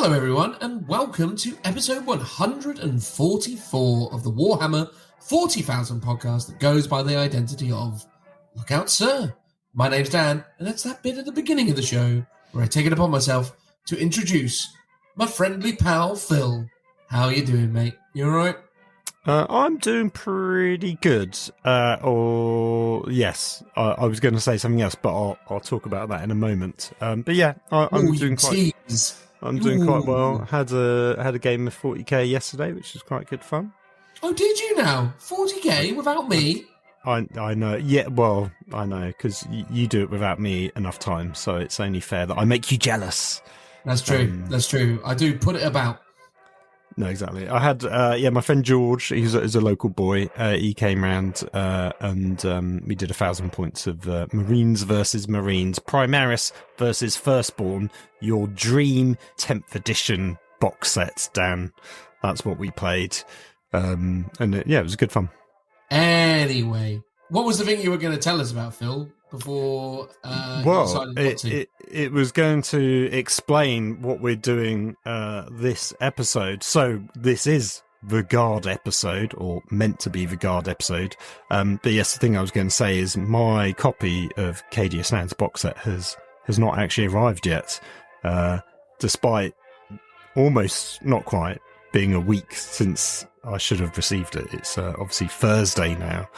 Hello everyone, and welcome to episode 144 of the Warhammer 40,000 podcast that goes by the identity of Look Out Sir. My name's Dan, and it's that bit at the beginning of the show where I take it upon myself to introduce my friendly pal Phil. How are you doing, mate? You alright? I'm doing pretty good. Yes, I was going to say something else, but I'll talk about that in a moment. But yeah, I'm doing quite. I'm doing quite well. Had a game of 40k yesterday, which was quite good fun. Oh, did you now? 40k without me? I know. Yeah, well, I know because you do it without me enough times, so it's only fair that I make you jealous. That's true. That's true. I do put it about. No, exactly. I had, my friend George, he's a local boy. He came round, and we did 1,000 points of Marines versus Marines, Primaris versus Firstborn, your dream 10th edition box set, Dan. That's what we played. It was good fun. Anyway, what was the thing you were going to tell us about, Phil, before you decided not to? It was going to explain what we're doing this episode. So this is the Guard episode, or meant to be the Guard episode. But yes, the thing I was going to say is my copy of Cadia Snad's box set has not actually arrived yet, despite almost, not quite, being a week since I should have received it. It's obviously Thursday now.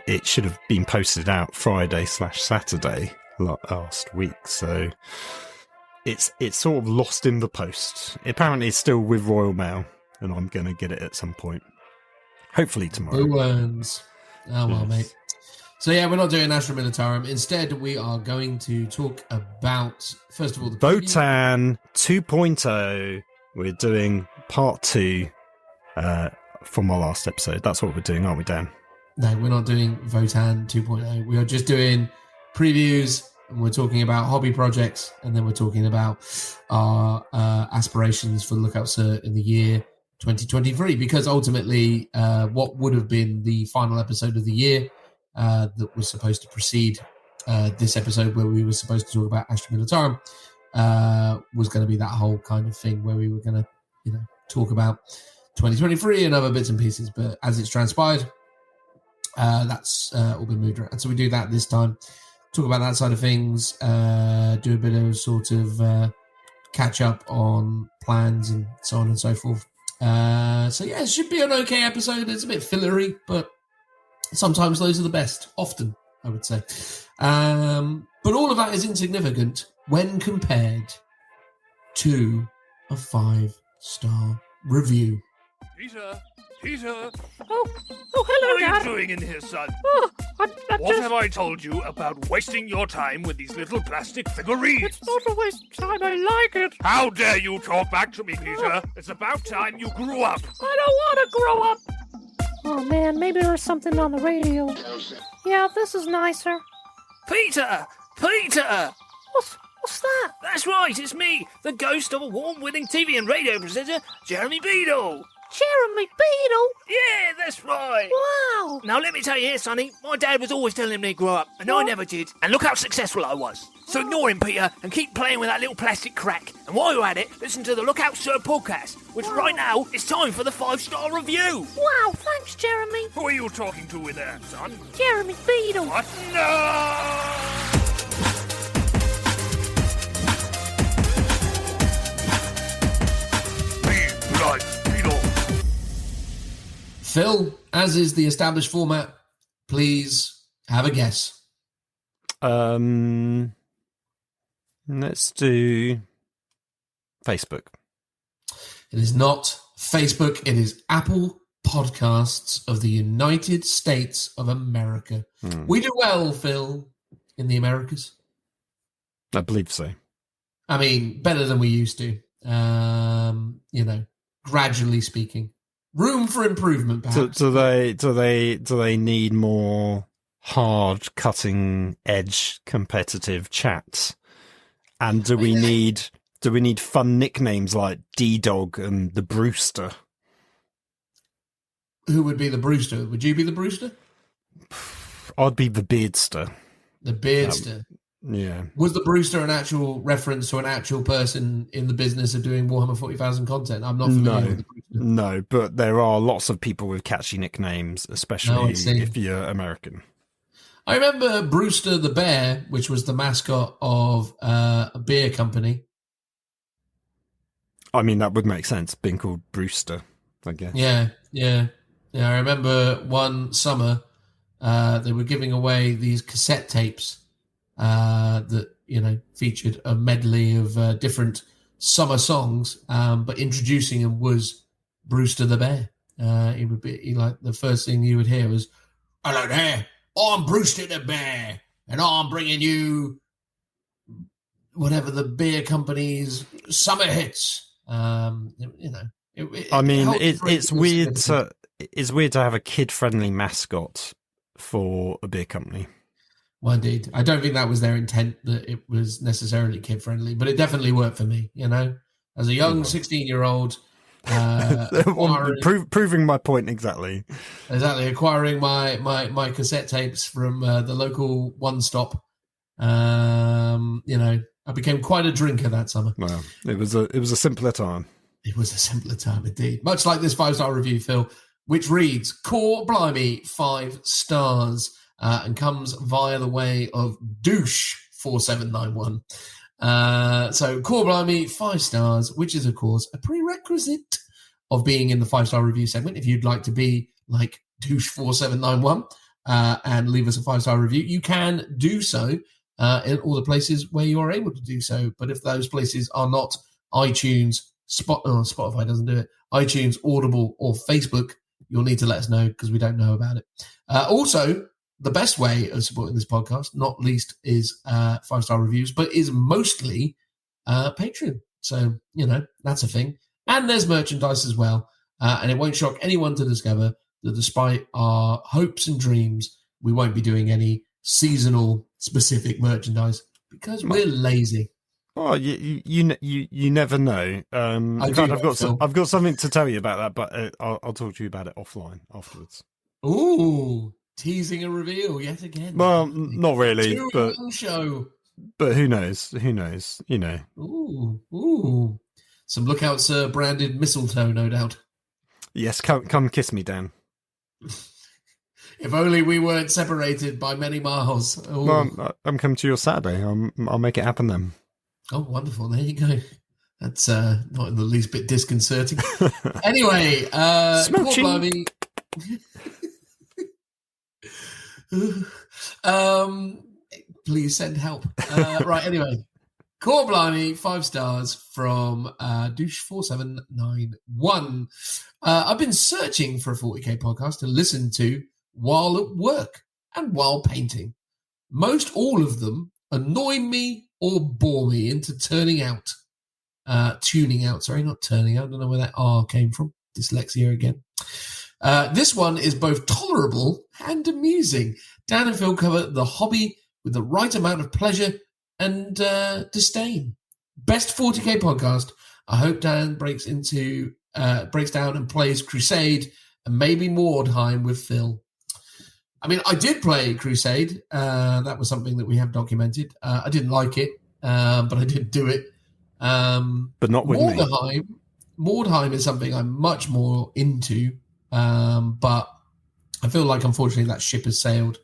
It should have been posted out Friday/Saturday last week, so it's sort of lost in the post. Apparently it's still with Royal Mail, and I'm going to get it at some point. Hopefully tomorrow. Who earns? Oh, well, yes. Mate. So yeah, we're not doing Astra Militarum. Instead, we are going to talk about, first of all, the Votann 2.0. We're doing part 2 from our last episode. That's what we're doing, aren't we, Dan? No, we're not doing Votann 2.0. We are just doing previews, and we're talking about hobby projects, and then we're talking about our aspirations for Lookout Sir in the year 2023, because ultimately what would have been the final episode of the year that was supposed to precede this episode where we were supposed to talk about Astra Militarum was going to be that whole kind of thing where we were going to, talk about 2023 and other bits and pieces. But as it's transpired, that's all been moved around. So we do that this time, talk about that side of things, do a bit of sort of catch up on plans and so on and so forth. So yeah, it should be an okay episode. It's a bit fillery, but sometimes those are the best. Often, I would say. But all of that is insignificant when compared to a 5-star review. Peter! Oh, hello, What are Dad. you doing in here, son? Oh, I'm What just... have I told you about wasting your time with these little plastic figurines? It's not a waste of time, I like it. How dare you talk back to me, Peter? It's about time you grew up. I don't want to grow up. Oh, man, maybe there's something on the radio. Yeah, this is nicer. Peter! What's that? That's right, it's me, the ghost of a award-winning TV and radio presenter, Jeremy Beadle. Jeremy Beadle? Yeah, that's right. Wow. Now let me tell you here, Sonny, my dad was always telling me to grow up, and I never did. And look how successful I was. So ignore him, Peter, and keep playing with that little plastic crack. And while you're at it, listen to the Look Out Sir podcast, which right now is time for the 5-star review. Wow, thanks, Jeremy. Who are you talking to with there, son? Jeremy Beadle. What? No! Phil, as is the established format, please have a guess. Let's do Facebook. It is not Facebook. It is Apple Podcasts of the United States of America. We do well, Phil, in the Americas. I believe so. I mean, better than we used to. Gradually speaking. Room for improvement, perhaps. Do they need more hard, cutting edge, competitive chats? And do we need fun nicknames like D-Dog and the Brewster? Who would be the Brewster? Would you be the Brewster? I'd be the Beardster. The Beardster. Yeah. Was the Brewster an actual reference to an actual person in the business of doing Warhammer 40,000 content? I'm not familiar with the Brewster. No, but there are lots of people with catchy nicknames, especially if you're American. I remember Brewster the Bear, which was the mascot of a beer company. I mean, that would make sense, being called Brewster, I guess. Yeah. I remember one summer they were giving away these cassette tapes that, featured a medley of different summer songs, but introducing him was Brewster the Bear. It would be like the first thing you would hear was, "Hello there, I'm Brewster the Bear, and I'm bringing you whatever the beer company's summer hits." It's weird to have a kid-friendly mascot for a beer company. Well, indeed. I don't think that was their intent, that it was necessarily kid-friendly, but it definitely worked for me, As a young 16-year-old... proving my point exactly. Exactly, acquiring my cassette tapes from the local one-stop. I became quite a drinker that summer. Well, it was a simpler time. It was a simpler time indeed. Much like this 5-star review, Phil, which reads, "Core Blimey, 5 stars," and comes via the way of Douche 4791. So Core Blimey, 5 stars, which is, of course, a prerequisite of being in the 5-star review segment. If you'd like to be like Douche 4791 and leave us a 5-star review, you can do so in all the places where you are able to do so. But if those places are not iTunes, Spotify doesn't do it, iTunes, Audible, or Facebook, you'll need to let us know because we don't know about it. Also, the best way of supporting this podcast, not least, is 5-star reviews, but is mostly Patreon. So, that's a thing. And there's merchandise as well. And it won't shock anyone to discover that despite our hopes and dreams, we won't be doing any seasonal specific merchandise because we're lazy. Oh, you never know. In fact, I've got something to tell you about that, but I'll talk to you about it offline afterwards. Ooh, teasing a reveal yet again. Well, not really, but show. But who knows? Ooh. Some Lookouts branded mistletoe, no doubt. Yes, come kiss me, Dan. If only we weren't separated by many miles. Ooh. Well, I'm coming to your Saturday. I'll make it happen then. Oh, wonderful. There you go. That's not in the least bit disconcerting. Anyway, Smooching. Please send help. Right, anyway. Core Blimey, 5 stars from Douche4791. I've been searching for a 40k podcast to listen to while at work and while painting. Most all of them annoy me or bore me into tuning out. Sorry, not turning out. I don't know where that R came from. Dyslexia again. This one is both tolerable and amusing. Dan and Phil cover the hobby with the right amount of pleasure and disdain. Best 40k podcast. I hope Dan breaks down and plays Crusade and maybe Mordheim with Phil. I mean, I did play Crusade. That was something that we have documented. I didn't like it, but I did do it. But not with me. Mordheim is something I'm much more into, but I feel like, unfortunately, that ship has sailed.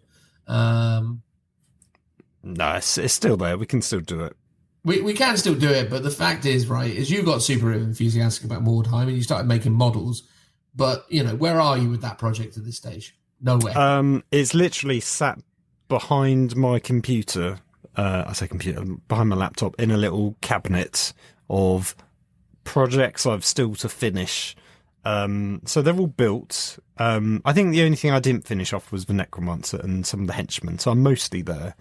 No, it's still there. We can still do it. We can still do it, but the fact is, right, is you got super enthusiastic about Mordheim and you started making models, but, where are you with that project at this stage? Nowhere. It's literally sat behind my computer. I say computer, behind my laptop, in a little cabinet of projects I've still to finish. So they're all built. I think the only thing I didn't finish off was the Necromancer and some of the henchmen. So I'm mostly there.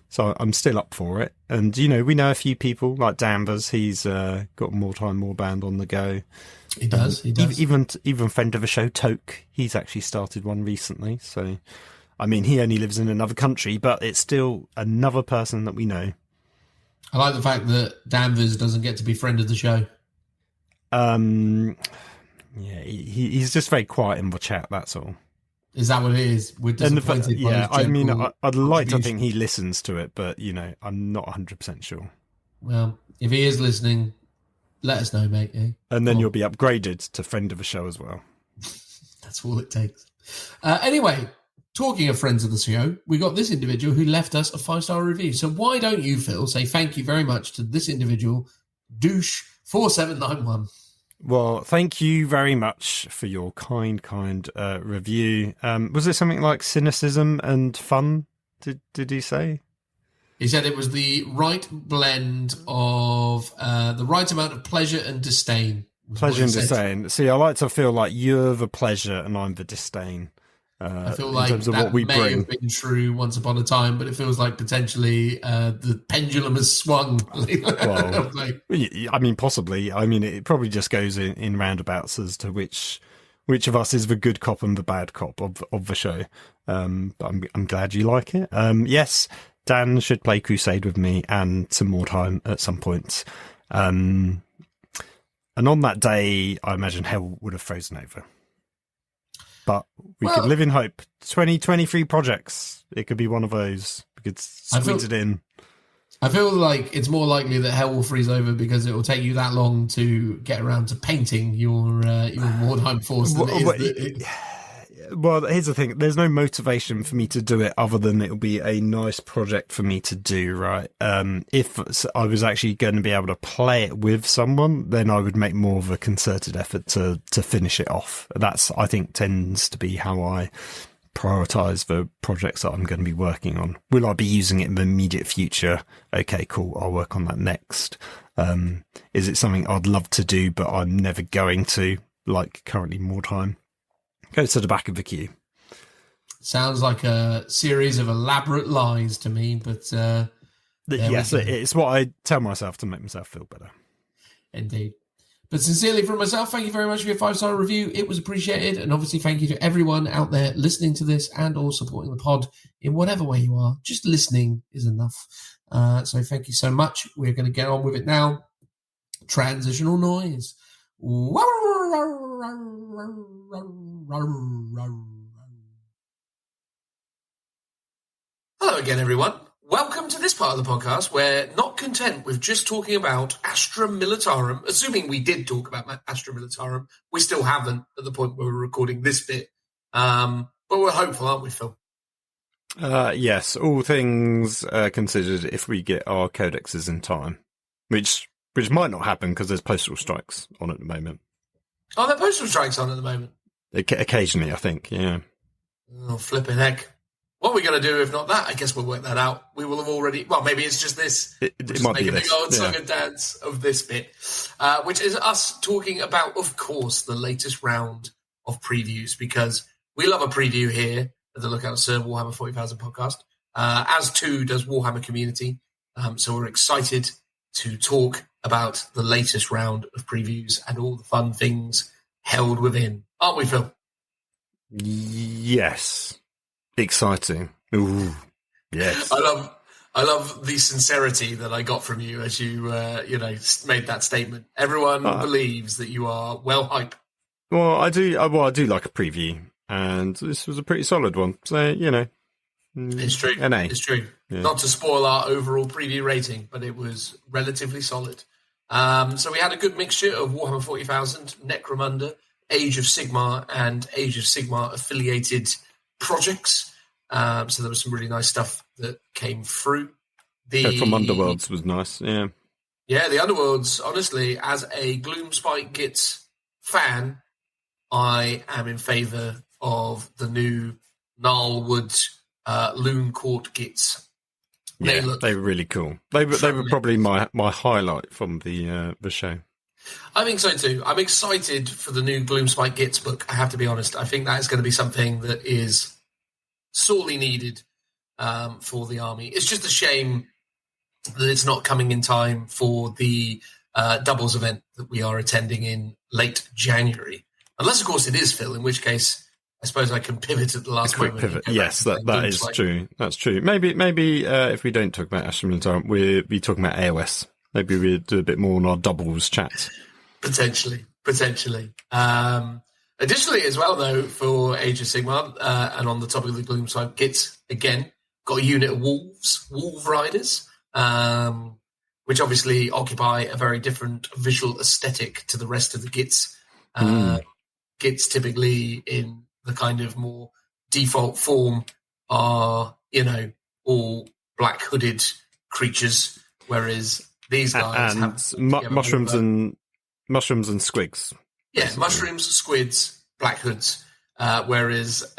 So I'm still up for it. And, we know a few people like Danvers. He's got more time, more band on the go. He does. Even friend of the show, Toke, he's actually started one recently. So, I mean, he only lives in another country, but it's still another person that we know. I like the fact that Danvers doesn't get to be friend of the show. Yeah, he's just very quiet in the chat, that's all. Is that what it is? We're disappointed. Yeah, I mean, I'd like to think he listens to it, but, I'm not 100% sure. Well, if he is listening, let us know, mate. Eh? And then you'll be upgraded to friend of the show as well. That's all it takes. Anyway, talking of friends of the show, we got this individual who left us a 5-star review. So why don't you, Phil, say thank you very much to this individual, Douche4791. Well, thank you very much for your kind review. Was it something like cynicism and fun? Did he say? He said it was the right blend of the right amount of pleasure and disdain. Pleasure and disdain. See, I like to feel like you're the pleasure and I'm the disdain. I feel like in terms of that what we may bring. have been true once upon a time, but it feels like potentially the pendulum has swung. Well, I mean, possibly. I mean, it probably just goes in roundabouts as to which of us is the good cop and the bad cop of the show. But I'm glad you like it. Yes, Dan should play Crusade with me and some more time at some point. And on that day, I imagine hell would have frozen over. But we could live in hope. 2023 projects. It could be one of those. We could squeeze it in. I feel like it's more likely that hell will freeze over because it will take you that long to get around to painting your Mordheim force. Well, here's the thing. There's no motivation for me to do it other than it'll be a nice project for me to do, right? If I was actually going to be able to play it with someone, then I would make more of a concerted effort to finish it off. That's, I think, tends to be how I prioritize the projects that I'm going to be working on. Will I be using it in the immediate future? Okay, cool. I'll work on that next. Is it something I'd love to do, but I'm never going to, like currently Mordheim? Goes to the back of the queue. Sounds like a series of elaborate lies to me, but yes, it's what I tell myself to make myself feel better. Indeed. But sincerely from myself, thank you very much for your 5-star review. It was appreciated. And obviously thank you to everyone out there listening to this and or supporting the pod in whatever way you are. Just listening is enough. So thank you so much. We're going to get on with it now. Transitional noise. Hello again, everyone. Welcome to this part of the podcast where, not content with just talking about Astra Militarum, assuming we did talk about Astra Militarum, we still haven't at the point where we're recording this bit. But we're hopeful, aren't we, Phil? Yes, all things considered, if we get our codexes in time, which might not happen because there's postal strikes on at the moment. Oh, there are postal strikes on at the moment? Occasionally, I think, yeah. Oh, flipping heck. What are we going to do if not that? I guess we'll work that out. We will have already... Well, maybe it's just this. It might be this. Big old song and dance of this bit, which is us talking about, of course, the latest round of previews, because we love a preview here at the Lookout Sir Warhammer 40,000 podcast, as too does Warhammer Community. So we're excited to talk about the latest round of previews and all the fun things held within. Aren't we, Phil? Yes. Exciting. Ooh, yes. I love the sincerity that I got from you as you made that statement. Everyone believes that you are well hype. Well, I do like a preview, and this was a pretty solid one. So it's true. It's true. Yeah. Not to spoil our overall preview rating, but it was relatively solid. So we had a good mixture of Warhammer 40,000, Necromunda, Age of Sigmar, and Age of Sigmar affiliated projects. So there was some really nice stuff that came through. From Underworlds was nice, yeah. Yeah, the Underworlds, honestly, as a Gloomspite Gits fan, I am in favour of the new Gnarlwood Loon Court Gits. They were really cool. They were probably my highlight from the show. I think so too. I'm excited for the new Gloomspite Gits book, I have to be honest. I think that is going to be something that is sorely needed for the army. It's just a shame that it's not coming in time for the doubles event that we are attending in late January. Unless, of course, it is, Phil, in which case I suppose I can pivot at the last moment. Pivot. Yes, that is true. That's true. Maybe if we don't talk about Astra Militarum, we'll be talking about AOS. Maybe we'll do a bit more on our doubles chat. Potentially. Additionally, as well, though, for Age of Sigmar, and on the topic of the Gloomspite Gits, again, got a unit of wolf riders, which obviously occupy a very different visual aesthetic to the rest of the Gits. Gits typically in the kind of more default form are, all black hooded creatures, whereas these guys have mushrooms and squigs. Yeah, basically. mushrooms, squids, black hoods. Whereas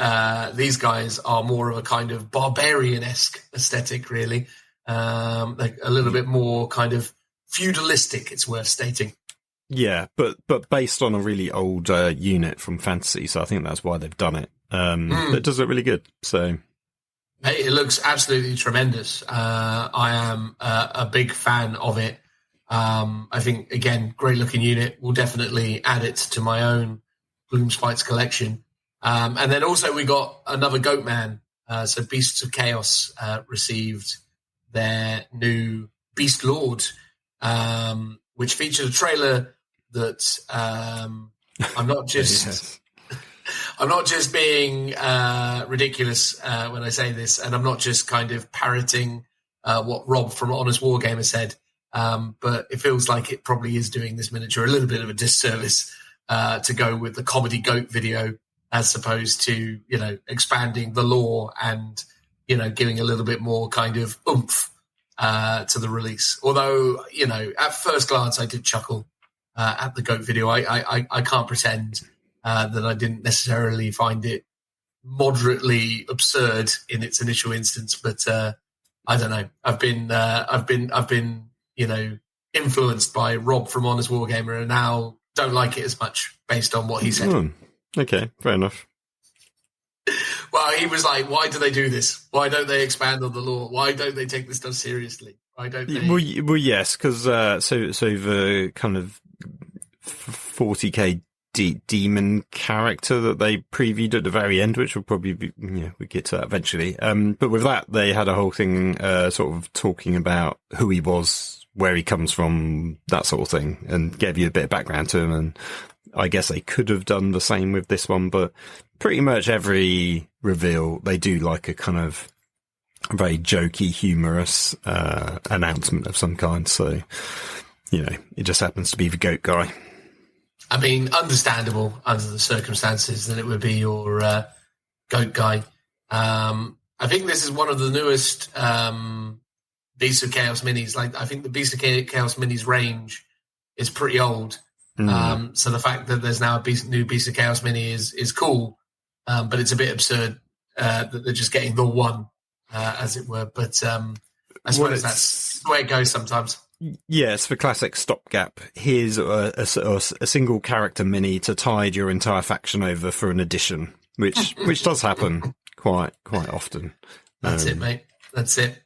these guys are more of a kind of barbarian-esque aesthetic, really. Like a little bit more kind of feudalistic, it's worth stating. Yeah, but based on a really old unit from fantasy, so I think that's why they've done it. But it does look really good. So, hey, it looks absolutely tremendous. I am a big fan of it. I think, again, great looking unit. We'll definitely add it to my own Gloomspites collection. And then also we got another Goatman. So Beasts of Chaos received their new Beast Lord, which featured a trailer that I'm not just yes. I'm not just being ridiculous when I say this, and I'm not just kind of parroting what Rob from Honest Wargamer said. But it feels like it probably is doing this miniature a little bit of a disservice to go with the comedy goat video as opposed to, expanding the lore and, giving a little bit more kind of oomph to the release. Although, at first glance, I did chuckle at the goat video. I can't pretend that I didn't necessarily find it moderately absurd in its initial instance, but I don't know. I've been influenced by Rob from Honest Wargamer, and now don't like it as much based on what he said. Okay, fair enough. Well, he was like, why do they do this? Why don't they expand on the lore? Why don't they take this stuff seriously? Why don't they? Well yes, because so the kind of 40k demon character that they previewed at the very end, which will probably be, we get to that eventually. But with that, they had a whole thing sort of talking about who he was, where he comes from, that sort of thing, and gave you a bit of background to him. And I guess they could have done the same with this one, but pretty much every reveal, they do like a kind of very jokey, humorous announcement of some kind. So, it just happens to be the goat guy. I mean, understandable under the circumstances that it would be your goat guy. I think this is one of the newest Beasts of Chaos minis. Like, I think the Beasts of Chaos minis range is pretty old. So the fact that there's now a new Beasts of Chaos mini is cool, but it's a bit absurd that they're just getting the one, as it were. But I suppose that's the way it goes sometimes. Yeah, it's the classic stopgap. Here's a single character mini to tide your entire faction over for an edition, which does happen quite often. That's it, mate. That's it.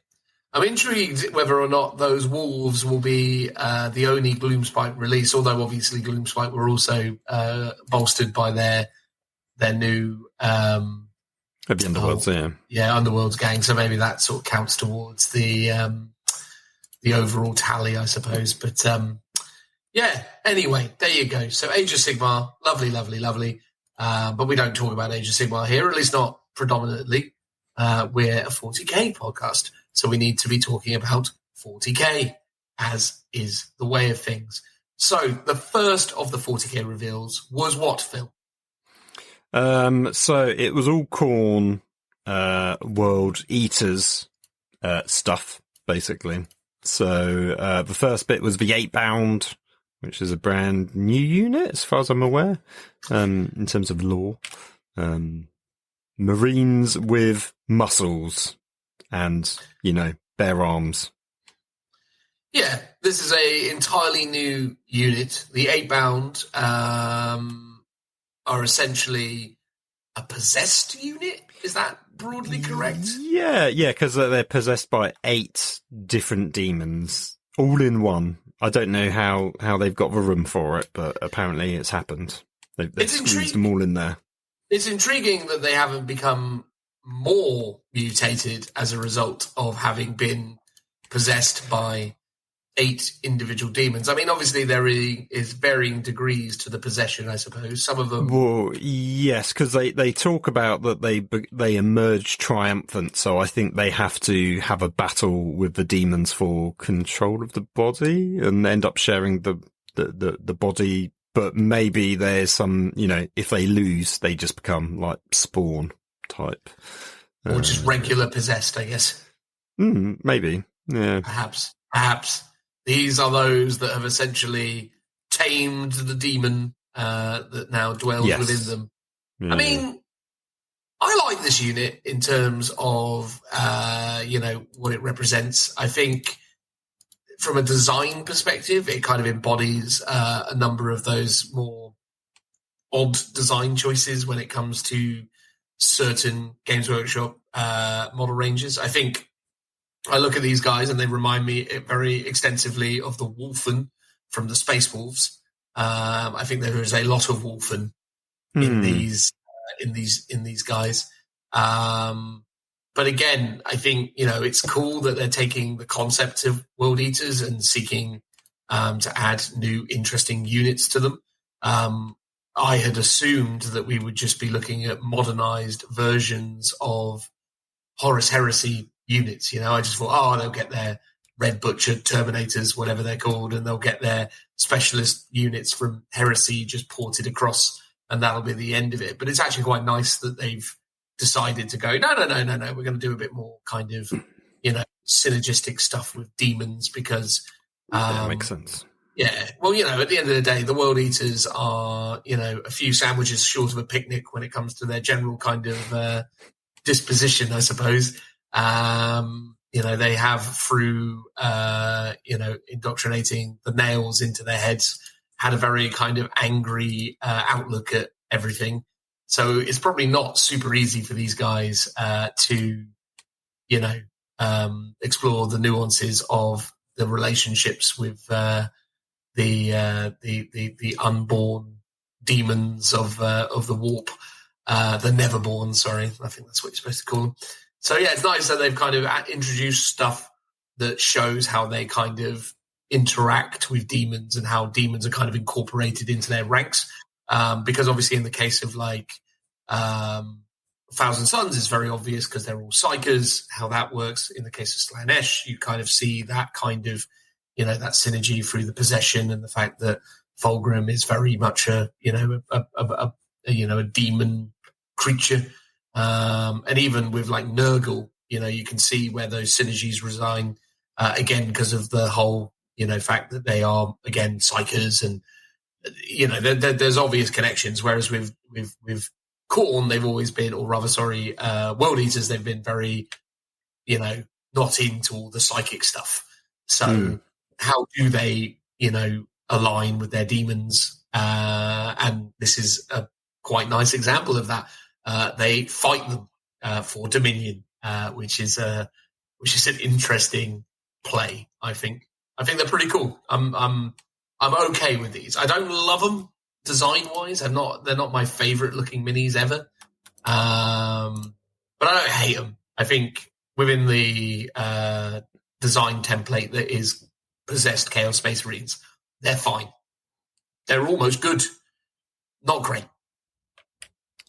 I'm intrigued whether or not those wolves will be the only Gloomspite release, although obviously Gloomspite were also bolstered by their new at the Underworlds, Underworlds gang. So maybe that sort of counts towards the overall tally, I suppose. But anyway, there you go. So Age of Sigmar, lovely, lovely, lovely. But we don't talk about Age of Sigmar here, at least not predominantly. We're a 40k podcast, so we need to be talking about 40k, as is the way of things. So the first of the 40k reveals was what, Phil? So it was all Khorne World Eaters stuff, basically. So the first bit was the 8-bound, which is a brand new unit, as far as I'm aware, in terms of lore. Marines with muscles and, bare arms. Yeah, this is a entirely new unit. The 8-bound are essentially a possessed unit. Is that broadly correct? Yeah, because they're possessed by 8 different demons, all in one. I don't know how they've got the room for it, but apparently it's happened. They've squeezed them all in there. It's intriguing that they haven't become more mutated as a result of having been possessed by 8 individual demons. I mean, obviously there is varying degrees to the possession, I suppose. Some of them... Well, yes, because they talk about that they emerge triumphant, so I think they have to have a battle with the demons for control of the body and end up sharing the body. But maybe there's some, if they lose, they just become like spawn type. Or just regular possessed, I guess. Maybe, yeah. Perhaps. These are those that have essentially tamed the demon that now dwells within them. Yeah. I mean, I like this unit in terms of, what it represents. I think from a design perspective, it kind of embodies a number of those more odd design choices when it comes to certain Games Workshop model ranges. I think I look at these guys and they remind me very extensively of the Wolfen from the Space Wolves. I think there is a lot of Wolfen in these guys. But again, I think, it's cool that they're taking the concept of World Eaters and seeking to add new interesting units to them. I had assumed that we would just be looking at modernized versions of Horus Heresy units. I just thought, they'll get their Red Butcher Terminators, whatever they're called, and they'll get their specialist units from Heresy just ported across, and that'll be the end of it. But it's actually quite nice that they've decided to go, no, we're going to do a bit more kind of, synergistic stuff with demons because... that makes sense. Yeah. Well, at the end of the day, the World Eaters are, a few sandwiches short of a picnic when it comes to their general kind of disposition, I suppose. They have through, indoctrinating the nails into their heads, had a very kind of angry outlook at everything. So it's probably not super easy for these guys to, explore the nuances of the relationships with the unborn demons of the warp, the neverborn. Sorry, I think that's what you're supposed to call them. So yeah, it's nice that they've kind of introduced stuff that shows how they kind of interact with demons and how demons are kind of incorporated into their ranks. Because obviously in the case of like Thousand Sons, it's very obvious because they're all psychers, how that works. In the case of Slaanesh, you kind of see that kind of, that synergy through the possession and the fact that Fulgrim is very much a demon creature. And even with like Nurgle, you can see where those synergies reside, again, because of the whole, fact that they are, again, psychers and, there's obvious connections. Whereas with Khorne, they've always been, or rather, sorry, World Eaters, they've been very, not into all the psychic stuff. So how do they, align with their demons? And this is a quite nice example of that. They fight them for dominion, which is an interesting play. I think they're pretty cool. I'm okay with these. I don't love them design wise. They're not my favorite looking minis ever. But I don't hate them. I think within the design template that is possessed Chaos Space Marines, they're fine. They're almost good, not great,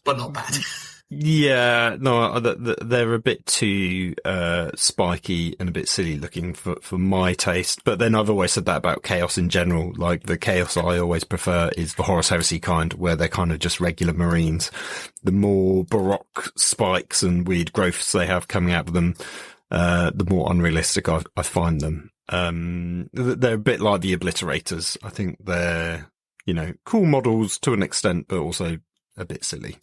but not bad. Yeah, no, they're a bit too spiky and a bit silly looking for my taste. But then I've always said that about Chaos in general. Like, the Chaos I always prefer is the Horus Heresy kind, where they're kind of just regular Marines. The more Baroque spikes and weird growths they have coming out of them, the more unrealistic I find them. They're a bit like the Obliterators. I think they're, cool models to an extent, but also a bit silly,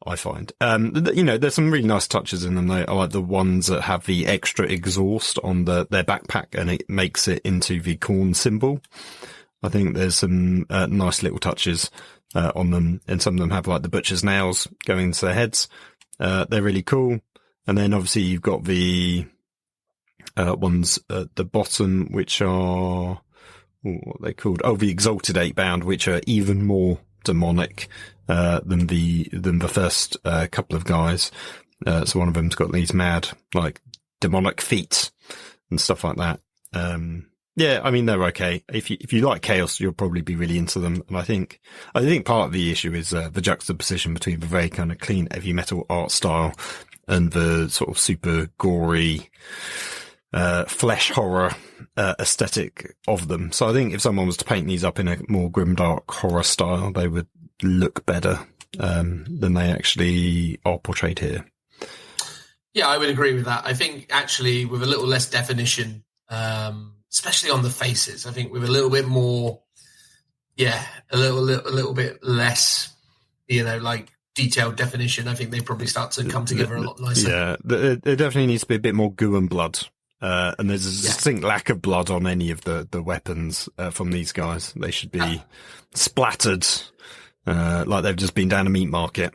I find. There's some really nice touches in them though. I like the ones that have the extra exhaust on their backpack and it makes it into the Khorne symbol. I think there's some nice little touches on them, and some of them have like the butcher's nails going into their heads. They're really cool. And then obviously you've got the ones at the bottom, which are, what are they called? Oh, the Exalted 8-bound, which are even more demonic than the first couple of guys. So one of them's got these mad, like, demonic feet and stuff like that. Yeah, I mean they're okay. If you like chaos, you'll probably be really into them. And I think part of the issue is the juxtaposition between the very kind of clean heavy metal art style and the sort of super gory flesh horror aesthetic of them. So I think if someone was to paint these up in a more grimdark horror style, they would look better than they actually are portrayed here. Yeah, I would agree with that. I think actually with a little less definition, especially on the faces, I think with a little bit more, a little bit less, like detailed definition, I think they probably start to come together a lot nicer. Yeah, there definitely needs to be a bit more goo and blood. And there's a distinct lack of blood on any of the weapons from these guys. They should be splattered like they've just been down a meat market.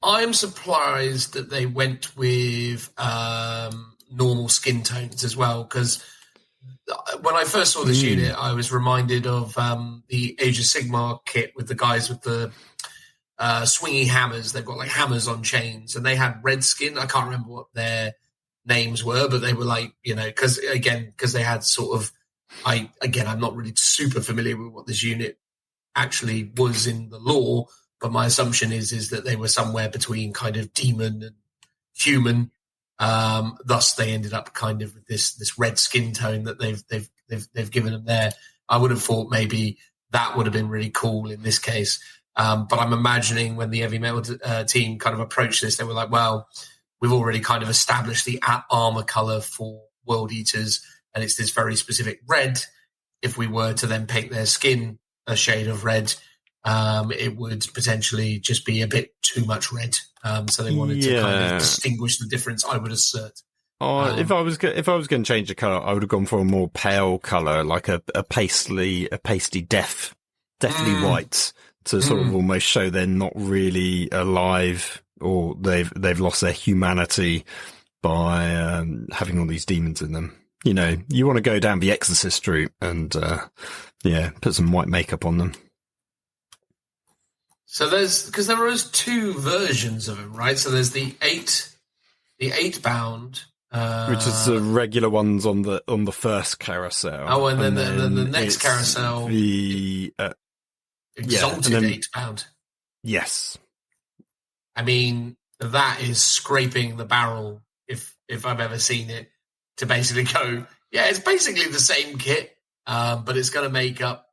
I'm surprised that they went with normal skin tones as well, because when I first saw this unit, I was reminded of the Age of Sigmar kit with the guys with the swingy hammers. They've got like hammers on chains, and they had red skin. I can't remember what their names were, but they were like, because they had sort of, I'm not really super familiar with what this unit actually was in the lore, but my assumption is that they were somewhere between kind of demon and human. Thus, they ended up kind of with this red skin tone that they've given them there. I would have thought maybe that would have been really cool in this case, but I'm imagining when the heavy metal team kind of approached this, they were like, well, we've already kind of established the armor color for World Eaters, and it's this very specific red. If we were to then paint their skin a shade of red, it would potentially just be a bit too much red. So they wanted to kind of distinguish the difference, I would assert. If I was going to change the color, I would have gone for a more pale color, like a pasty deathly white, to sort of almost show they're not really alive, or they've lost their humanity by having all these demons in them. You want to go down the Exorcist route and put some white makeup on them. So because there was two versions of them, right? So there's the eight bound, which is the regular ones on the first carousel. Oh, and then the next carousel, the exalted 8 pound. Yes. I mean, that is scraping the barrel, if I've ever seen it, to basically go, it's basically the same kit, but it's going to make up,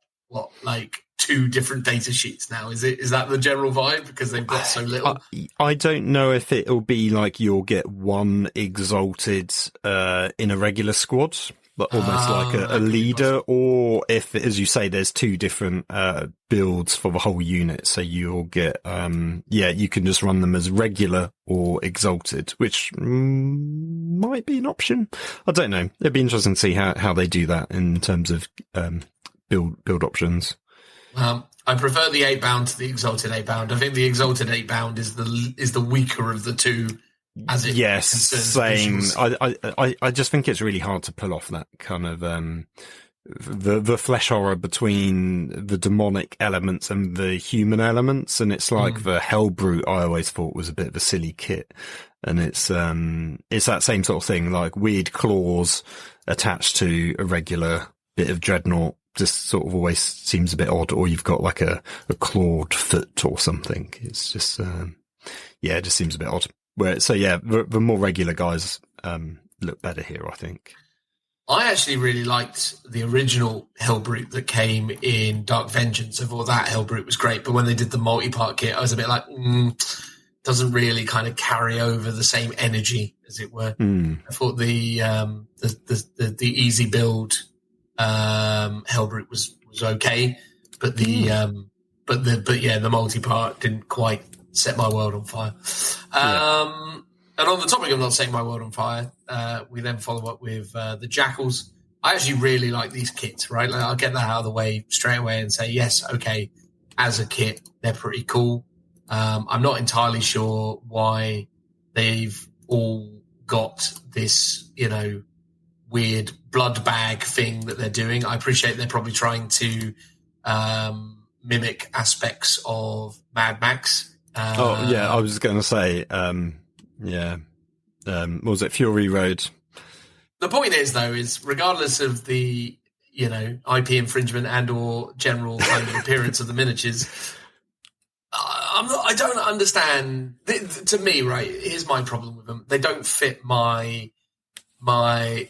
like 2 different data sheets now. Is that the general vibe? Because they've got so little? I don't know if it'll be like you'll get one exalted in a regular squad, but almost like a leader, or if, as you say, there's 2 different builds for the whole unit, so you'll get you can just run them as regular or exalted, which might be an option. I don't know. It'd be interesting to see how they do that in terms of build options. I prefer the 8 bound to the exalted 8 bound. I think the exalted 8 bound is the weaker of the two. As it same. I just think it's really hard to pull off that kind of the flesh horror between the demonic elements and the human elements, and it's like the Hellbrute I always thought was a bit of a silly kit, and it's that same sort of thing, like weird claws attached to a regular bit of dreadnought. Just sort of always seems a bit odd, or you've got like a clawed foot or something. It's just it just seems a bit odd. The more regular guys look better here, I think. I actually really liked the original Hellbrute that came in Dark Vengeance. I thought that Hellbrute was great, but when they did the multi-part kit, I was a bit like, doesn't really kind of carry over the same energy, as it were. I thought the easy build Hellbrute was okay, but the multi-part didn't quite set my world on fire. And on the topic of not setting my world on fire, we then follow up with the Jackals. I actually really like these kits, right? Like, I'll get that out of the way straight away and say, yes, okay, as a kit, they're pretty cool. I'm not entirely sure why they've all got this, weird blood bag thing that they're doing. I appreciate they're probably trying to mimic aspects of Mad Max. I was going to say, what was it, Fury Road? The point is, though, is regardless of the, IP infringement and or general kind of appearance of the miniatures, I don't understand. To me, right, here's my problem with them. They don't fit my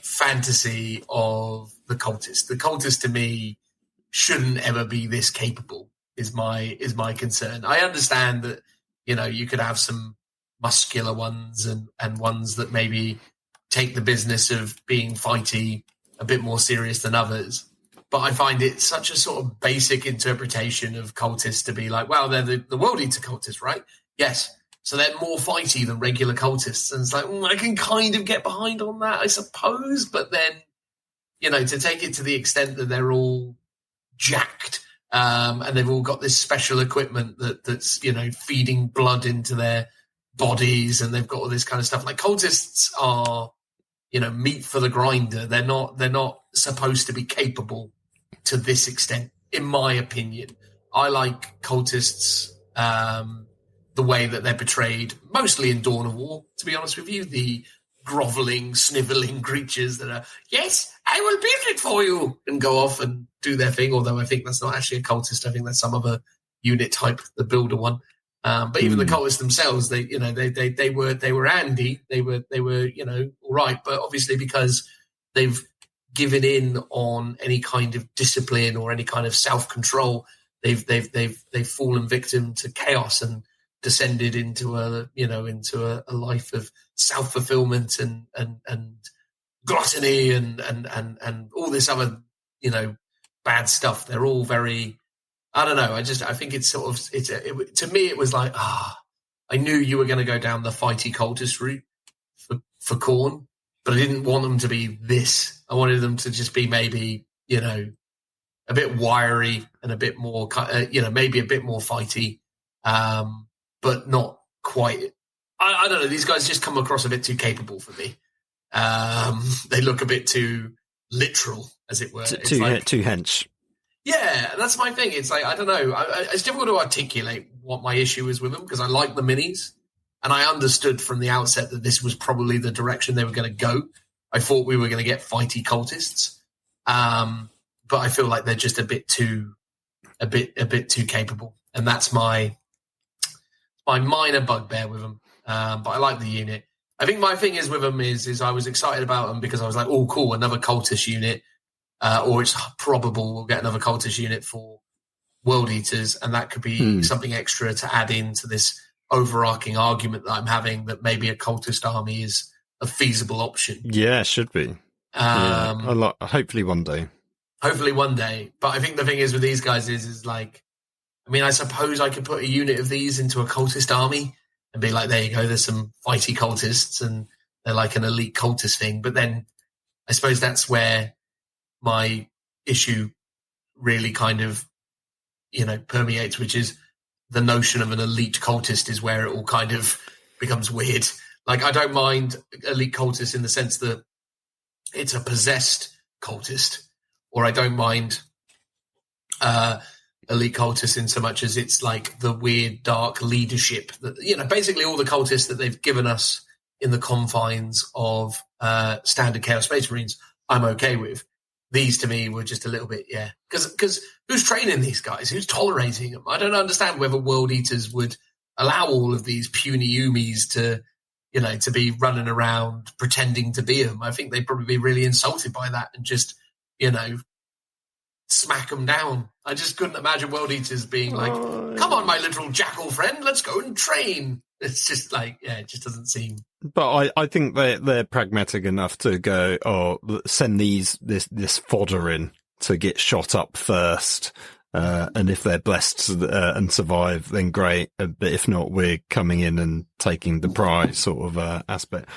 fantasy of the cultist. The cultist, to me, shouldn't ever be this capable, is my concern. I understand that, you could have some muscular ones and ones that maybe take the business of being fighty a bit more serious than others. But I find it such a sort of basic interpretation of cultists to be like, well, they're the World Eater cultists, right? Yes. So they're more fighty than regular cultists. And it's like, I can kind of get behind on that, I suppose. But then, to take it to the extent that they're all jacked and they've all got this special equipment that's, feeding blood into their bodies, and they've got all this kind of stuff. Like, cultists are, meat for the grinder. They're not supposed to be capable to this extent, in my opinion. I like cultists the way that they're portrayed, mostly in Dawn of War, to be honest with you. The groveling, sniveling creatures that are, yes, I will build it for you, and go off and do their thing. Although I think that's not actually a cultist. I think that's some other unit type, the builder one. But even the cultists themselves, they were Andy. They were all right. But obviously, because they've given in on any kind of discipline or any kind of self-control, they've fallen victim to chaos and descended into a life of self-fulfillment and gluttony and all this other bad stuff. They're all very, I don't know. I think it's sort of to me it was like, I knew you were going to go down the fighty cultist route for Khorne, but I didn't want them to be this. I wanted them to just be maybe a bit wiry and a bit more maybe a bit more fighty. But not quite. I don't know. These guys just come across a bit too capable for me. They look a bit too literal, as it were. Too hench. Yeah, that's my thing. It's like, I don't know. It's difficult to articulate what my issue is with them, because I like the minis, and I understood from the outset that this was probably the direction they were going to go. I thought we were going to get fighty cultists, but I feel like they're just a bit too capable, and that's my minor bugbear with them. But I like the unit. I think my thing is with them is I was excited about them because I was like, oh, cool, another cultist unit. Or it's probable we'll get another cultist unit for World Eaters, and that could be something extra to add into this overarching argument that I'm having, that maybe a cultist army is a feasible option. Yeah, it should be. Hopefully one day. Hopefully one day. But I think the thing is with these guys is like, I mean, I suppose I could put a unit of these into a cultist army and be like, there you go, there's some fighty cultists, and they're like an elite cultist thing. But then I suppose that's where my issue really kind of, permeates, which is the notion of an elite cultist is where it all kind of becomes weird. Like, I don't mind elite cultists in the sense that it's a possessed cultist, or I don't mind elite cultists in so much as it's like the weird dark leadership that, basically all the cultists that they've given us in the confines of standard Chaos Space Marines, I'm okay with. These to me were just a little bit, because who's training these guys? Who's tolerating them? I don't understand whether World Eaters would allow all of these puny Umis to be running around pretending to be them. I think they'd probably be really insulted by that and just, smack them down. I just couldn't imagine World Eaters being like, come on, my little jackal friend, let's go and train. It's just like, it just doesn't seem. But I think they're pragmatic enough to go, send this fodder in to get shot up first. And if they're blessed and survive, then great. But if not, we're coming in and taking the prize sort of aspect.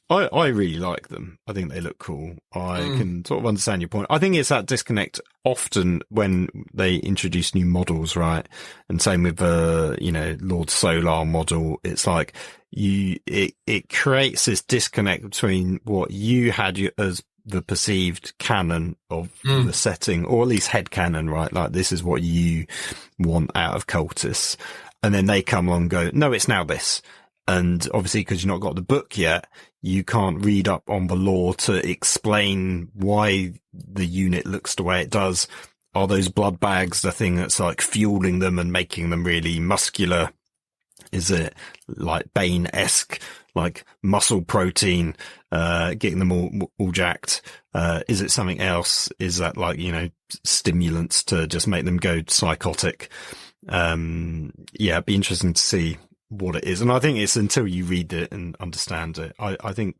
I really like them. I think they look cool. I can sort of understand your point. I think it's that disconnect often when they introduce new models, right? And same with Lord Solar model. It's like it creates this disconnect between what you had as the perceived canon of the setting, or at least head canon, right? Like, this is what you want out of cultists. And then they come along and go, no, it's now this. And obviously, because you've not got the book yet, you can't read up on the lore to explain why the unit looks the way it does. Are those blood bags the thing that's like fueling them and making them really muscular? Is it like Bane-esque, like muscle protein, getting them all jacked? Is it something else? Is that like, stimulants to just make them go psychotic? It'd be interesting to see what it is. And I think it's until you read it and understand it. I think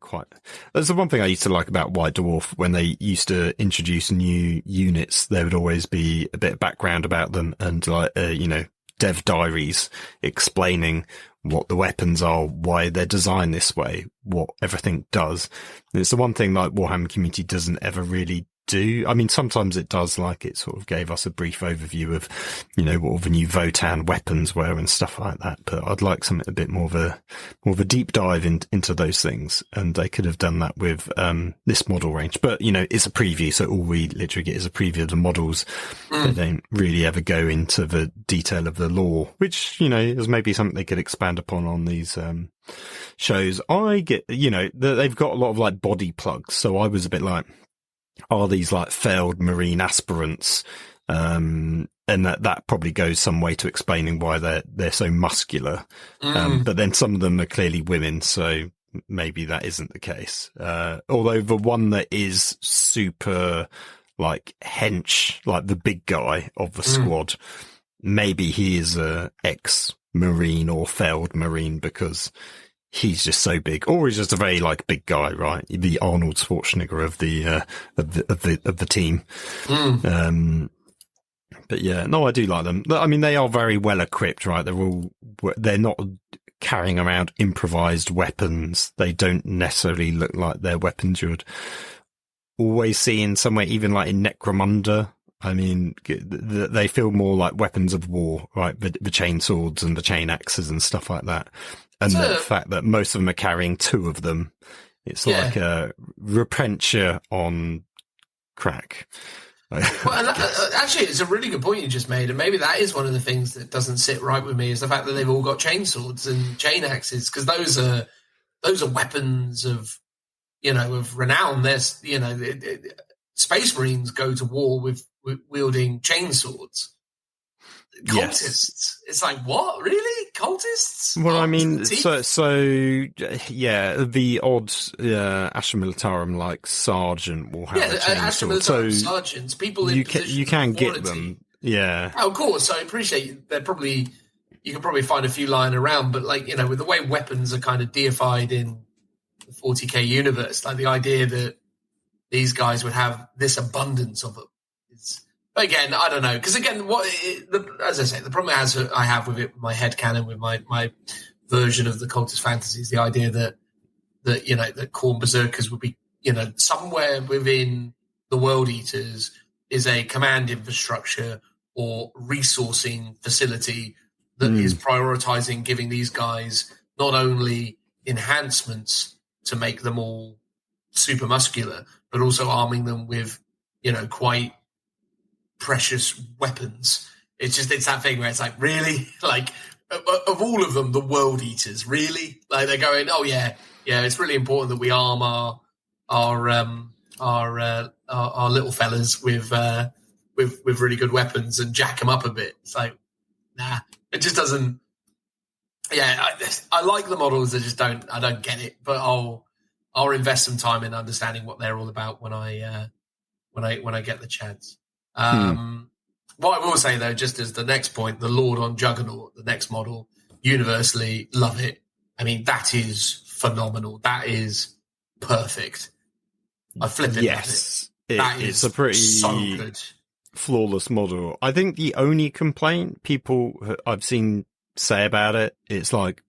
that's the one thing I used to like about White Dwarf. When they used to introduce new units, there would always be a bit of background about them and dev diaries explaining what the weapons are, why they're designed this way, what everything does. And it's the one thing like Warhammer community doesn't ever really do. I mean, sometimes it does, like it sort of gave us a brief overview of, what all the new Votan weapons were and stuff like that. But I'd like something a bit more of a deep dive into those things. And they could have done that with, this model range. But, it's a preview. So all we literally get is a preview of the models. They don't really ever go into the detail of the lore, which, is maybe something they could expand upon on these, shows. I get, they've got a lot of like body plugs. So I was a bit like, are these like failed Marine aspirants? And that probably goes some way to explaining why they're so muscular. But then some of them are clearly women, so maybe that isn't the case. Although the one that is super like hench, like the big guy of the squad, maybe he is a ex-Marine or failed Marine because he's just so big, or he's just a very like big guy, right? The Arnold Schwarzenegger of the team. But yeah, no, I do like them. I mean, they are very well equipped, right? They're not carrying around improvised weapons. They don't necessarily look like they're weapons you'd always see in somewhere, even like in Necromunda. I mean, they feel more like weapons of war, right? The chain swords and the chain axes and stuff like that. And the fact that most of them are carrying two of them, it's like a repentia on crack. Well, and actually, it's a really good point you just made, and maybe that is one of the things that doesn't sit right with me is the fact that they've all got chain swords and chain axes, because those are weapons of renown. There's Space Marines go to war with wielding chain swords. Cultists. Yes. It's like, what? Really? Cultists? Well, I mean, the odd Astra Militarum like sergeant will have a chainsaw. So sergeants, people in you can get them. Yeah. Oh, of course. I appreciate you can probably find a few lying around, but with the way weapons are kind of deified in the 40k universe, like the idea that these guys would have this abundance of them is. Again, I don't know, because again, as I say, the problem I have with it, my headcanon, with my version of the cultist fantasies, the idea that Khorne Berserkers would be, somewhere within the World Eaters is a command infrastructure or resourcing facility that is prioritizing giving these guys not only enhancements to make them all super muscular, but also arming them with, quite precious weapons. It's that thing where it's like, really, like of all of them, the World Eaters, really, like they're going, oh yeah, it's really important that we arm our little fellas with really good weapons and jack them up a bit. It's like, nah, it just doesn't. Yeah, I like the models. I don't get it, but I'll invest some time in understanding what they're all about when I get the chance. What I will say, though, just as the next point, the Lord on Juggernaut, the next model, universally love it. I mean, that is phenomenal. That is perfect. I flip it. Yes, it's a pretty so good, flawless model. I think the only complaint people I've seen say about it, it's like,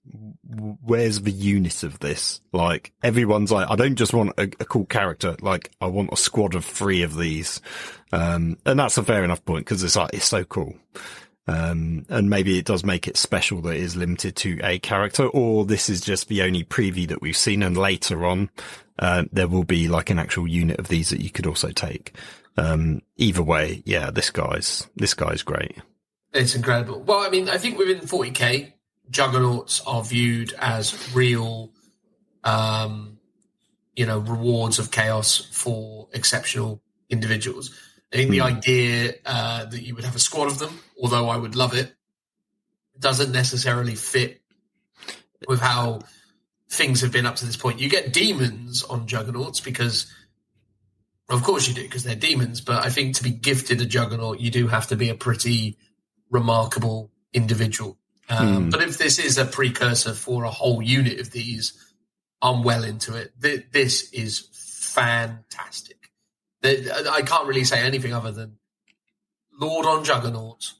where's the unit of this? Like, everyone's like, I don't just want a cool character, like I want a squad of 3 of these. And that's a fair enough point, because it's so cool. And maybe it does make it special that it is limited to a character, or this is just the only preview that we've seen, and later on there will be like an actual unit of these that you could also take. Either way, yeah, this guy's great. It's incredible. Well, I mean, I think within 40k, juggernauts are viewed as real, rewards of chaos for exceptional individuals. I think the idea that you would have a squad of them, although I would love it, doesn't necessarily fit with how things have been up to this point. You get demons on juggernauts because, of course you do, because they're demons, but I think to be gifted a juggernaut, you do have to be a pretty remarkable individual. But if this is a precursor for a whole unit of these, I'm well into it. This is fantastic. I can't really say anything other than Lord on Juggernaut,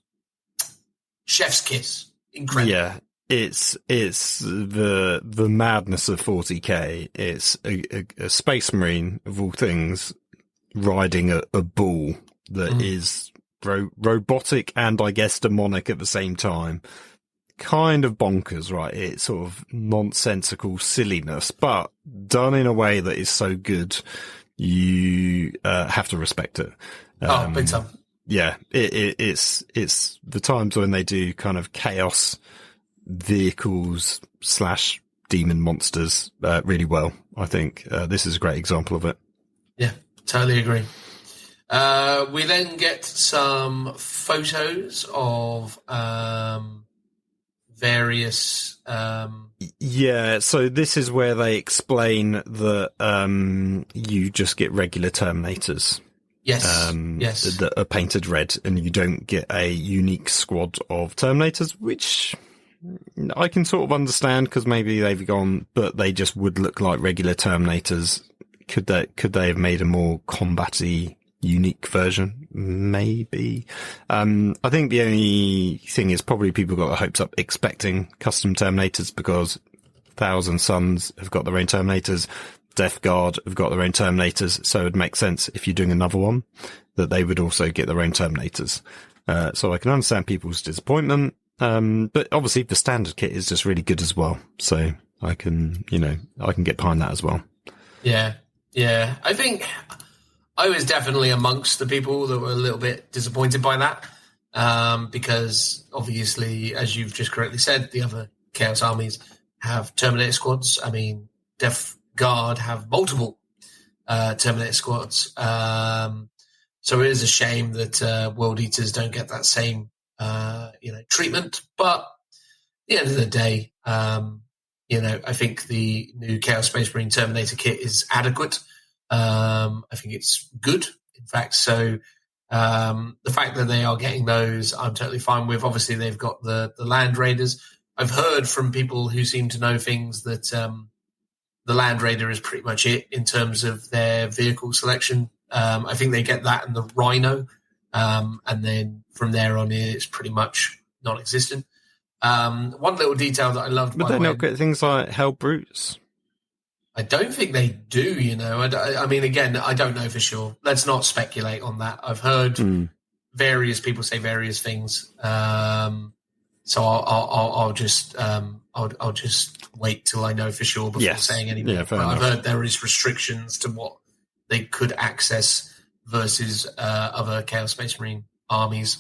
chef's kiss, incredible. Yeah, it's the madness of 40k. It's a Space Marine of all things riding a bull that is robotic and I guess demonic at the same time. Kind of bonkers, right? It's sort of nonsensical silliness, but done in a way that is so good, you have to respect it. Big time. Yeah, it's the times when they do kind of chaos vehicles / demon monsters really well. I think this is a great example of it. Yeah, totally agree. We then get some photos of various so this is where they explain that you just get regular Terminators yes that are painted red, and you don't get a unique squad of Terminators, which I can sort of understand because maybe they've gone, but they just would look like regular Terminators. Could they have made a more combat-y unique version? Maybe. I think the only thing is probably people got their hopes up expecting custom Terminators because Thousand Suns have got their own Terminators, Death Guard have got their own Terminators, so it would make sense if you're doing another one that they would also get their own Terminators. So I can understand people's disappointment, but obviously the standard kit is just really good as well, so I can get behind that as well. Yeah, I think I was definitely amongst the people that were a little bit disappointed by that, because obviously, as you've just correctly said, the other Chaos armies have Terminator squads. I mean, Death Guard have multiple Terminator squads. So it is a shame that World Eaters don't get that same treatment. But at the end of the day, I think the new Chaos Space Marine Terminator kit is adequate. I think it's good, in fact. So the fact that they are getting those, I'm totally fine with. Obviously, they've got the Land Raiders. I've heard from people who seem to know things that the Land Raider is pretty much it in terms of their vehicle selection. I think they get that and the Rhino, and then from there on, it's pretty much non-existent. One little detail that I loved. But they not get things like Hell Brutes. I don't think they do, I mean, again, I don't know for sure. Let's not speculate on that. I've heard various people say various things. So I'll just wait till I know for sure before saying anything. Yeah, but I've heard there is restrictions to what they could access versus other Chaos Space Marine armies.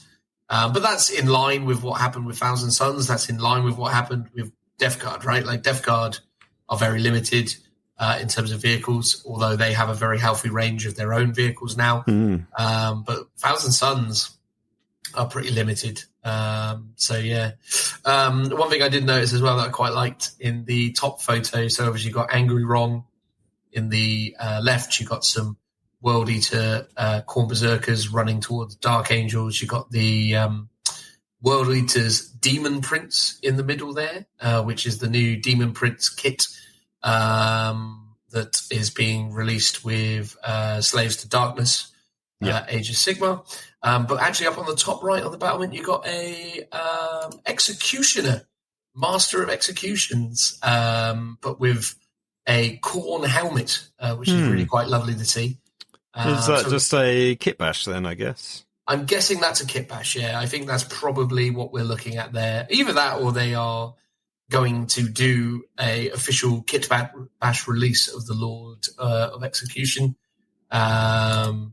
But that's in line with what happened with Thousand Suns. That's in line with what happened with Death Guard, right? Like Death Guard are very limited in terms of vehicles, although they have a very healthy range of their own vehicles now. But Thousand Suns are pretty limited. So yeah. One thing I did notice as well that I quite liked in the top photo, so obviously you got Angry Wrong in the left, you got some World Eater Khorne Berserkers running towards Dark Angels. You got the World Eater's Demon Prince in the middle there, which is the new Demon Prince kit that is being released with Slaves to Darkness, Age of Sigmar. But actually up on the top right on the battlement, you got a Executioner, Master of Executions, but with a Khorne helmet, which is really quite lovely to see. Is that just a kit bash then, I guess? I'm guessing that's a kit bash, yeah. I think that's probably what we're looking at there. Either that or they are going to do a official kit bash release of the Lord of Execution. But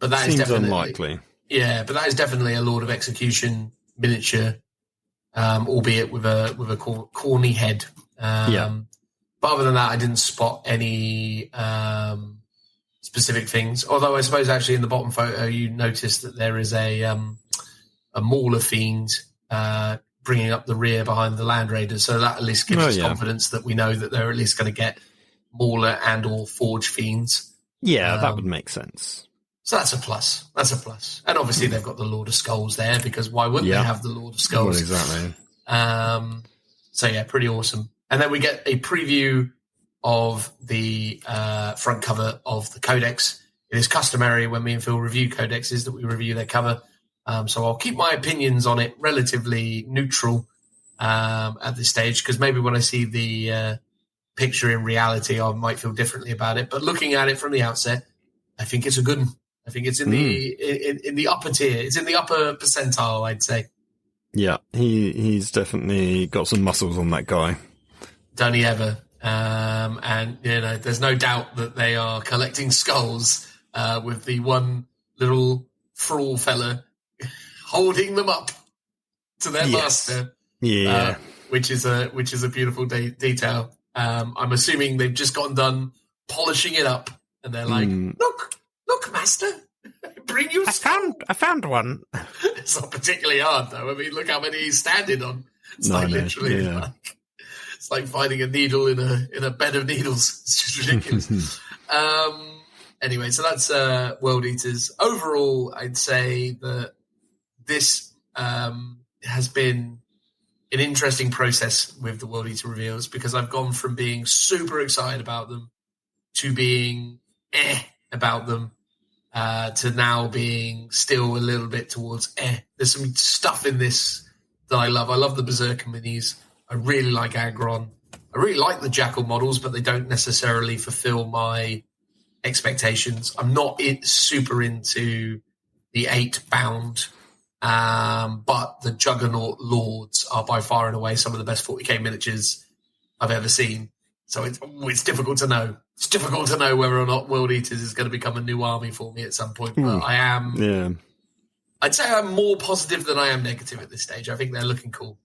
that seems is definitely unlikely. Yeah, but that is definitely a Lord of Execution miniature albeit with a corny head. But other than that, I didn't spot any specific things. Although I suppose actually in the bottom photo you notice that there is a Mauler fiend bringing up the rear behind the Land Raiders. So that at least gives us confidence that we know that they're at least going to get Mauler and or Forge fiends. Yeah, that would make sense. So that's a plus. And obviously they've got the Lord of Skulls there, because why wouldn't they have the Lord of Skulls? Well, exactly. So yeah, pretty awesome. And then we get a preview of the front cover of the Codex. It is customary when me and Phil review codexes that we review their cover. So I'll keep my opinions on it relatively neutral at this stage, because maybe when I see the picture in reality, I might feel differently about it. But looking at it from the outset, I think it's a good one. I think it's in the upper tier. It's in the upper percentile, I'd say. Yeah, he's definitely got some muscles on that guy. Don't he ever? And there's no doubt that they are collecting skulls with the one little thrall fella holding them up to their master. Yeah, which is a beautiful detail. I'm assuming they've just gotten done polishing it up, and they're like, "Look, master, bring you." I found one. It's not particularly hard, though. I mean, look how many he's standing on. It's it's like finding a needle in a bed of needles. It's just ridiculous. Anyway, so that's World Eaters. Overall, I'd say that this has been an interesting process with the World Eater reveals, because I've gone from being super excited about them to being about them to now being still a little bit towards There's some stuff in this that I love. I love the Berserker minis. I really like Agron. I really like the Jackal models, but they don't necessarily fulfill my expectations. I'm not super into the 8-bound, but the Juggernaut Lords are by far and away some of the best 40k miniatures I've ever seen. So it's difficult to know. It's difficult to know whether or not World Eaters is going to become a new army for me at some point. But I am. Yeah. I'd say I'm more positive than I am negative at this stage. I think they're looking cool.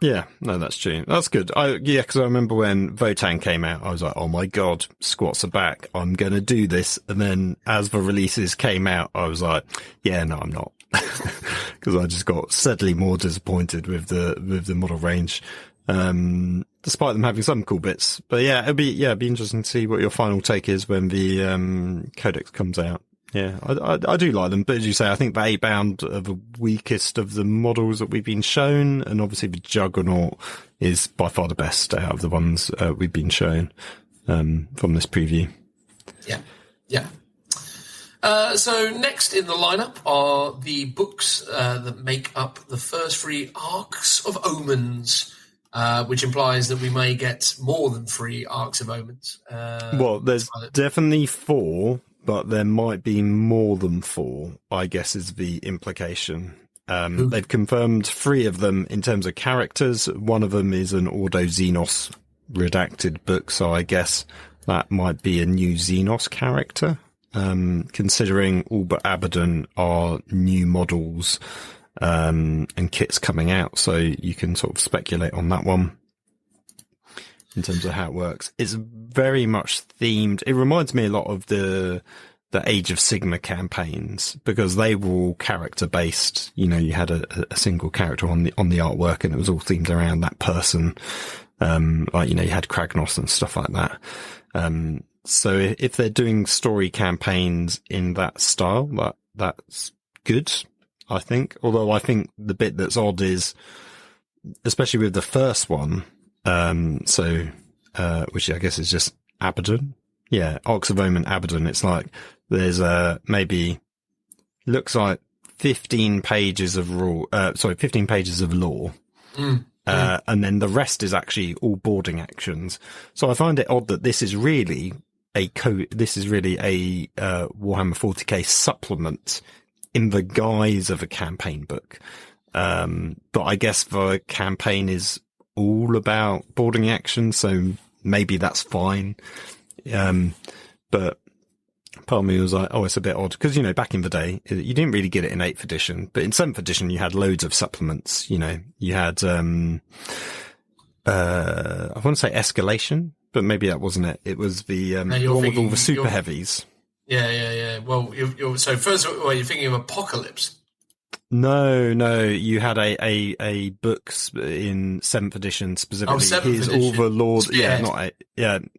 Yeah, no, that's true. That's good. Because I remember when Votann came out, I was like, oh my God, squats are back. I'm going to do this. And then as the releases came out, I was like, yeah, no, I'm not. Because I just got steadily more disappointed with the model range. Despite them having some cool bits. But yeah, it'd be interesting to see what your final take is when the Codex comes out. Yeah, I do like them, but as you say, I think the 8-bound are the weakest of the models that we've been shown, and obviously the Juggernaut is by far the best out of the ones we've been shown from this preview. Yeah. So next in the lineup are the books that make up the first 3 arcs of Omens, which implies that we may get more than 3 arcs of Omens. Well, there's definitely 4. But there might be more than 4, I guess, is the implication. They've confirmed 3 of them in terms of characters. One of them is an Ordo Xenos redacted book, so I guess that might be a new Xenos character, considering all but Abaddon are new models and kits coming out, so you can sort of speculate on that one. In terms of how it works, it's very much themed. It reminds me a lot of the Age of Sigma campaigns, because they were all character based. You know, you had a single character on the artwork, and it was all themed around that person. Like, you know, you had Kragnos and stuff like that. So if they're doing story campaigns in that style, that's good, I think. Although I think the bit that's odd is, especially with the first one. Which I guess is just Abaddon. Yeah, Arcs of Omen, Abaddon. It's like there's maybe looks like 15 pages of 15 pages of lore. And then the rest is actually all boarding actions. So I find it odd that this is really a Warhammer 40k supplement in the guise of a campaign book. But I guess the campaign is all about boarding action, so maybe that's fine. But part of me was like, oh, it's a bit odd. Because, back in the day, you didn't really get it in 8th edition. But in 7th edition, you had loads of supplements. You had, I want to say Escalation, but maybe that wasn't it. It was the one with all the super heavies. Yeah. Well, so first of all, you're thinking of Apocalypse. No, you had a books in 7th edition specifically. 7th edition. Overlord. Spearhead.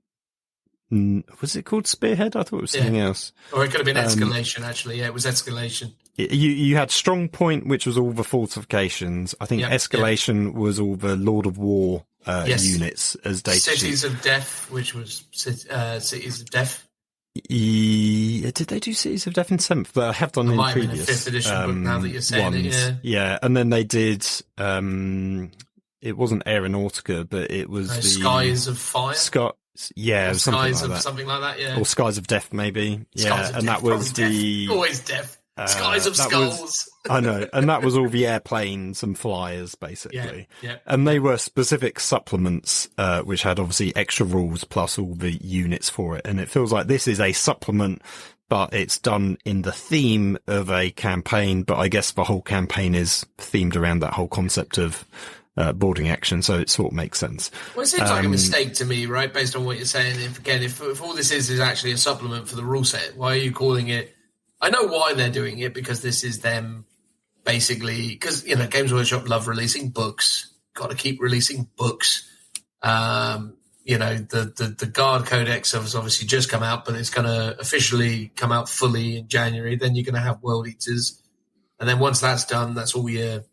Was it called Spearhead? I thought it was something else. Or it could have been Escalation, actually. Yeah, it was Escalation. You had Strong Point, which was all the fortifications. I think Escalation was all the Lord of War units as data Cities of Death, which was Cities of Death. Did they do Cities of Death in 7th? But I have done in previous 5th edition book now that you're saying ones. it. Yeah, and then they did. It wasn't Aeronautica, but it was the Skies of Fire. Or Skies of something like that. Yeah, or Skies of Death, maybe. That was the always Death. Skies of Skulls. I know, and that was all the airplanes and flyers, basically. Yeah. And they were specific supplements, which had obviously extra rules plus all the units for it. And it feels like this is a supplement, but it's done in the theme of a campaign. But I guess the whole campaign is themed around that whole concept of boarding action, so it sort of makes sense. Well, it seems like a mistake to me, right, based on what you're saying. If all this is actually a supplement for the rule set, why are you calling it? I know why they're doing it, because this is them basically, because, Games Workshop love releasing books, got to keep releasing books. The Guard Codex has obviously just come out, but it's going to officially come out fully in January. Then you're going to have World Eaters. And then once that's done, that's all your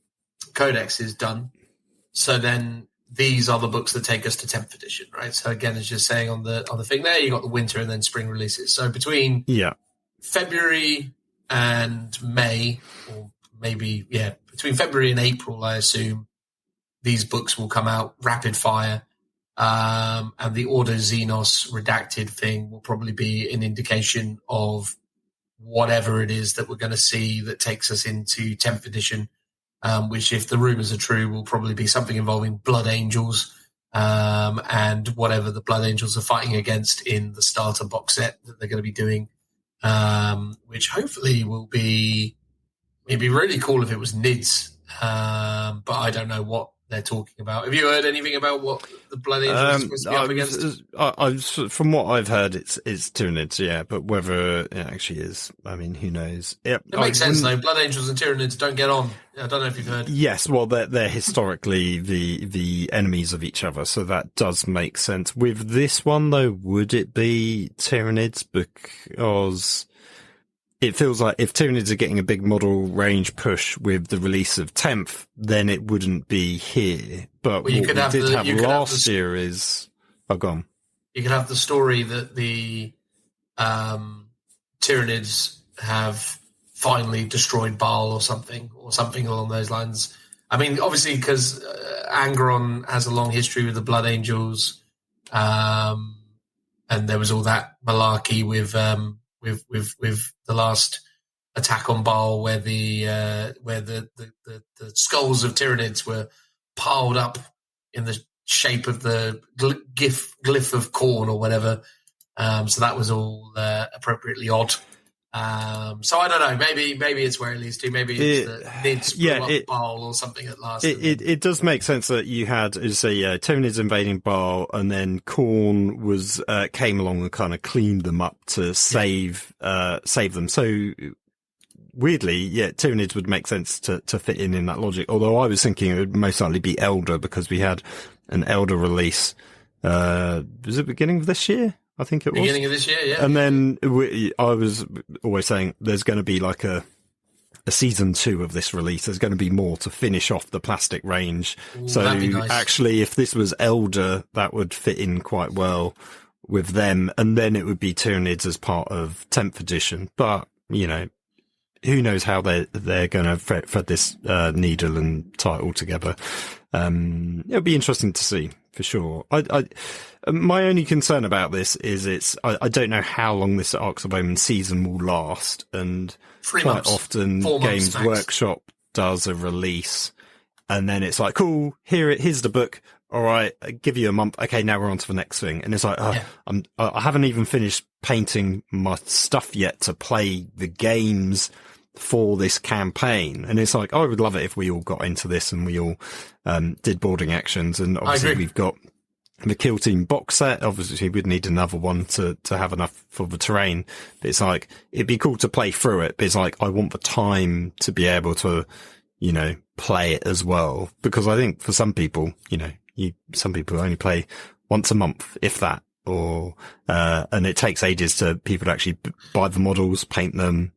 Codex is done. So then these are the books that take us to 10th edition, right? So again, it's just saying on the thing there, you got the winter and then spring releases. So between February and May, or maybe, between February and April, I assume, these books will come out rapid fire. And the Ordo Xenos redacted thing will probably be an indication of whatever it is that we're going to see that takes us into 10th edition, which, if the rumors are true, will probably be something involving Blood Angels, and whatever the Blood Angels are fighting against in the starter box set that they're going to be doing. Which hopefully will be, it'd be really cool if it was NIDS, but I don't know what they're talking about. Have you heard anything about what the Blood Angels are supposed to be up against? From what I've heard, it's Tyranids, but whether it actually is, I mean, who knows? It makes sense, though. Blood Angels and Tyranids don't get on. I don't know if you've heard. Yes, well, they're historically the enemies of each other, so that does make sense. With this one, though, would it be Tyranids? Because it feels like if Tyranids are getting a big model range push with the release of 10th, then it wouldn't be here. But what we did have last year is... Oh, go on. You could have the story that the Tyranids have finally destroyed Baal or something along those lines. I mean, obviously, because Angron has a long history with the Blood Angels, and there was all that malarkey with the last attack on Baal, where the skulls of Tyranids were piled up in the shape of the glyph of corn or whatever. So that was all appropriately odd. So I don't know. Maybe it's where it leads to. Maybe it's the Nids blew up Baal or something at last. It does make sense that you had, Tyranids invading Baal, and then Khorne was came along and kind of cleaned them up to save them. So weirdly, Tyranids would make sense to fit in that logic. Although I was thinking it would most likely be Elder, because we had an Elder release. Was it beginning of this year? I think it was. Beginning of this year, yeah. And then I was always saying there's going to be like a season 2 of this release. There's going to be more to finish off the plastic range. Ooh, so that'd be nice. Actually, if this was Elder, that would fit in quite well with them. And then it would be Tyranids as part of 10th edition. But, who knows how they're going to thread this needle and tie it all together. It'll be interesting to see, for sure. My only concern about this is I don't know how long this Arcs of Omen season will last, and 3 quite months. often 4 months Games max. Workshop does a release, and then it's like, cool, here's the book, all right, I give you a month. Okay, now we're on to the next thing. And it's like, Yeah. I haven't even finished painting my stuff yet to play the games for this campaign. And it's like, I would love it if we all got into this and we all did boarding actions. And obviously we've got the Kill Team box set. Obviously we'd need another one to have enough for the terrain. But it's like, it'd be cool to play through it. But it's like, I want the time to be able to, you know, play it as well. Because I think for some people, you know, some people only play once a month, if that, or, and it takes ages to people to actually buy the models, paint them,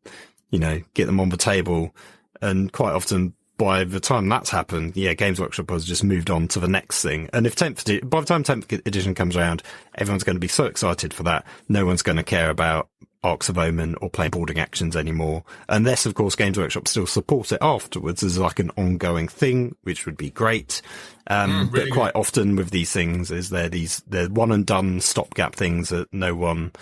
you know, get them on the table. And quite often by the time that's happened, Games Workshop has just moved on to the next thing. And if by the time 10th edition comes around, everyone's going to be so excited for that. No one's going to care about Arcs of Omen or playing boarding actions anymore. Unless, of course, Games Workshop still support it afterwards as like an ongoing thing, which would be great. Really but quite often with these things they're one and done stopgap things that no one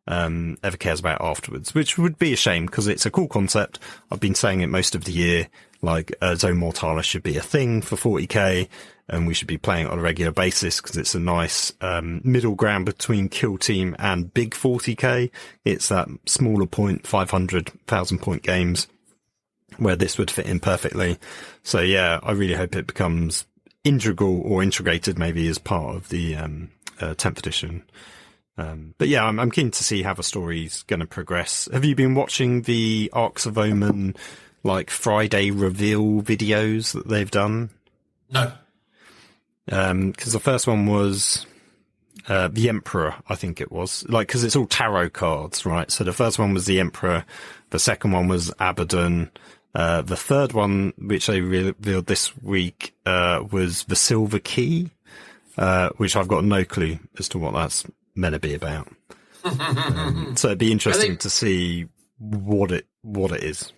ever cares about afterwards, which would be a shame because it's a cool concept. I've been saying it most of the year, like Zone Mortalis should be a thing for 40k and we should be playing it on a regular basis because it's a nice middle ground between Kill Team and big 40k. It's that smaller point, 500,000 point games where this would fit in perfectly. So yeah, I really hope it becomes integral or integrated maybe as part of the 10th edition. But yeah, I'm keen to see how the story's going to progress. Have you been watching the Arcs of Omen, like Friday reveal videos that they've done? No. Because the first one was the Emperor, I think it was. Like, because it's all tarot cards, right? So the first one was the Emperor. The second one was Abaddon. The third one, which they revealed this week, was the Silver Key, which I've got no clue as to what that's meant to be about. So it'd be interesting to see what it is.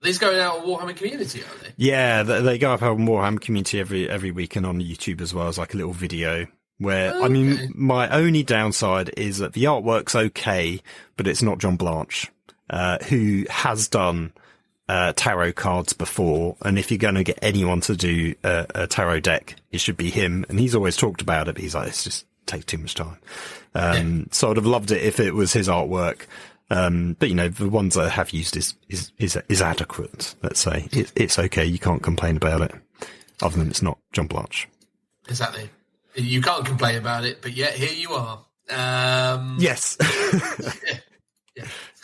These going out on Warhammer Community, are they? Yeah, they go up on Warhammer Community every week and on YouTube as well as like a little video where, I mean, my only downside is that the artwork's okay, but it's not John Blanche, who has done tarot cards before. And if you're going to get anyone to do a tarot deck, it should be him. And he's always talked about it, but he's like, it's just takes too much time. So I'd have loved it if it was his artwork. But you know, the ones that I have used is adequate. Let's say it's okay. You can't complain about it, other than it's not John Blanche. Exactly. You can't complain about it, but yet here you are. Yes.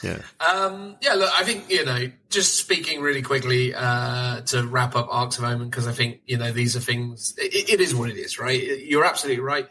Yeah. Look, I think, you know, just speaking really quickly to wrap up Arcs of Omen, because I think, you know, these are things. It is what it is, right? You're absolutely right.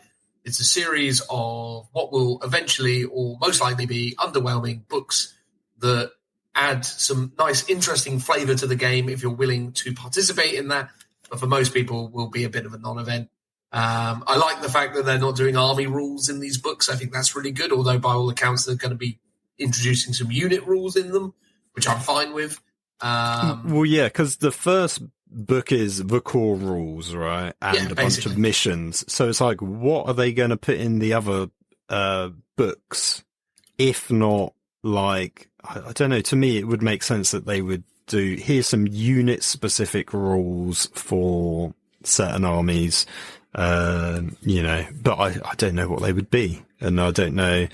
It's a series of what will eventually or most likely be underwhelming books that add some nice, interesting flavour to the game if you're willing to participate in that. But for most people, will be a bit of a non-event. I like the fact that they're not doing army rules in these books. I think that's really good, although by all accounts they're going to be introducing some unit rules in them, which I'm fine with. Well, yeah, because the first book is the core rules, right? And a bunch of missions. So it's like, what are they going to put in the other books? If not, like, I don't know, to me it would make sense that they would do, here's some unit-specific rules for certain armies, you know, but I don't know what they would be. And I don't know,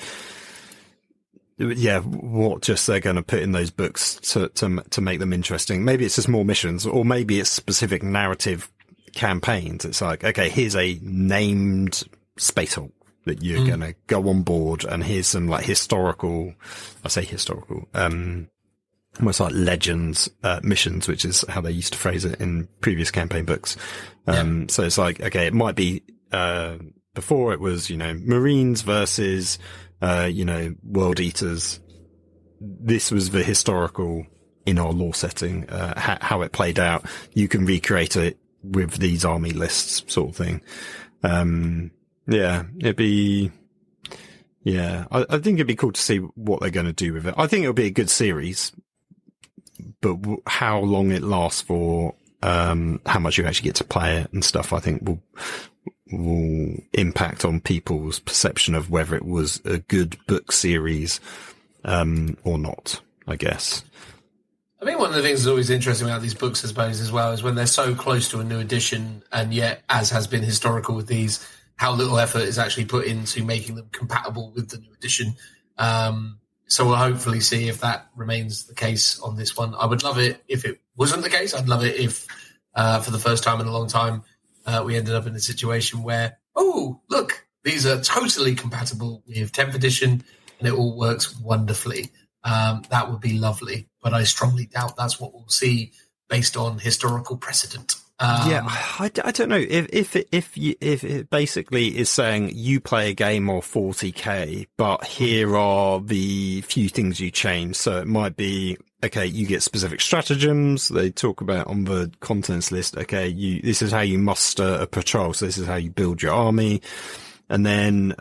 what just they're going to put in those books to make them interesting. Maybe it's just more missions, or maybe it's specific narrative campaigns. It's like, okay, here's a named space hulk that you're going to go on board, and here's some like historical, almost like legends missions, which is how they used to phrase it in previous campaign books. So it's like, okay, it might be before it was, you know, Marines versus you know, World Eaters. This was the historical in our lore setting, how it played out. You can recreate it with these army lists, sort of thing. It'd be, I think it'd be cool to see what they're going to do with it. I think it'll be a good series, but how long it lasts for, how much you actually get to play it and stuff, I think will impact on people's perception of whether it was a good book series or not, I guess. I think one of the things that's always interesting about these books, I suppose, as well, is when they're so close to a new edition, and yet, as has been historical with these, how little effort is actually put into making them compatible with the new edition. So we'll hopefully see if that remains the case on this one. I would love it if it wasn't the case. I'd love it if, for the first time in a long time, we ended up in a situation where, oh, look, these are totally compatible with 10th edition, and it all works wonderfully. That would be lovely, but I strongly doubt that's what we'll see based on historical precedent. I don't know if it basically is saying you play a game of 40k, but here are the few things you change. So it might be, okay, you get specific stratagems. They talk about on the contents list. Okay, this is how you muster a patrol. So this is how you build your army, and then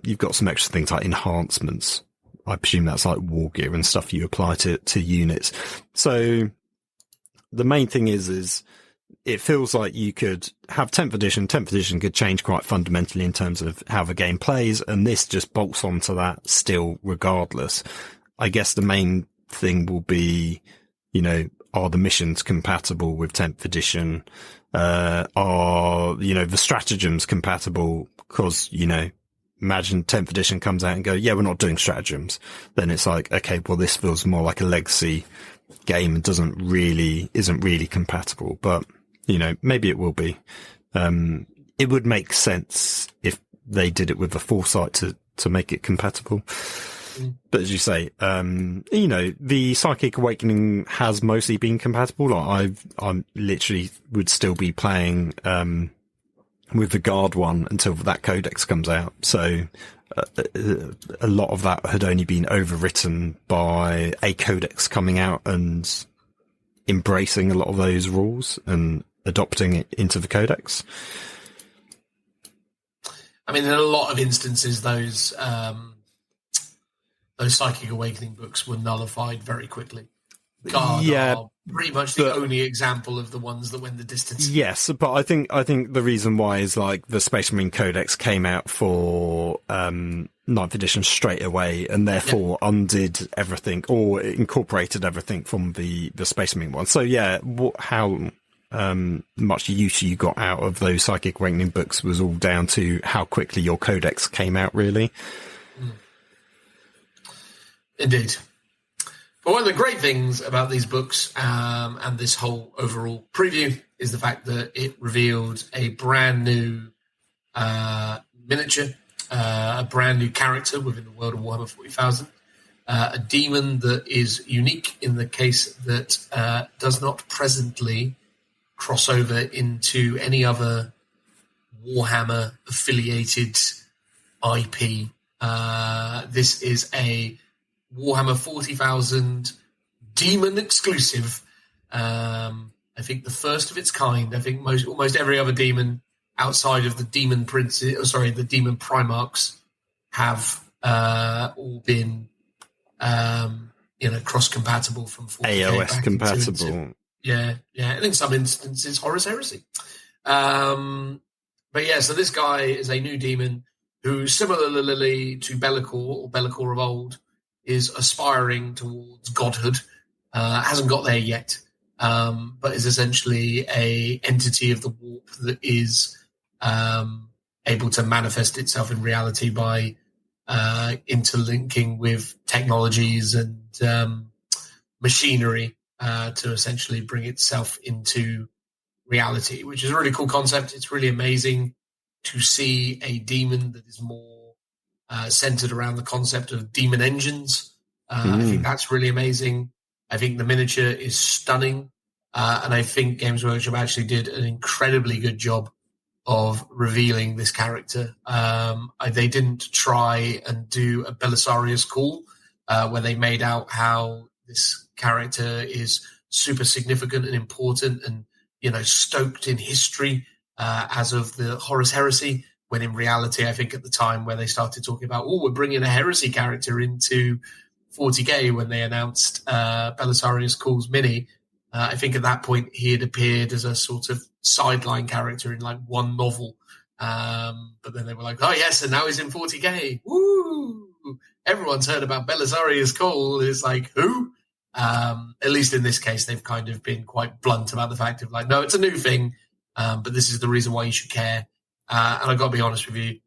you've got some extra things like enhancements. I presume that's like war gear and stuff you apply to units. So the main thing is it feels like you could have 10th edition. 10th edition could change quite fundamentally in terms of how the game plays, and this just bolts onto that still regardless. I guess the main thing will be, are the missions compatible with 10th edition? Are, the stratagems compatible? Because, imagine 10th edition comes out and go, yeah, we're not doing stratagems. Then it's like, okay, well, this feels more like a legacy game and isn't really compatible. But, maybe it will be. It would make sense if they did it with the foresight to make it compatible. But as you say, the Psychic Awakening has mostly been compatible. Like I literally would still be playing, with the Guard one until that codex comes out. So a lot of that had only been overwritten by a codex coming out and embracing a lot of those rules and adopting it into the codex. I mean, in a lot of instances, those Psychic Awakening books were nullified very quickly. Guard are pretty much the only example of the ones that went the distance. Yes, but I think the reason why is like the Space Marine Codex came out for 9th edition straight away, and therefore undid everything or incorporated everything from the Space Marine one. So yeah, how much use you got out of those Psychic Awakening books was all down to how quickly your Codex came out, really. Indeed. But one of the great things about these books and this whole overall preview is the fact that it revealed a brand new miniature, a brand new character within the world of Warhammer 40,000, a demon that is unique in the case that does not presently cross over into any other Warhammer-affiliated IP. This is a Warhammer 40,000 demon exclusive. I think the first of its kind. I think almost every other demon outside of the demon the demon Primarchs have all been cross compatible from 40K AOS compatible. Yeah, and in some instances Horus Heresy. But yeah, so this guy is a new demon who, similarly to Be'lakor or Be'lakor of old, is aspiring towards godhood. Hasn't got there yet, but is essentially a entity of the warp that is able to manifest itself in reality by interlinking with technologies and machinery to essentially bring itself into reality, which is a really cool concept. It's really amazing to see a demon that is more centered around the concept of demon engines. I think that's really amazing. I think the miniature is stunning. And I think Games Workshop actually did an incredibly good job of revealing this character. They didn't try and do a Belisarius call where they made out how this character is super significant and important and, stoked in history as of the Horus Heresy, when in reality, I think at the time where they started talking about, we're bringing a heresy character into 40K when they announced Belisarius Call's Mini, I think at that point he had appeared as a sort of sideline character in like one novel. But then they were like, oh yes, and now he's in 40K. Woo! Everyone's heard about Belisarius Call. It's like, who? At least in this case, they've kind of been quite blunt about the fact of like, no, it's a new thing, but this is the reason why you should care. And I've got to be honest with you,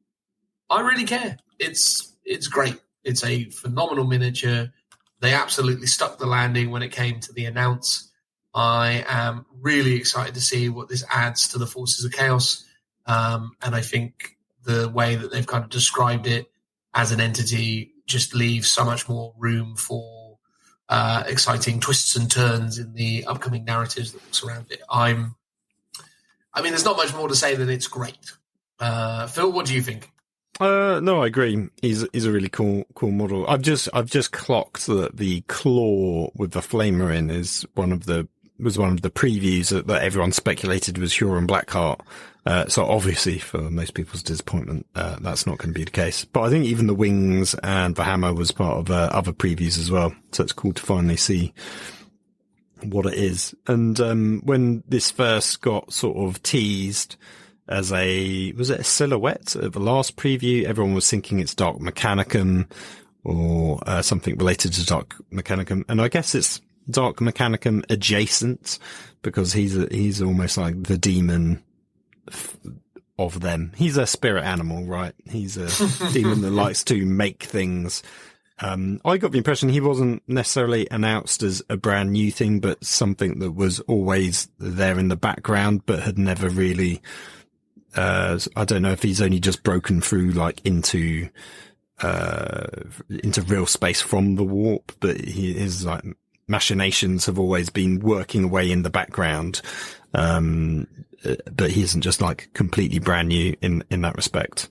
I really care. It's great. It's a phenomenal miniature. They absolutely stuck the landing when it came to the announce. I am really excited to see what this adds to the Forces of Chaos. And I think the way that they've kind of described it as an entity just leaves so much more room for exciting twists and turns in the upcoming narratives that surround it. I mean, there's not much more to say than it's great. Phil, what do you think? No, I agree. He's a really cool model. I've just clocked that the claw with the flamer in was one of the previews that everyone speculated was Huron Blackheart. So obviously, for most people's disappointment, that's not going to be the case. But I think even the wings and the hammer was part of other previews as well. So it's cool to finally see what it is. And when this first got sort of teased as was it a silhouette at the last preview? Everyone was thinking it's Dark Mechanicum or something related to Dark Mechanicum. And I guess it's Dark Mechanicum adjacent because he's almost like the demon of them. He's a spirit animal, right? He's a demon that likes to make things. I got the impression he wasn't necessarily announced as a brand new thing, but something that was always there in the background, but had never really, I don't know if he's only just broken through like into real space from the warp, but his like machinations have always been working away in the background. But he isn't just like completely brand new in that respect.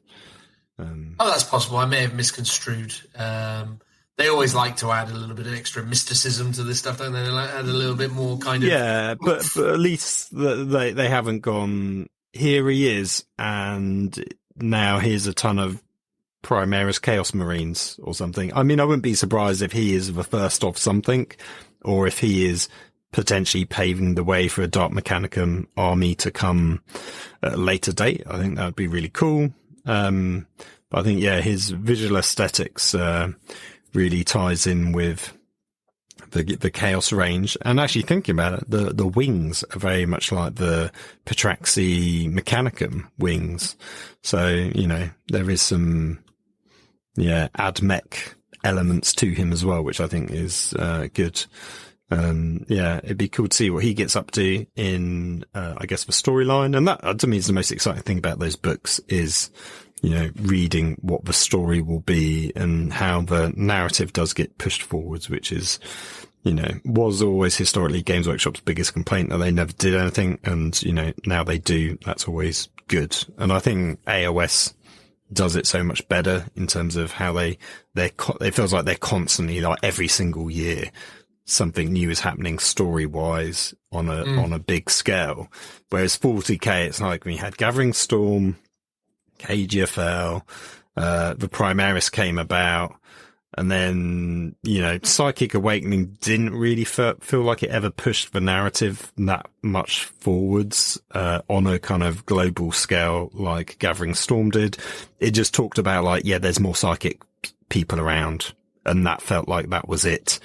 That's possible. I may have misconstrued. They always like to add a little bit of extra mysticism to this stuff, don't they? They like to add a little bit more kind of... Yeah, but at least they haven't gone, here he is, and now here's a ton of Primaris Chaos Marines or something. I mean, I wouldn't be surprised if he is the first of something, or if he is potentially paving the way for a Dark Mechanicum army to come at a later date. I think that would be really cool. But I think, yeah, his visual aesthetics really ties in with the Chaos range. And actually thinking about it, the wings are very much like the Petraxi Mechanicum wings. So, you know, there is some, AdMech elements to him as well, which I think is good. It'd be cool to see what he gets up to in, I guess, the storyline. And that, to me, is the most exciting thing about those books is, reading what the story will be and how the narrative does get pushed forwards, which is, was always historically Games Workshop's biggest complaint that they never did anything. And, now they do. That's always good. And I think AOS does it so much better in terms of how it feels like they're constantly, like every single year, something new is happening story-wise on a big scale. Whereas 40k, it's like we had Gathering Storm, KGFL, the Primaris came about, and then, Psychic Awakening didn't really feel like it ever pushed the narrative that much forwards, on a kind of global scale like Gathering Storm did. It just talked about like, there's more psychic people around, and that felt like that was it.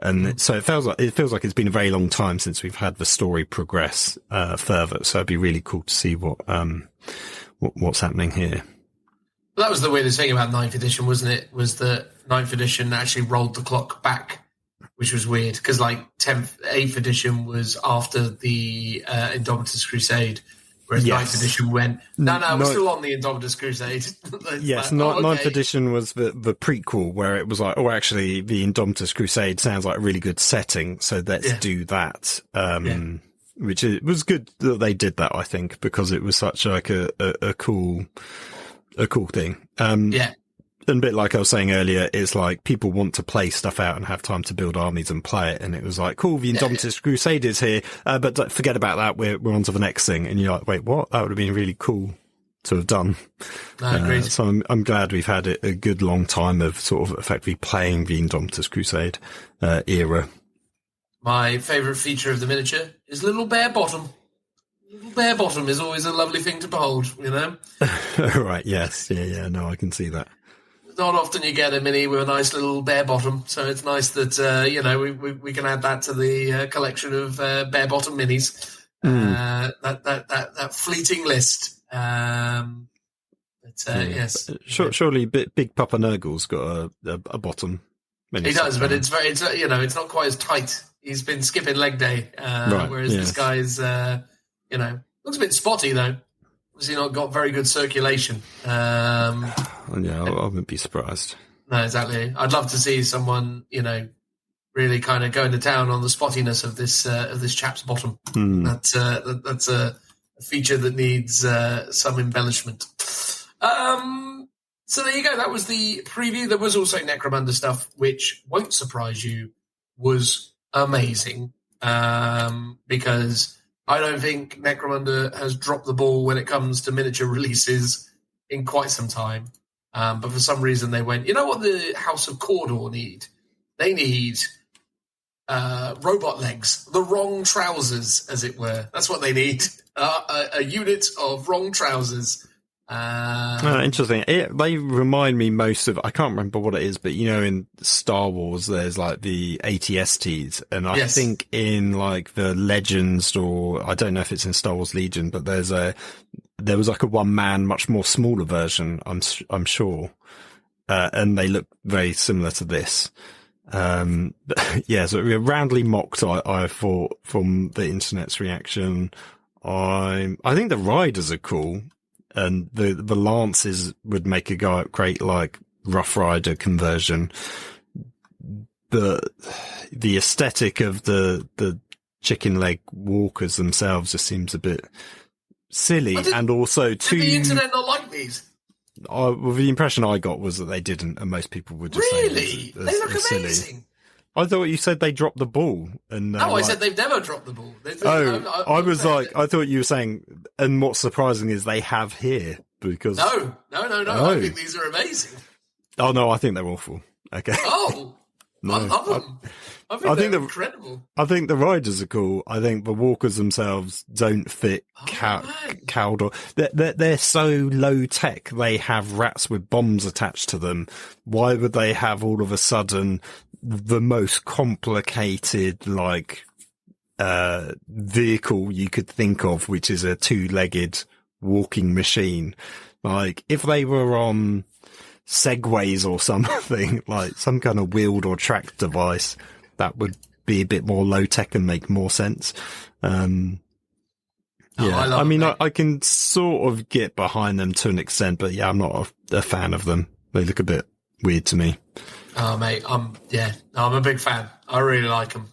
And so it feels like it's been a very long time since we've had the story progress further. So it'd be really cool to see what's happening here. Well, that was the weirdest thing about 9th edition, wasn't it? Was that 9th edition actually rolled the clock back, which was weird because like 8th edition was after the Indomitus Crusade. Whereas 9th edition went, no, we're still on the Indomitus Crusade. Yes, like, 9th edition was the prequel where it was like, actually, the Indomitus Crusade sounds like a really good setting, so let's do that. Which was good that they did that, I think, because it was such like a cool thing. And a bit like I was saying earlier, it's like people want to play stuff out and have time to build armies and play it. And it was like, cool, the Indomitus Crusade is here. But forget about that. We're on to the next thing. And you're like, wait, what? That would have been really cool to have done. Agreed. So I'm glad we've had a good long time of sort of effectively playing the Indomitus Crusade, era. My favourite feature of the miniature is Little Bare Bottom. Little Bare Bottom is always a lovely thing to behold, Right. Yes. Yeah. No, I can see that. not often you get a mini with a nice little bare bottom, so it's nice that we can add that to the collection of bare bottom minis. That fleeting list. Yes. Surely, Big Papa Nurgle's got a bottom. He does, but it's it's not quite as tight. He's been skipping leg day, whereas this guy's looks a bit spotty though. Obviously, not got very good circulation. I wouldn't be surprised. No, exactly. I'd love to see someone, really kind of going to town on the spottiness of this chap's bottom. That's a feature that needs some embellishment. So there you go. That was the preview. There was also Necromunda stuff, which won't surprise you, was amazing. Because I don't think Necromunda has dropped the ball when it comes to miniature releases in quite some time. But for some reason they went, you know what the House of Cawdor need? They need robot legs, the wrong trousers, as it were. That's what they need. A unit of wrong trousers. Interesting. They remind me most of, I can't remember what it is, but in Star Wars there's like the ATSTs, and I think in like the Legends, or I don't know if it's in Star Wars Legion, but there was like a one man, much more smaller version, I'm sure, and they look very similar to this. So roundly mocked, I thought, from the internet's reaction. I think the riders are cool. And the lances would make a great like Rough Rider conversion, but the aesthetic of the chicken leg walkers themselves just seems a bit silly, and also did the internet not like these? The impression I got was that they didn't, and most people would just really say they look amazing. Silly. I thought you said they dropped the ball. And I said they've never dropped the ball. I thought you were saying, and what's surprising is they have here, because... No. I think these are amazing. Oh, no, I think they're awful. Okay. Oh, no. I love them. I think they're incredible. I think the riders are cool. I think the walkers themselves don't fit Cawdor. They're so low tech. They have rats with bombs attached to them. Why would they have all of a sudden the most complicated vehicle you could think of, which is a two-legged walking machine? Like, if they were on Segways or something, like some kind of wheeled or tracked device, that would be a bit more low tech and make more sense. I can sort of get behind them to an extent, but I'm not a fan of them. They look a bit weird to me. Oh, mate, I'm a big fan. I really like them.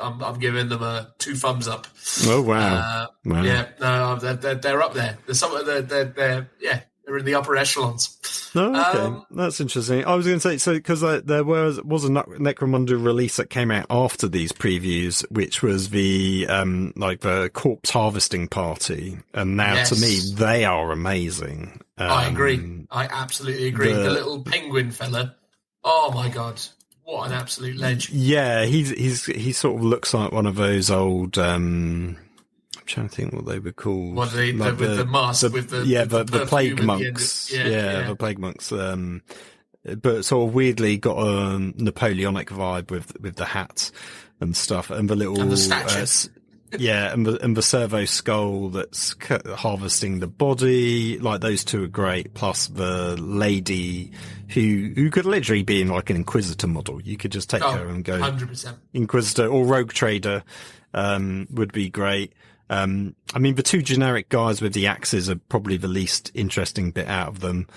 I'm giving them a 2 thumbs up. Oh wow! Wow. Yeah, no, they're up there. They're in the upper echelons. Oh, okay. That's interesting. I was going to say, because there was a Necromunda release that came out after these previews, which was the the corpse harvesting party, and now to me they are amazing. I agree. I absolutely agree. The little penguin fella. Oh my god. What an absolute ledge! Yeah, he sort of looks like one of those old. I'm trying to think what they were called. What with the mask, with the plague monks. The plague monks. But sort of weirdly got a Napoleonic vibe with the hat and stuff, and the little and the statue. and the servo skull that's harvesting the body. Like, those two are great. Plus the lady who could literally be in like an Inquisitor model. You could just take her and go 100%. Inquisitor or Rogue Trader would be great. The 2 generic guys with the axes are probably the least interesting bit out of them.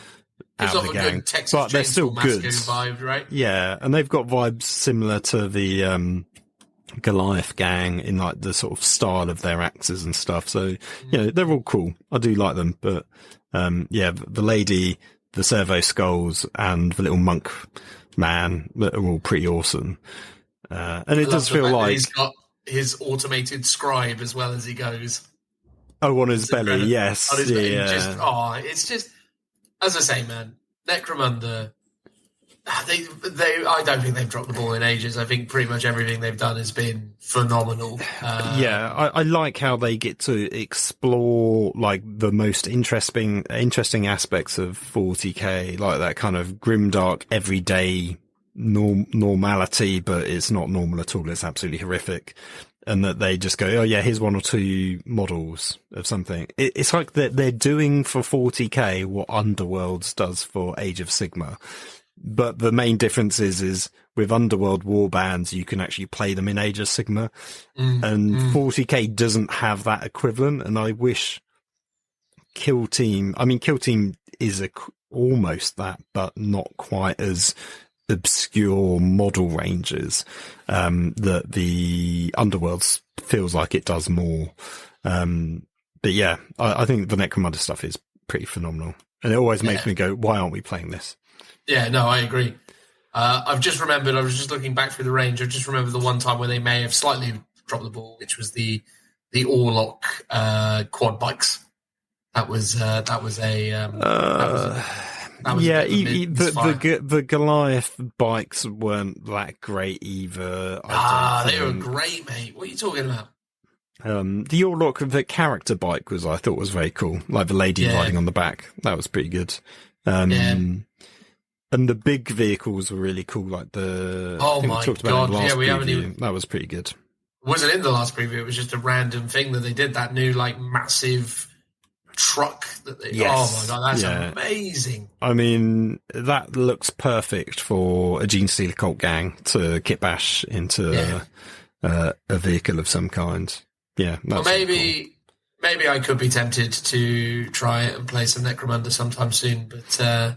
Out of the gang, but they're still good. Vibe, right? Yeah, and they've got vibes similar to the Goliath gang in like the sort of style of their axes and stuff. So they're all cool. I do like them, but the lady, the servo skulls, and the little monk man are all pretty awesome. And it does feel like he's got his automated scribe as well as he goes. Oh, on his belly, yes. On his belly, it's just, as I say, man, Necromunda, I don't think they've dropped the ball in ages. I think pretty much everything they've done has been phenomenal. I like how they get to explore like the most interesting aspects of 40k, like that kind of grimdark everyday normality, but it's not normal at all. It's absolutely horrific. And that they just go, oh yeah, here's one or two models of something. It's like they're doing for 40k what Underworlds does for Age of Sigmar. But the main difference is with Underworld warbands, you can actually play them in Age of Sigmar. And 40k doesn't have that equivalent. And I wish Kill Team is almost that, but not quite as obscure model ranges that the Underworld feels like it does more. But yeah, I think the Necromunda stuff is pretty phenomenal. And it always makes me go, why aren't we playing this? Yeah, no, I agree. I've just remembered, I was just looking back through the range, I just remembered the one time where they may have slightly dropped the ball, which was the Orlok quad bikes. The Goliath bikes weren't that great either. They were great, mate. What are you talking about? The Orlok, the character bike I thought was very cool. Like the lady riding on the back. That was pretty good. And the big vehicles were really cool, like the... Oh my god, yeah, we haven't even... That was pretty good. It wasn't in the last preview, it was just a random thing that they did, that new, like, massive truck that they... Yes. Oh my god, that's amazing. I mean, that looks perfect for a Gene Stealer cult gang to kit bash into a vehicle of some kind. Yeah, that's well, maybe I could be tempted to try it and play some Necromunda sometime soon, but...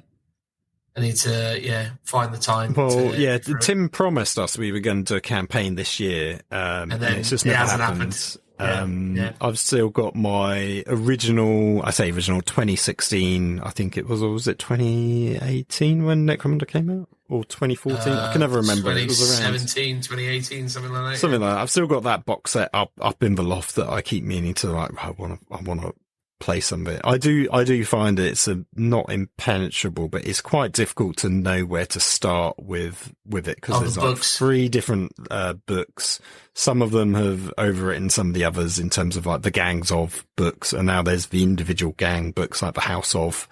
I need to, find the time. Well, Tim promised us we were going to do a campaign this year, and then it's just never happened. I've still got my original 2016, I think it was, or was it 2018 when Necromunda came out? Or 2014? I can never remember. It was around 2018, something like that. Something like that. I've still got that box set up in the loft that I keep meaning to, like, I want to play some of it. I do find it's not impenetrable, but it's quite difficult to know where to start with it, because there's like 3 different books. Some of them have overwritten some of the others in terms of like the gangs of books, and now there's the individual gang books like the House of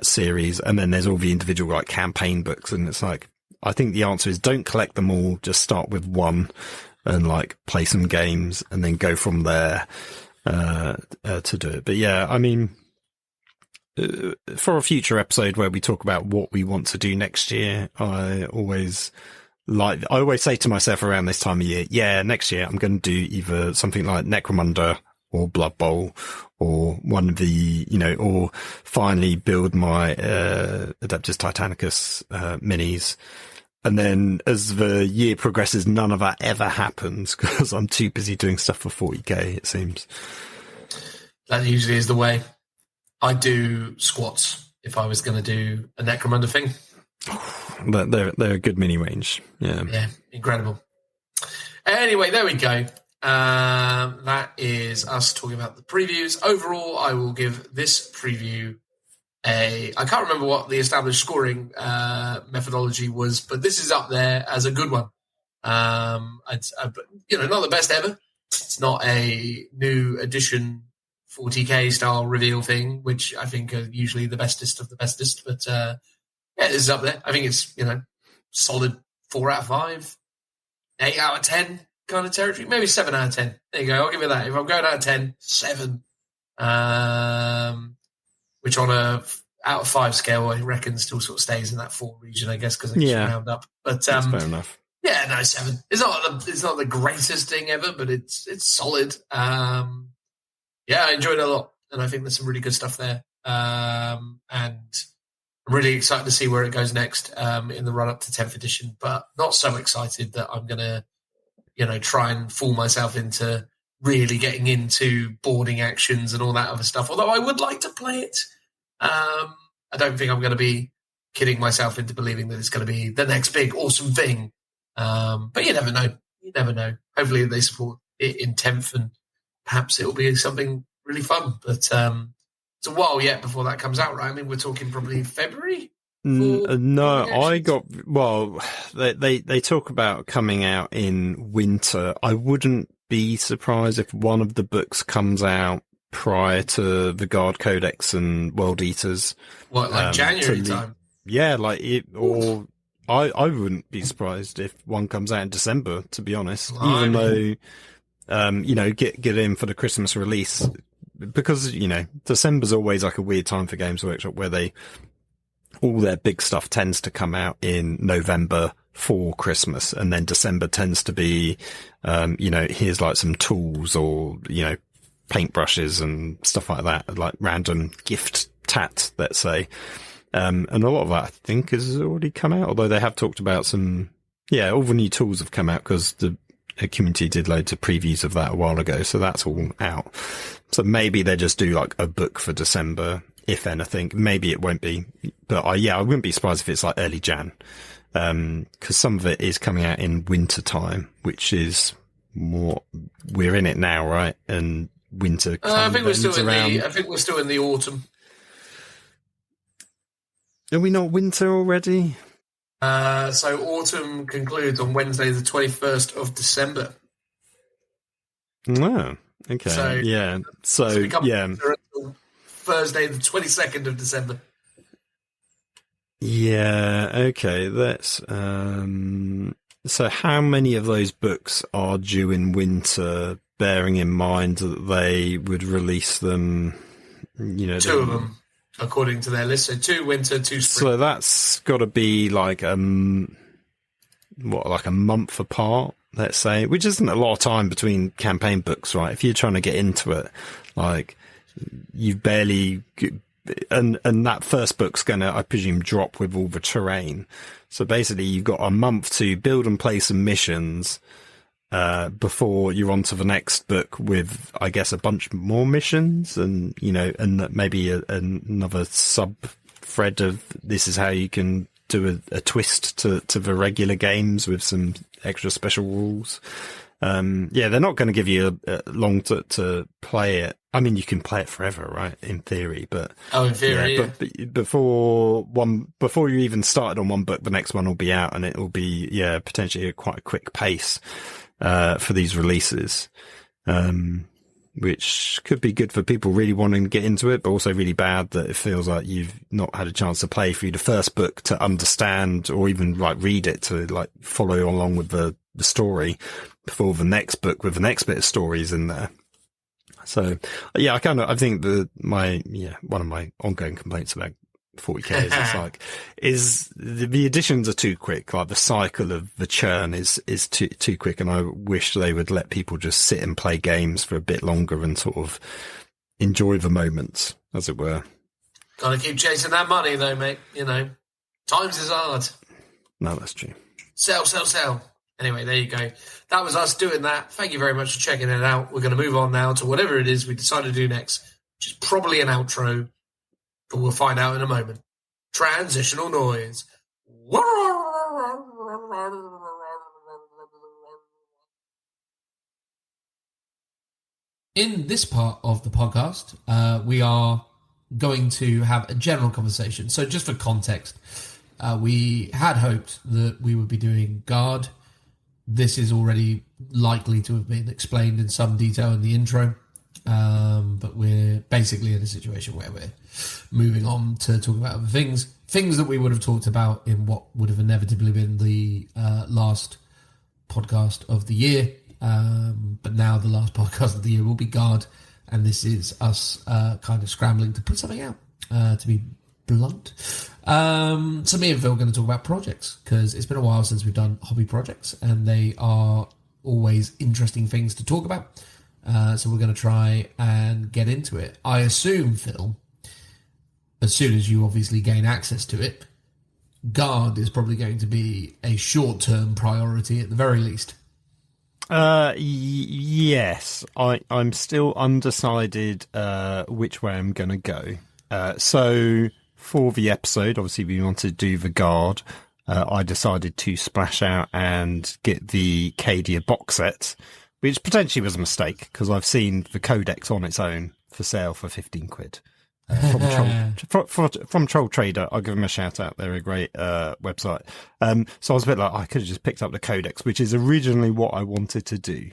series, and then there's all the individual like campaign books. And it's like, I think the answer is don't collect them all, just start with one and like play some games and then go from there to do it. But yeah, I mean, for a future episode where we talk about what we want to do next year, I always say to myself around this time of year, next year I'm going to do either something like Necromunda or Blood Bowl, or one of the, or finally build my Adeptus Titanicus minis. And then as the year progresses, none of that ever happens because I'm too busy doing stuff for 40k, it seems. That usually is the way. I'd do squats if I was going to do a Necromunda thing. They're a good mini range. Yeah, incredible. Anyway, there we go. That is us talking about the previews. Overall, I will give this preview I can't remember what the established scoring methodology was, but this is up there as a good one. Not the best ever. It's not a new edition 40k style reveal thing, which I think are usually the bestest of the bestest. But this is up there. I think it's solid 4 out of 5, 8 out of 10 kind of territory, maybe 7 out of 10. There you go. I'll give it that. If I'm going out of 10, 7. Which on a out of 5 scale, I reckon still sort of stays in that 4 region, I guess, because I just round up. But that's fair enough. Yeah, no, 7. It's not the greatest thing ever, but it's solid. I enjoyed it a lot, and I think there's some really good stuff there. And I'm really excited to see where it goes next in the run up to 10th edition, but not so excited that I'm gonna, try and fool myself into really getting into boarding actions and all that other stuff. Although I would like to play it. I don't think I'm going to be kidding myself into believing that it's going to be the next big awesome thing. But you never know. You never know. Hopefully they support it in 10th and perhaps it'll be something really fun. But it's a while yet before that comes out, right? I mean, we're talking probably February. No, I got, well, they talk about coming out in winter. I wouldn't be surprised if one of the books comes out prior to the Guard Codex and World Eaters. What, like January time? Yeah, like it, or I wouldn't be surprised if one comes out in December, to be honest, even though, get in for the Christmas release, because, December's always like a weird time for Games Workshop where all their big stuff tends to come out in November for Christmas, and then December tends to be, here's like some tools or, paintbrushes and stuff like that, like random gift tat, let's say. And a lot of that, I think, has already come out, although they have talked about all the new tools have come out because the community did loads of previews of that a while ago, so that's all out. So maybe they just do like a book for December, if anything. Maybe it won't be, but I wouldn't be surprised if it's like early Jan, because some of it is coming out in winter time, which is more, we're in it now, right? And winter. I think we're still in the autumn. Are we not winter already? So autumn concludes on Wednesday, the 21st of December. Oh, okay. So Thursday, the 22nd of December. Yeah, okay. That's so how many of those books are due in winter, bearing in mind that they would release them, 2 of them, according to their list. So 2 winter, 2 spring. So that's got to be like like a month apart, let's say, which isn't a lot of time between campaign books, right? If you're trying to get into it, like you've barely, and that first book's gonna, I presume, drop with all the terrain. So basically you've got a month to build and play some missions, before you're on to the next book with, I guess, a bunch more missions and, and maybe another sub-thread of this is how you can do a twist to the regular games with some extra special rules. They're not going to give you a long to play it. I mean, you can play it forever, right? In theory, but in theory, yeah. But before you even started on one book, the next one will be out, and it will be potentially quite a quick pace for these releases, which could be good for people really wanting to get into it, but also really bad that it feels like you've not had a chance to play through the first book to understand or even like read it to like follow along with the story before the next book with the next bit of stories in there. So I think one of my ongoing complaints about 40k is the additions are too quick. Like the cycle of the churn is too quick, and I wish they would let people just sit and play games for a bit longer and sort of enjoy the moments, as it were. Gotta keep chasing that money though, mate. Times is hard. No, that's true. Sell. Anyway, there you go. That was us doing that. Thank you very much for checking it out. We're going to move on now to whatever it is we decide to do next, which is probably an outro, but we'll find out in a moment. Transitional noise. In this part of the podcast, we are going to have a general conversation. So just for context, we had hoped that we would be doing Guard. This is already likely to have been explained in some detail in the intro, but we're basically in a situation where we're moving on to talk about other things that we would have talked about in what would have inevitably been the last podcast of the year. But now the last podcast of the year will be Guard, and this is us kind of scrambling to put something out, to be blunt. So me and Phil are going to talk about projects, because it's been a while since we've done hobby projects, and they are always interesting things to talk about. So we're going to try and get into it. I assume, Phil, as soon as you obviously gain access to it, Guard is probably going to be a short-term priority at the very least. Yes. I'm still undecided which way I'm going to go. So for the episode, obviously we wanted to do the Guard. I decided to splash out and get the Cadia box set, which potentially was a mistake because I've seen the Codex on its own for sale for 15 quid. from Troll Trader. I'll give them a shout out. They're a great website. So I was a bit like, I could have just picked up the Codex, which is originally what I wanted to do,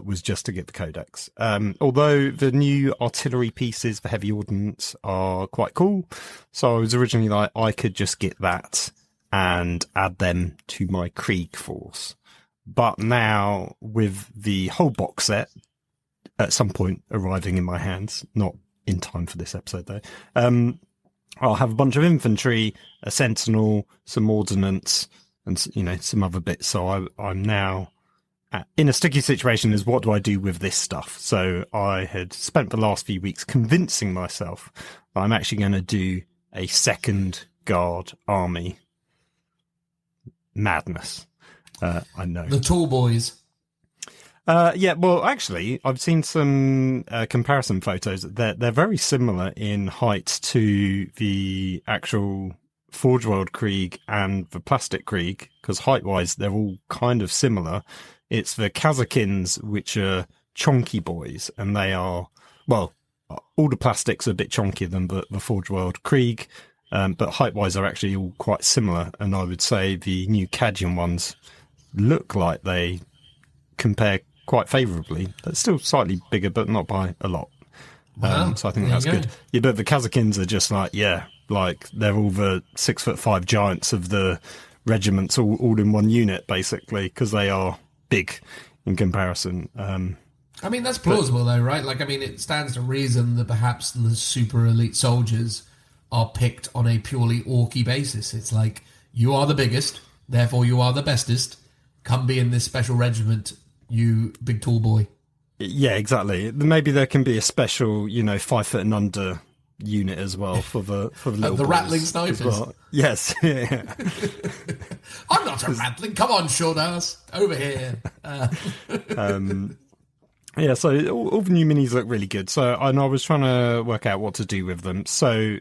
was just to get the Codex. Although the new artillery pieces for heavy ordnance are quite cool. So I was originally like, I could just get that and add them to my Krieg force. But now with the whole box set at some point arriving in my hands, not in time for this episode though, I'll have a bunch of infantry, a sentinel, some ordnance, and some other bits. So I'm now in a sticky situation as what do I do with this stuff? So I had spent the last few weeks convincing myself that I'm actually going to do a second guard army. Madness. I know. The tall boys. Yeah, well, actually, I've seen some comparison photos. They're very similar in height to the actual Forge World Krieg and the Plastic Krieg, because height-wise, they're all kind of similar. It's the Kazakins, which are chonky boys, and they are, well, all the plastics are a bit chonkier than the Forge World Krieg, but height-wise are actually all quite similar, and I would say the new Kadian ones look like they compare quite favourably. They're still slightly bigger, but not by a lot. Wow, so I think that's good. Yeah, but the Kazakins are just like, they're all the 6'5" giants of the regiments, all in one unit, basically, because they are big in comparison. I mean, that's plausible, though, right? Like, I mean, it stands to reason that perhaps the super elite soldiers are picked on a purely orky basis. It's like, you are the biggest, therefore you are the bestest. Come be in this special regiment, you big tall boy. Yeah, exactly. Maybe there can be a special, 5 foot and under unit as well for the little the boys rattling snipers. Well. Yes, yeah. I'm not a rattling. Come on, short ass, over here. Yeah, so all the new minis look really good. So I was trying to work out what to do with them. So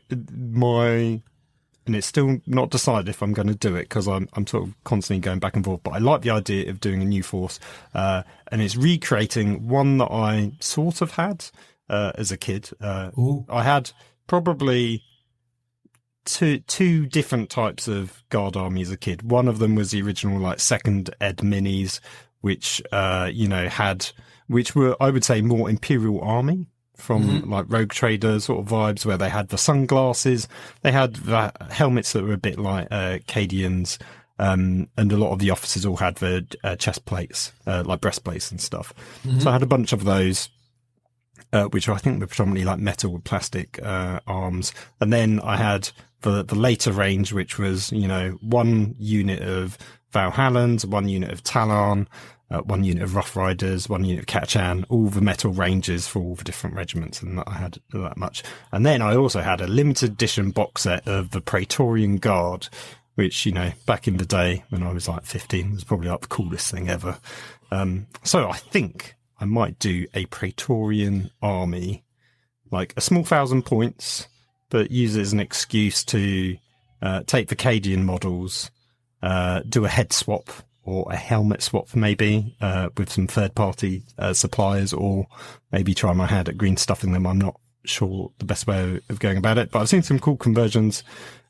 and it's still not decided if I'm going to do it, because I'm sort of constantly going back and forth. But I like the idea of doing a new force, and it's recreating one that I sort of had as a kid. I had probably two different types of guard army as a kid. One of them was the original second ed minis, which which were, I would say, more Imperial Army from Rogue Trader sort of vibes, where they had the sunglasses, they had the helmets that were a bit like Cadians, and a lot of the officers all had the chest plates, like breastplates and stuff. So I had a bunch of those, which I think were predominantly metal with plastic arms. And then I had the later range, which was, one unit of Valhallans, one unit of Talon, one unit of Rough Riders, one unit of Kachan, all the metal ranges for all the different regiments, and I had that much. And then I also had a limited edition box set of the Praetorian Guard, which, back in the day when I was 15 was probably the coolest thing ever. So I think I might do a Praetorian army, a small 1,000 points, but use it as an excuse to take the Cadian models, do a head swap, or a helmet swap maybe, with some third-party suppliers, or maybe try my hand at green stuffing them. I'm not sure the best way of going about it, but I've seen some cool conversions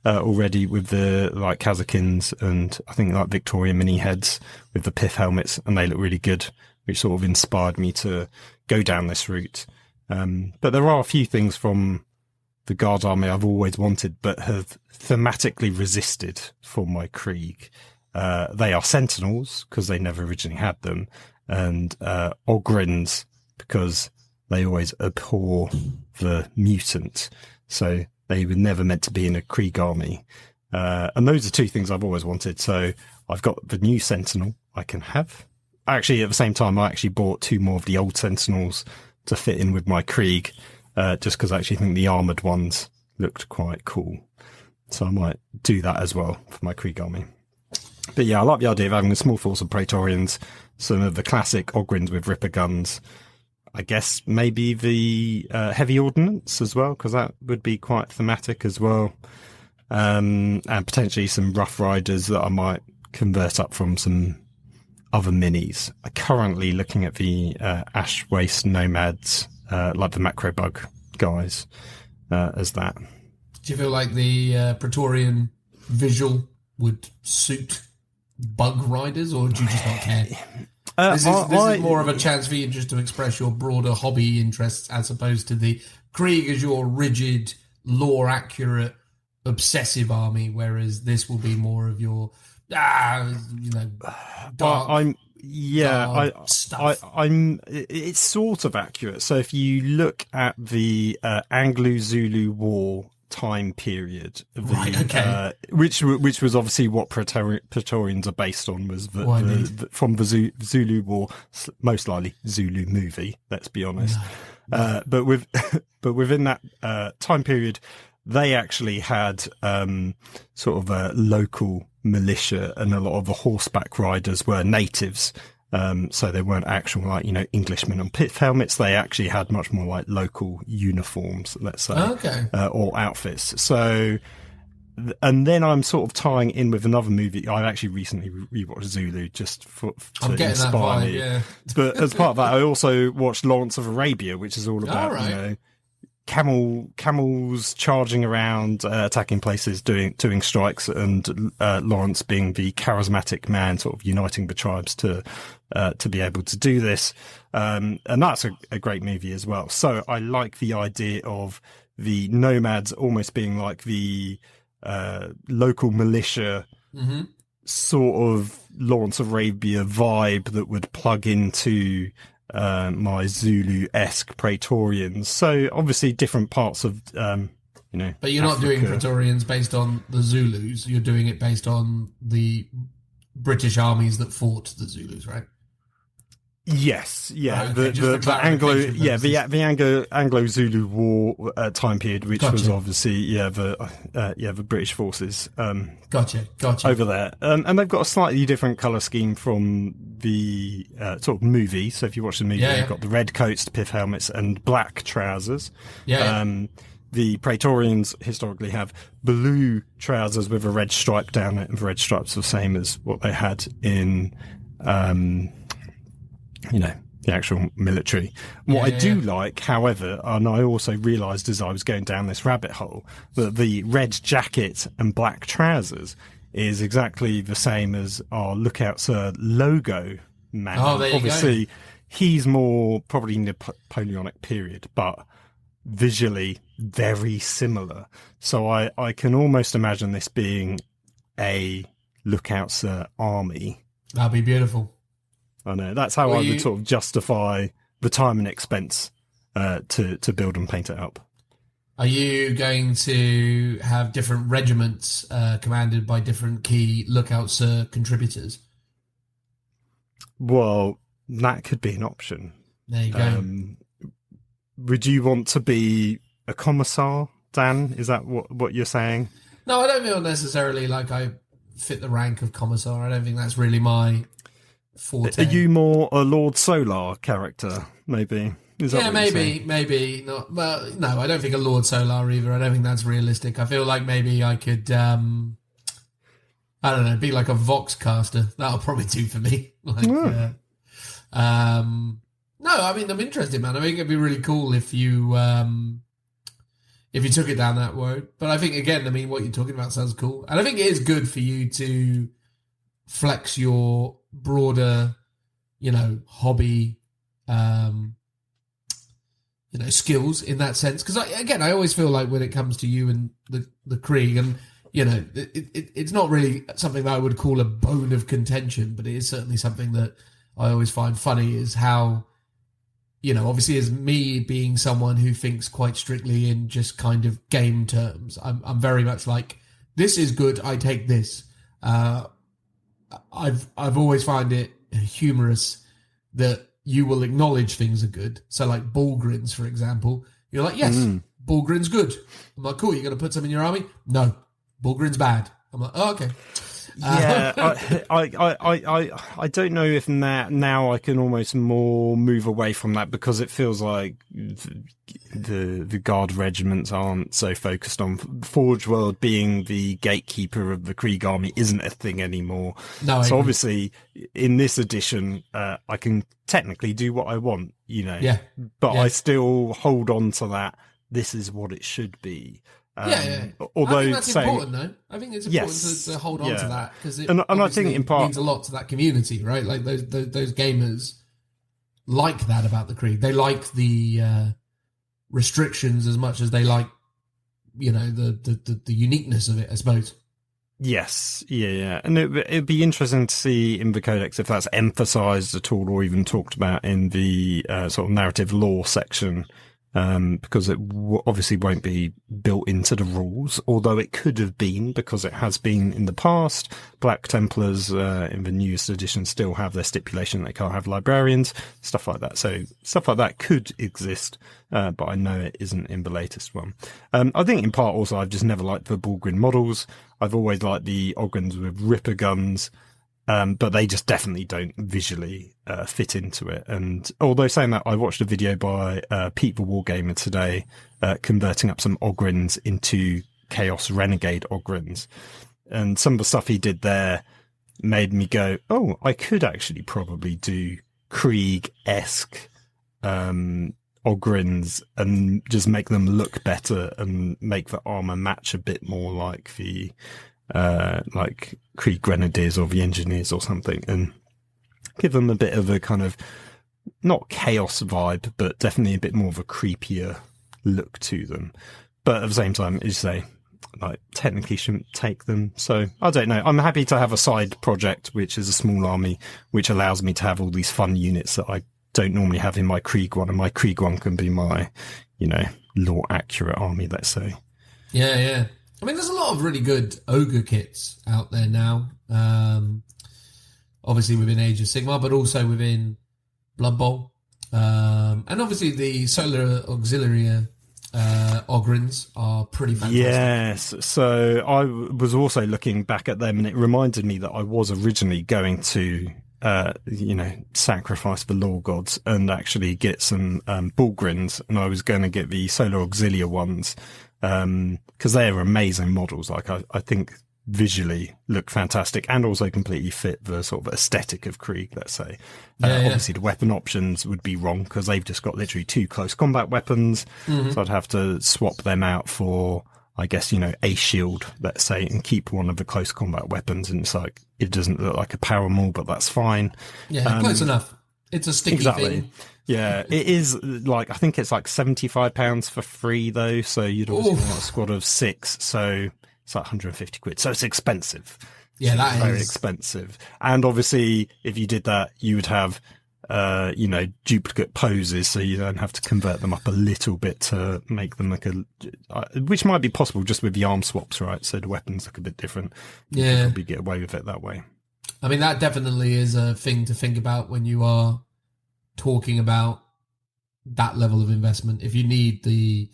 already with the Kazakins, and I think Victoria mini heads with the pith helmets, and they look really good, which sort of inspired me to go down this route. But there are a few things from the Guard Army I've always wanted, but have thematically resisted for my Krieg. They are Sentinels, because they never originally had them, and Ogrins, because they always abhor the mutant. So they were never meant to be in a Krieg army. And those are two things I've always wanted. So I've got the new Sentinel I can have. Actually, at the same time, I actually bought 2 more of the old Sentinels to fit in with my Krieg, just because I actually think the armoured ones looked quite cool. So I might do that as well for my Krieg army. But yeah, I like the idea of having a small force of Praetorians, some of the classic Ogrins with Ripper guns. I guess maybe the heavy ordnance as well, because that would be quite thematic as well. And potentially some Rough Riders that I might convert up from some other minis. I'm currently looking at the Ash Waste Nomads, like the Macro Bug guys. as that. Do you feel like the Praetorian visual would suit bug riders, or do you just not care? This is more of a chance for you just to express your broader hobby interests, as opposed to the Krieg as your rigid, lore-accurate, obsessive army, whereas this will be more of your, dark. It's sort of accurate. So if you look at the Anglo-Zulu War time period, which was obviously what Praetorians are based on, was from the Zulu War, most likely Zulu movie. Let's be honest. No. But within that time period, they actually had sort of a local militia, and a lot of the horseback riders were natives. So they weren't actual, like, Englishmen on pith helmets. They actually had much more like local uniforms, let's say, or outfits. So, and then I'm sort of tying in with another movie. I actually recently rewatched Zulu just to inspire me. Yeah. But as part of that, I also watched Lawrence of Arabia, which is all about, camels charging around, attacking places, doing strikes, and Lawrence being the charismatic man, sort of uniting the tribes to be able to do this. And that's a great movie as well. So I like the idea of the nomads almost being like the local militia, sort of Lawrence of Arabia vibe that would plug into my Zulu-esque Praetorians. So obviously different parts of, But you're not doing Praetorians based on the Zulus. You're doing it based on the British armies that fought the Zulus, right? Yes, yeah. The Anglo-Zulu War time period, which was obviously the British forces. Gotcha. Over there, and they've got a slightly different color scheme from the sort of movie. So if you watch the movie, they've got the red coats, the pith helmets, and black trousers. The Praetorians historically have blue trousers with a red stripe down it, and the red stripes are the same as what they had in the actual military. What I do like, however, and I also realised as I was going down this rabbit hole, that the red jacket and black trousers is exactly the same as our Lookout Sir logo man. Oh, there you Obviously, he's more probably Napoleonic period, but visually very similar. So I can almost imagine this being a Lookout Sir army. That'd be beautiful. I know. That's how I would sort of justify the time and expense to build and paint it up. Are you going to have different regiments commanded by different key Lookout Sir contributors? Well, that could be an option. There you go. Would you want to be a commissar, Dan? Is that what you're saying? No, I don't feel necessarily like I fit the rank of commissar. I don't think that's really my forte. Are you more a Lord Solar character, maybe? Is that maybe not. Well, no, I don't think a Lord Solar either. I don't think that's realistic. I feel like maybe I could, I don't know, be like a Vox caster. That'll probably do for me. No, I mean, I'm interested, man. I think it'd be really cool if you took it down that road. But I think, again, I mean, what you're talking about sounds cool. And I think it is good for you to flex your broader, hobby, skills in that sense. Because, I always feel like when it comes to you and the Krieg, and, it's not really something that I would call a bone of contention, but it is certainly something that I always find funny is how, obviously as me being someone who thinks quite strictly in just kind of game terms, I'm very much like, this is good, I take this. I've always found it humorous that you will acknowledge things are good. So like Bullgrins, for example, you're like, yes, Bullgrin's good. I'm like, cool, you're going to put some in your army? No, Bullgrin's bad. I'm like, oh, okay. Yeah, I don't know if now I can almost more move away from that, because it feels like the guard regiments aren't so focused on Forge World being the gatekeeper of the Krieg army isn't a thing anymore. No, so obviously in this edition I can technically do what I want, Yeah. But I still hold on to that this is what it should be. I Although think that's important, though. I think it's important to hold on to that because it and I think in part means a lot to that community, right? Like those gamers like that about the Krieg. They like the restrictions as much as they like, the uniqueness of it, I suppose. Yes, yeah. And it'd be interesting to see in the Codex if that's emphasised at all or even talked about in the sort of narrative lore section. Because it obviously won't be built into the rules, although it could have been because it has been in the past. Black Templars in the newest edition still have their stipulation they can't have librarians, stuff like that. So stuff like that could exist, but I know it isn't in the latest one. I think in part also I've just never liked the Bullgrin models. I've always liked the Ogrins with Ripper guns. But they just definitely don't visually fit into it. And although saying that, I watched a video by Pete the Wargamer today converting up some Ogrins into Chaos Renegade Ogrins. And some of the stuff he did there made me go, oh, I could actually probably do Krieg-esque Ogrins and just make them look better and make the armour match a bit more like the like Krieg Grenadiers or the Engineers or something, and give them a bit of a kind of not chaos vibe, but definitely a bit more of a creepier look to them. But at the same time, as you say, like technically shouldn't take them. So I don't know. I'm happy to have a side project, which is a small army, which allows me to have all these fun units that I don't normally have in my Krieg one, and my Krieg one can be my, lore accurate army, let's say. Yeah. I mean, there's a lot of really good ogre kits out there now. Obviously within Age of Sigmar, but also within Blood Bowl. And obviously the Solar Auxilia Ogrins are pretty fantastic. Yes, so I was also looking back at them, and it reminded me that I was originally going to sacrifice the Lore Gods and actually get some Bullgrins, and I was going to get the Solar Auxilia ones, because they are amazing models. Like I think visually look fantastic and also completely fit the sort of aesthetic of Krieg, let's say. Obviously the weapon options would be wrong because they've just got literally 2 close combat weapons. Mm-hmm. So I'd have to swap them out for, I guess, a shield, let's say, and keep one of the close combat weapons. And it's like, it doesn't look like a power maul, but that's fine. Yeah, close enough. It's a sticky thing. Yeah, it is like, I think it's like £75 for free though. So you'd obviously want a squad of 6. So it's like 150 quid. So it's expensive. Yeah, that is very expensive. And obviously if you did that, you would have, duplicate poses. So you don't have to convert them up a little bit to make them look which might be possible just with the arm swaps, right? So the weapons look a bit different. You can probably get away with it that way. I mean, that definitely is a thing to think about when you are talking about that level of investment. If you need the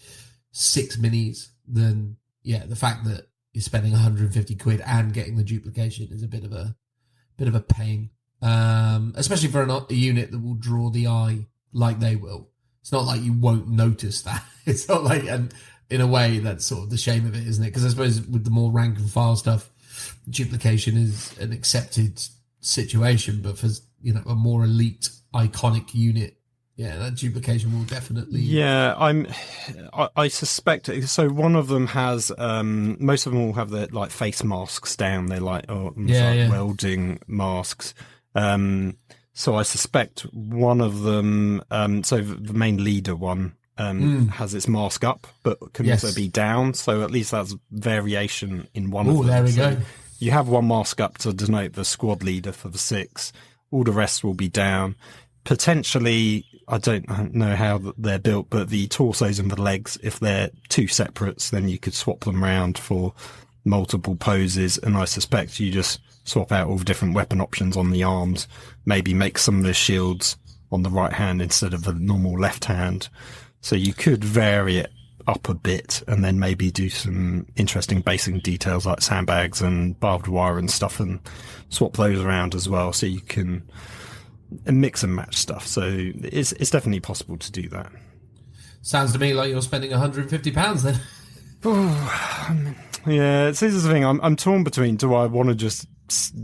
6 minis, then the fact that you're spending 150 quid and getting the duplication is a bit of a pain, especially for a unit that will draw the eye like they will. It's not like you won't notice that. It's not like, and in a way that's sort of the shame of it, isn't it? Because I suppose with the more rank and file stuff, duplication is an accepted situation, but for a more elite iconic unit, that duplication will definitely. Yeah, I suspect so. One of them has most of them will have their like face masks down. They're like welding masks. So I suspect one of them. So the main leader one has its mask up, but can also be down. So at least that's variation in one of them. There we go. You have one mask up to denote the squad leader for the 6. All the rest will be down. Potentially, I don't know how they're built, but the torsos and the legs, if they're 2 separates, then you could swap them around for multiple poses. And I suspect you just swap out all the different weapon options on the arms, maybe make some of the shields on the right hand instead of the normal left hand. So you could vary it up a bit and then maybe do some interesting basic details like sandbags and barbed wire and stuff and swap those around as well, so you can mix and match stuff. So it's definitely possible to do that. Sounds to me like you're spending £150 then. Yeah, this is the thing. I'm torn between, do I want to just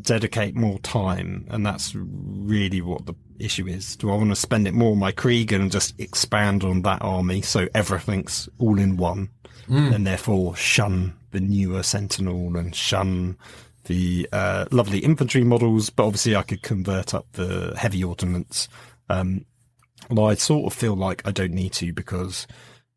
dedicate more time, and that's really what the issue is. Do I want to spend it more on my Krieg and just expand on that army so everything's all in one, and therefore shun the newer Sentinel and shun the lovely infantry models, but obviously I could convert up the heavy ordnance. Well, I sort of feel like I don't need to, because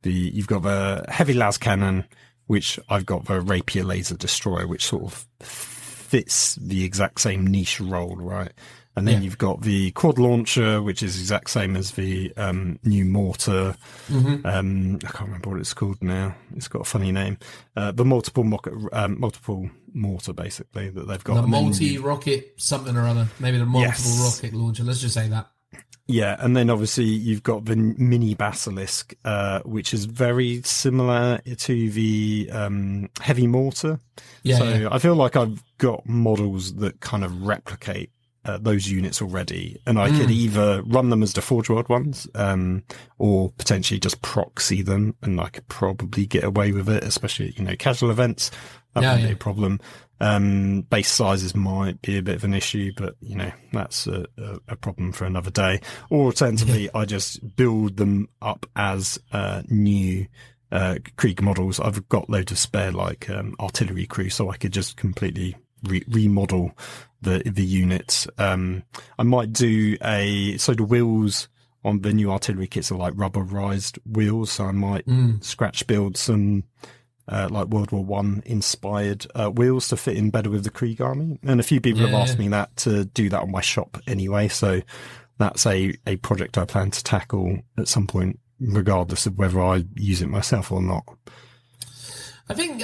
you've got the heavy las cannon, which I've got the rapier laser destroyer, which sort of fits the exact same niche role, right? And then you've got the quad launcher, which is exact same as the new mortar. I can't remember what it's called now. It's got a funny name. The multiple mortar, basically, that they've got. The multi-rocket something or other. Maybe the multiple rocket launcher. Let's just say that. Yeah, and then obviously you've got the mini basilisk, which is very similar to the heavy mortar. I feel like I've got models that kind of replicate those units already, and I could either run them as the Forge World ones, or potentially just proxy them, and I could probably get away with it, especially casual events. That wouldn't be a problem. Base sizes might be a bit of an issue, but that's a problem for another day. Or alternatively, I just build them up as new Krieg models. I've got loads of spare artillery crew, so I could just completely remodel the units. I might do the wheels on the new artillery kits are like rubberized wheels, so I might scratch build some World War One inspired wheels to fit in better with the Krieg army. And a few people have asked me to do that on my shop anyway, so that's a project I plan to tackle at some point, regardless of whether I use it myself or not. I think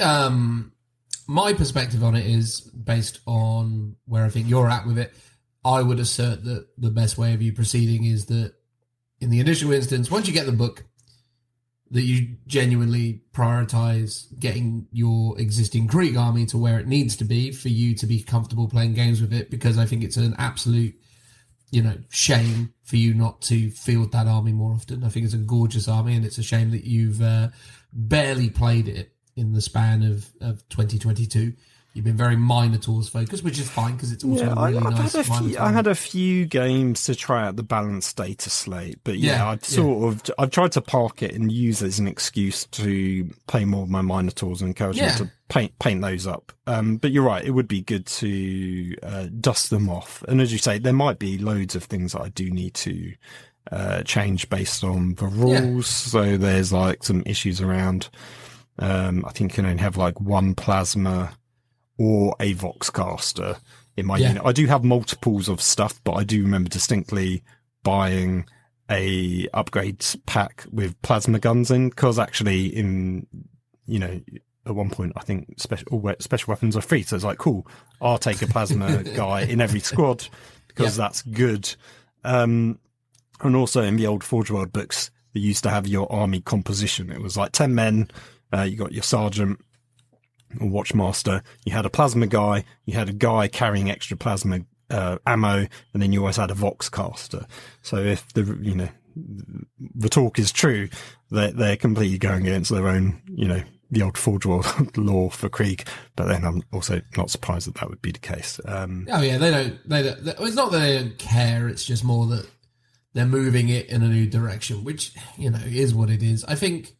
my perspective on it is based on where I think you're at with it. I would assert that the best way of you proceeding is that in the initial instance, once you get the book, that you genuinely prioritize getting your existing Krieg army to where it needs to be for you to be comfortable playing games with it, because I think it's an absolute, shame for you not to field that army more often. I think it's a gorgeous army, and it's a shame that you've barely played it in the span of 2022. You've been very Minotaurs focused, which is fine because it's also a really nice Minotaur. I had a few games to try out the balanced data slate, but I've tried to park it and use it as an excuse to play more of my Minotaurs and encourage them to paint those up. But you're right, it would be good to dust them off. And as you say, there might be loads of things that I do need to change based on the rules. So there's some issues around. I think you can only have one plasma or a Voxcaster in my unit. I do have multiples of stuff, but I do remember distinctly buying a upgrades pack with plasma guns in, because actually at one point I think special weapons are free, so it's cool, I'll take a plasma guy in every squad because that's good. And also in the old Forge World books, they used to have your army composition. It was 10 men, you got your sergeant or watchmaster, you had a plasma guy, you had a guy carrying extra plasma ammo, and then you always had a Voxcaster. So if the talk is true, they're completely going against their own, the old Forge World law for Krieg. But then I'm also not surprised that would be the case. They don't. It's not that they don't care. It's just more that they're moving it in a new direction, which is what it is. I think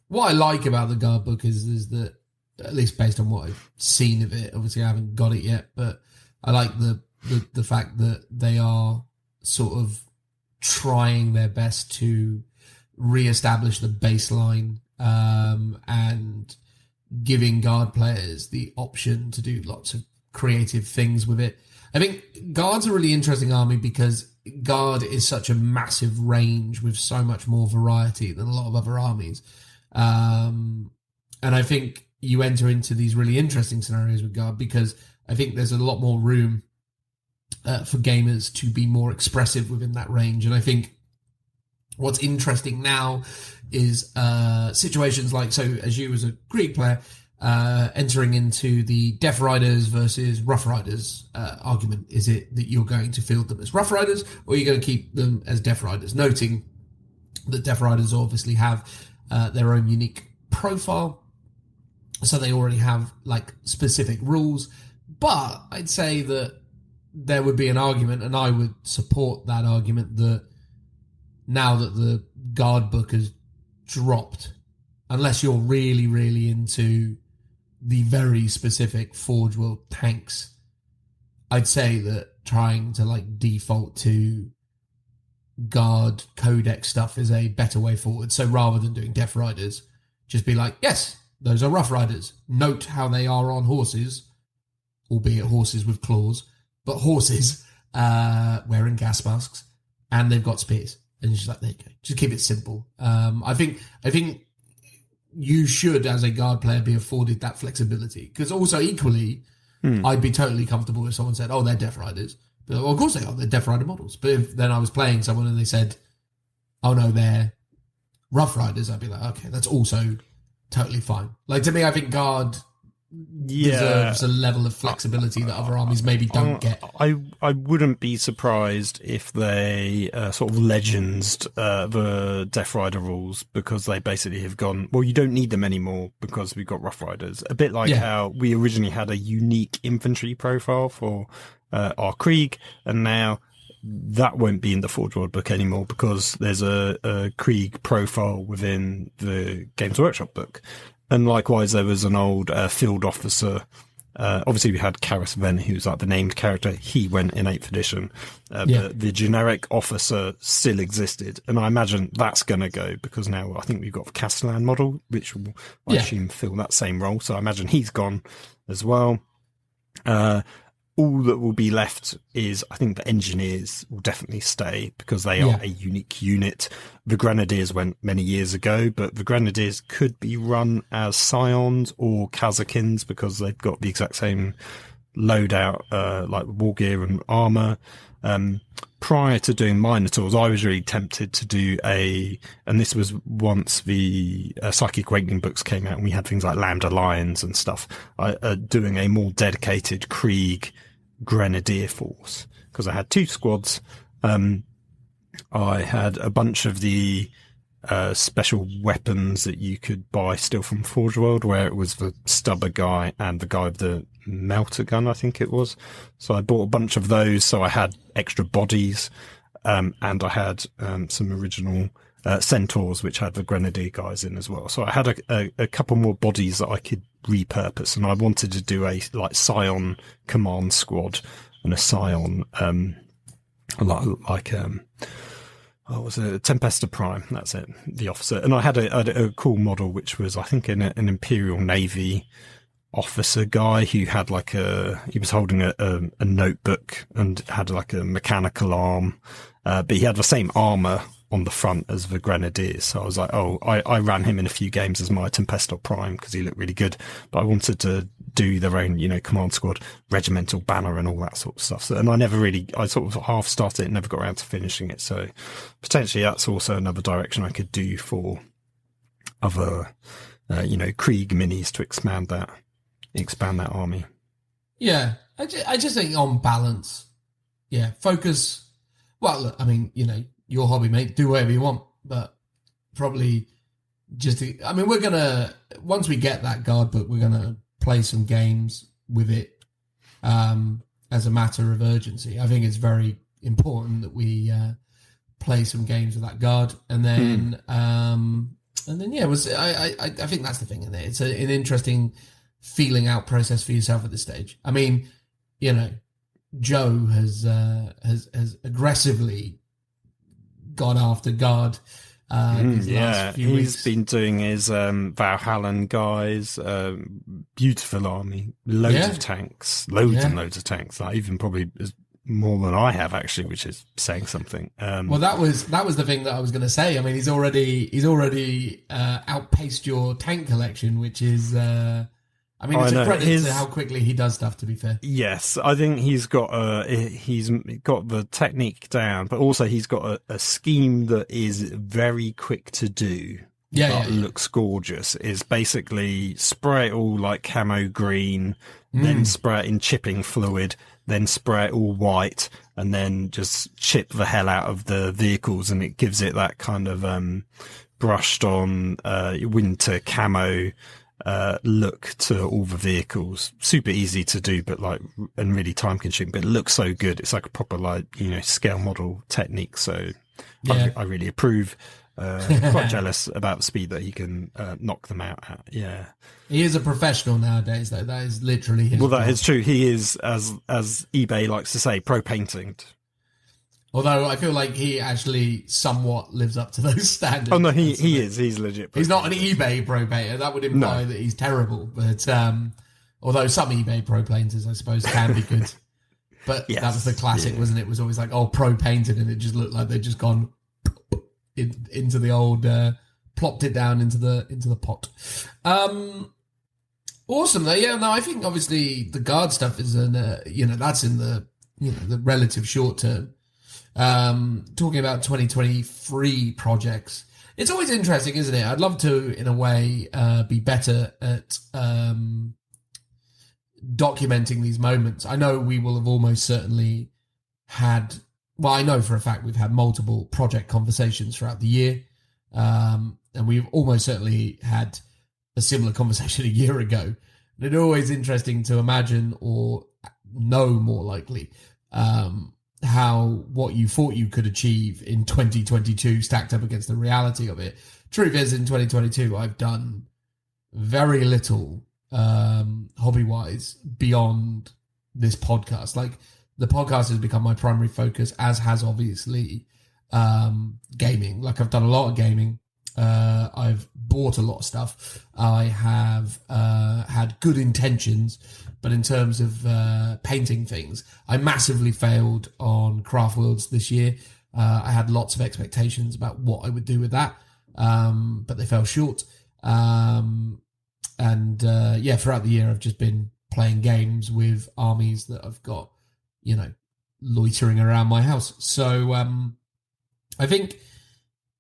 what I like about the Guard book is that, at least based on what I've seen of it, obviously I haven't got it yet, but I like the fact that they are sort of trying their best to re-establish the baseline, and giving Guard players the option to do lots of creative things with it. I think Guard's a really interesting army because Guard is such a massive range with so much more variety than a lot of other armies. And I think you enter into these really interesting scenarios with Guard because I think there's a lot more room for gamers to be more expressive within that range. And I think what's interesting now is situations as you as a Krieg player entering into the Death Riders versus Rough Riders argument. Is it that you're going to field them as Rough Riders or are you going to keep them as Death Riders? Noting that Death Riders obviously have their own unique profile. So they already have specific rules But I'd say that there would be an argument, and I would support that argument, that now that the guard book has dropped, unless you're really, really into the very specific Forge World tanks, I'd say that trying to like default to guard codex stuff is a better way forward. So rather than doing Death Riders, just be like, yes, those are Rough Riders. Note how they are on horses, albeit horses with claws, but horses wearing gas masks, and they've got spears. And it's just like, there you go. Just keep it simple. I think you should, as a guard player, be afforded that flexibility. Because also, equally, I'd be totally comfortable if someone said, oh, they're Death Riders. But, well, of course they are. They're Death Rider models. But if then I was playing someone and they said, oh, no, they're Rough Riders, I'd be like, okay, that's also totally fine. Like, to me, I think guard deserves a level of flexibility that other armies maybe don't get. I wouldn't be surprised if they sort of legendsed the Death Rider rules, because they basically have gone, well, you don't need them anymore because we've got Rough Riders. A bit like how we originally had a unique infantry profile for our Krieg, and now that won't be in the Forge World book anymore because there's a Krieg profile within the Games Workshop book. And likewise, there was an old field officer. Obviously, we had Karis Ven, who's like the named character. He went in 8th edition. But the generic officer still existed. And I imagine that's going to go because now I think we've got the Castellan model, which will, I assume, fill that same role. So I imagine he's gone as well. All that will be left is, I think the engineers will definitely stay because they are a unique unit. The grenadiers went many years ago, but the grenadiers could be run as scions or Kazakins because they've got the exact same loadout, like war gear and armor. Prior to doing Minotaurs, I was really tempted to do and this was once the Psychic Awakening books came out and we had things like Lambda Lions and stuff, doing a more dedicated Krieg Grenadier force, because I had 2 squads. I had a bunch of the special weapons that you could buy still from Forge World, where it was the stubber guy and the guy with the melter gun, I think it was. So I bought a bunch of those, so I had extra bodies, and I had some original centaurs which had the grenadier guys in as well. So I had a couple more bodies that I could repurpose, and I wanted to do a like scion command squad and a scion what was it? Tempesta Prime. That's it. The officer. And I had a cool model, which was, I think, an Imperial Navy officer guy who had he was holding a notebook and had like a mechanical arm. But he had the same armor on the front as the Grenadiers. So I was like, I ran him in a few games as my Tempesta Prime because he looked really good. But I wanted to do their own, command squad, regimental banner and all that sort of stuff. So, and I sort of half started it and never got around to finishing it. So potentially that's also another direction I could do for other, Krieg minis to expand that army. Yeah. I just think on balance, focus. Well, look, I mean, your hobby, mate, do whatever you want, but probably we're going to, once we get that guard book, we're going to play some games with it as a matter of urgency. I think it's very important that we play some games with that guard, and then I think that's the thing in it. It's an interesting feeling out process for yourself at this stage. I mean, Joe has aggressively gone after guard. He's been doing his Valhallan guys, beautiful army, loads of tanks, loads and loads of tanks. Like even probably more than I have actually, which is saying something. Well, that was the thing that I was going to say. I mean, he's already outpaced your tank collection, which is. It's a credit to how quickly he does stuff, to be fair. Yes, I think he's got the technique down, but also he's got a scheme that is very quick to do. Looks gorgeous. Is basically spray it all like camo green, then spray it in chipping fluid, then spray it all white, and then just chip the hell out of the vehicles, and it gives it that kind of brushed on winter camo look to all the vehicles. Super easy to do, but and really time consuming, but it looks so good. It's like a proper scale model technique. So I really approve. Quite jealous about the speed that he can knock them out at. Yeah, he is a professional nowadays, though. That is literally his that job. is true. He is, as eBay likes to say, pro painting. Although I feel like he actually somewhat lives up to those standards. Oh no, he is. He's legit. He's not an eBay pro painter. That would imply that he's terrible. But although some eBay pro painters, I suppose, can be good. But that was the classic, wasn't it? It was always like, pro painted, and it just looked like they'd just gone into the old, plopped it down into the pot. Awesome though. Yeah, no, I think obviously the guard stuff is that's in the the relative short term. Talking about 2023 projects, it's always interesting, isn't it? I'd love to, in a way, be better at documenting these moments. I know we will have almost certainly had, well, I know for a fact we've had multiple project conversations throughout the year, and we've almost certainly had a similar conversation a year ago. And it's always interesting to imagine, or know more likely, how what you thought you could achieve in 2022 stacked up against the reality of it. Truth is, in 2022, I've done very little hobby-wise beyond this podcast. Like, the podcast has become my primary focus, as has obviously gaming. Like, I've done a lot of gaming. I've bought a lot of stuff. I have had good intentions, but in terms of painting things, I massively failed on Craftworlds this year. I had lots of expectations about what I would do with that, but they fell short. Throughout the year, I've just been playing games with armies that I've got, loitering around my house. So I think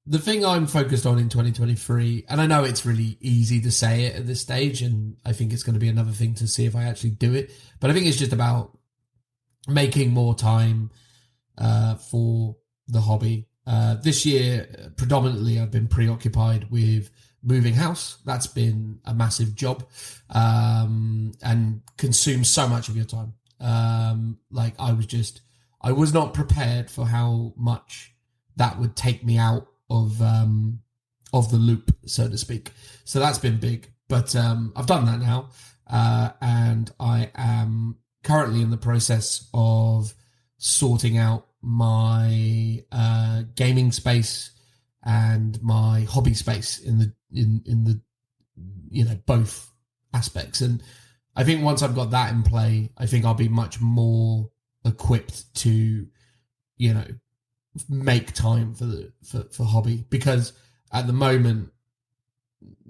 the thing I'm focused on in 2023, and I know it's really easy to say it at this stage, and I think it's going to be another thing to see if I actually do it, but I think it's just about making more time for the hobby. This year, predominantly, I've been preoccupied with moving house. That's been a massive job and consumes so much of your time. I was not prepared for how much that would take me out of the loop, so to speak. So that's been big, but I've done that now, and I am currently in the process of sorting out my gaming space and my hobby space in the both aspects. And I think once I've got that in play, I think I'll be much more equipped to make time for hobby, because at the moment,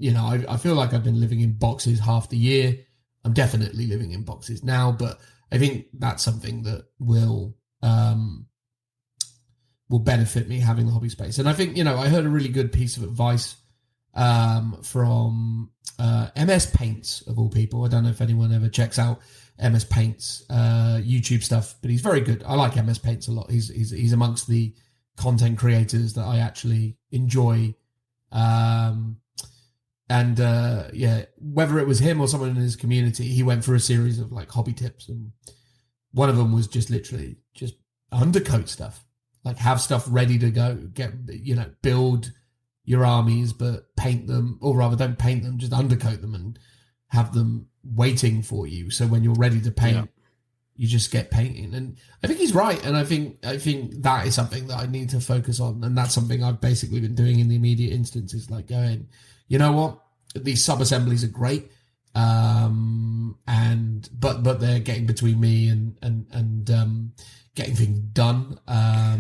I feel like I've been living in boxes half the year. I'm definitely living in boxes now, but I think that's something that will benefit me, having the hobby space. And I think, I heard a really good piece of advice from MS Paints, of all people. I don't know if anyone ever checks out MS Paints YouTube stuff, but he's very good. I like MS Paints a lot. He's amongst the content creators that I actually enjoy. Whether it was him or someone in his community, he went through a series of like hobby tips, and one of them was just literally just undercoat stuff, like have stuff ready to go, build your armies, but paint them, or rather don't paint them, just undercoat them and have them waiting for you. So when you're ready to paint, you just get painting. And I think he's right. And I think that is something that I need to focus on. And that's something I've basically been doing in the immediate instance, is like going, you know what? These sub-assemblies are great. But they're getting between me and getting things done.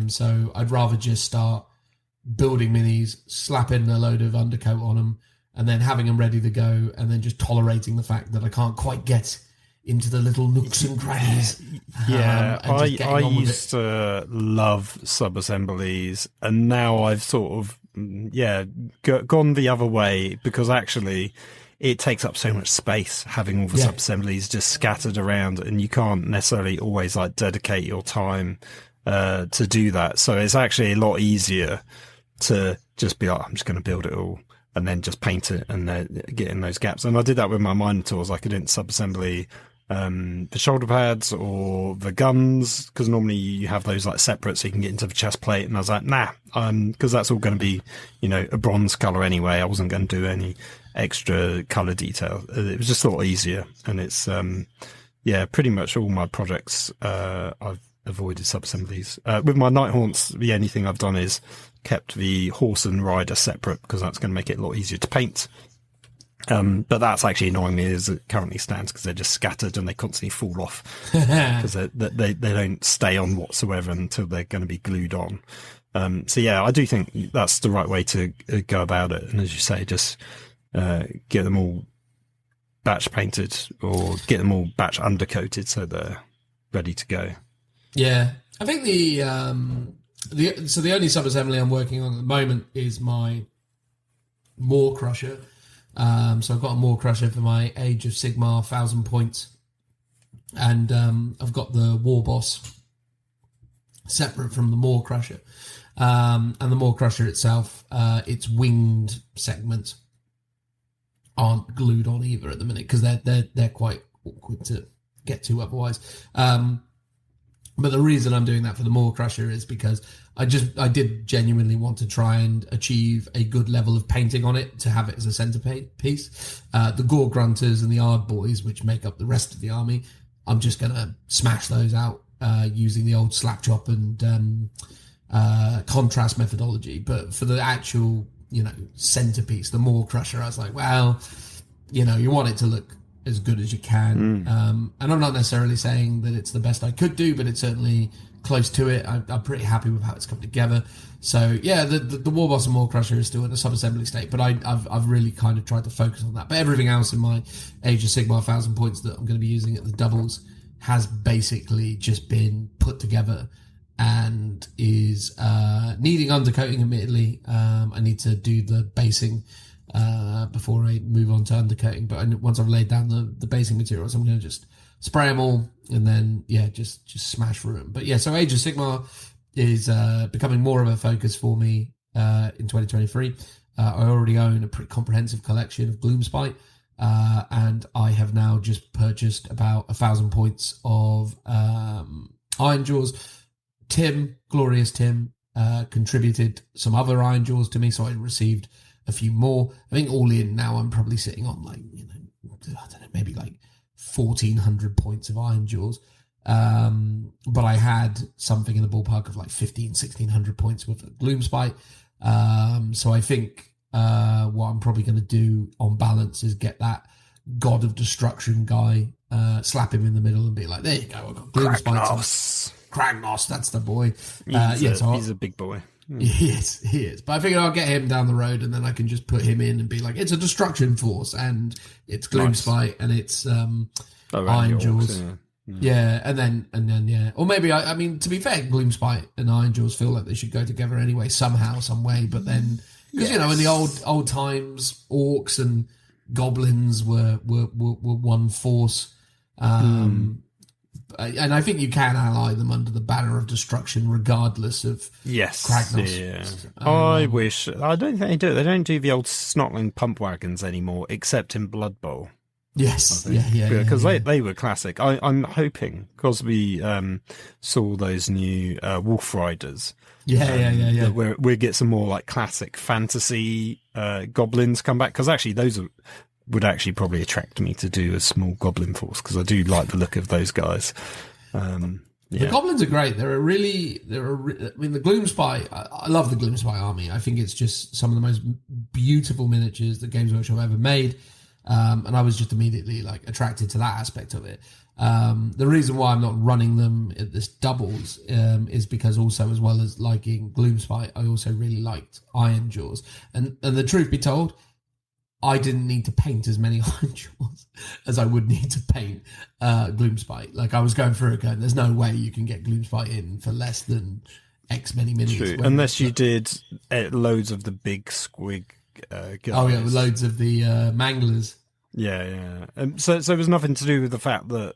So I'd rather just start building minis, slapping a load of undercoat on them, and then having them ready to go, and then just tolerating the fact that I can't quite get into the little nooks and crannies. I used to love sub-assemblies, and now I've sort of gone the other way, because actually it takes up so much space having all the sub-assemblies just scattered around, and you can't necessarily always like dedicate your time to do that. So it's actually a lot easier to just be like, I'm just going to build it all and then just paint it and get in those gaps. And I did that with my Minotaurs. I didn't sub-assembly the shoulder pads or the guns, because normally you have those like separate so you can get into the chest plate. And I was like, nah, because that's all going to be, a bronze color anyway. I wasn't going to do any extra color detail. It was just a lot easier. And it's, pretty much all my projects, I've avoided sub-assemblies. With my Nighthaunts, the only thing I've done is kept the horse and rider separate, because that's going to make it a lot easier to paint. But that's actually annoying me as it currently stands, because they're just scattered and they constantly fall off because they don't stay on whatsoever until they're going to be glued on. I do think that's the right way to go about it. And as you say, just get them all batch painted or get them all batch undercoated so they're ready to go. Yeah, I think the only sub-assembly I'm working on at the moment is my Maw Crusher. So I've got a Maw Crusher for my Age of Sigmar 1,000 points, and I've got the War Boss separate from the Maw Crusher, and the Maw Crusher itself, its winged segments aren't glued on either at the minute, because they're quite awkward to get to otherwise. But the reason I'm doing that for the Maw Crusher is because I did genuinely want to try and achieve a good level of painting on it to have it as a centerpiece. The Gore Grunters and the Ard Boys, which make up the rest of the army, I'm just going to smash those out using the old slap chop and contrast methodology. But for the actual, centerpiece, the Maw Crusher, I was like, well, you want it to look as good as you can. And I'm not necessarily saying that it's the best I could do, but it's certainly close to it. I'm pretty happy with how it's come together. So yeah, the War Boss and Maw Crusher is still in a sub-assembly state, but I've really kind of tried to focus on that. But everything else in my Age of Sigmar 1,000 points that I'm going to be using at the doubles has basically just been put together and is needing undercoating, admittedly. I need to do the basing before I move on to undercoating, but once I've laid down the basing materials, I'm going to just spray them all and then just smash through them. But so Age of Sigmar is becoming more of a focus for me in 2023. I already own a pretty comprehensive collection of Gloomspite, and I have now just purchased about 1,000 points of Iron Jaws. Glorious Tim contributed some other Iron Jaws to me, so I received a few more. I think all in now I'm probably sitting on maybe 1,400 points of Iron Jaws. But I had something in the ballpark of 1,600 points with Gloomspite. So I think what I'm probably going to do on balance is get that God of Destruction guy, slap him in the middle and be like, there you go, I've got Gloomspite. Kragnos, that's the boy. He's a big boy. He is. But I figured I'll get him down the road and then I can just put him in and be like, it's a destruction force and it's Gloomspite and it's Iron Jaws. Yeah, and then or maybe I mean, to be fair, Gloomspite and Iron Jaws feel like they should go together anyway, somehow, some way. But then, because in the old times, orcs and goblins were one force. And I think you can ally them under the banner of destruction, regardless of Kragnos. Yeah. I wish. I don't think they do it. They don't do the old snotling pump wagons anymore, except in Blood Bowl. Yes, because they were classic. I'm hoping, because we saw those new Wolf Riders. Where we get some more classic fantasy goblins come back, because actually those would actually probably attract me to do a small goblin force, because I do like the look of those guys. The goblins are great. I mean, the Gloomspite, I love the Gloomspite army. I think it's just some of the most beautiful miniatures that Games Workshop ever made. And I was just immediately attracted to that aspect of it. The reason why I'm not running them at this doubles is because also, as well as liking Gloomspite, I also really liked Iron Jaws. And the truth be told, I didn't need to paint as many Iron Jaws as I would need to paint Gloomspite. I was going through it going, there's no way you can get Gloomspite in for less than X many minutes. True. Unless you did loads of the big squig guys. Oh yeah, loads of the manglers. Yeah. So there's nothing to do with the fact that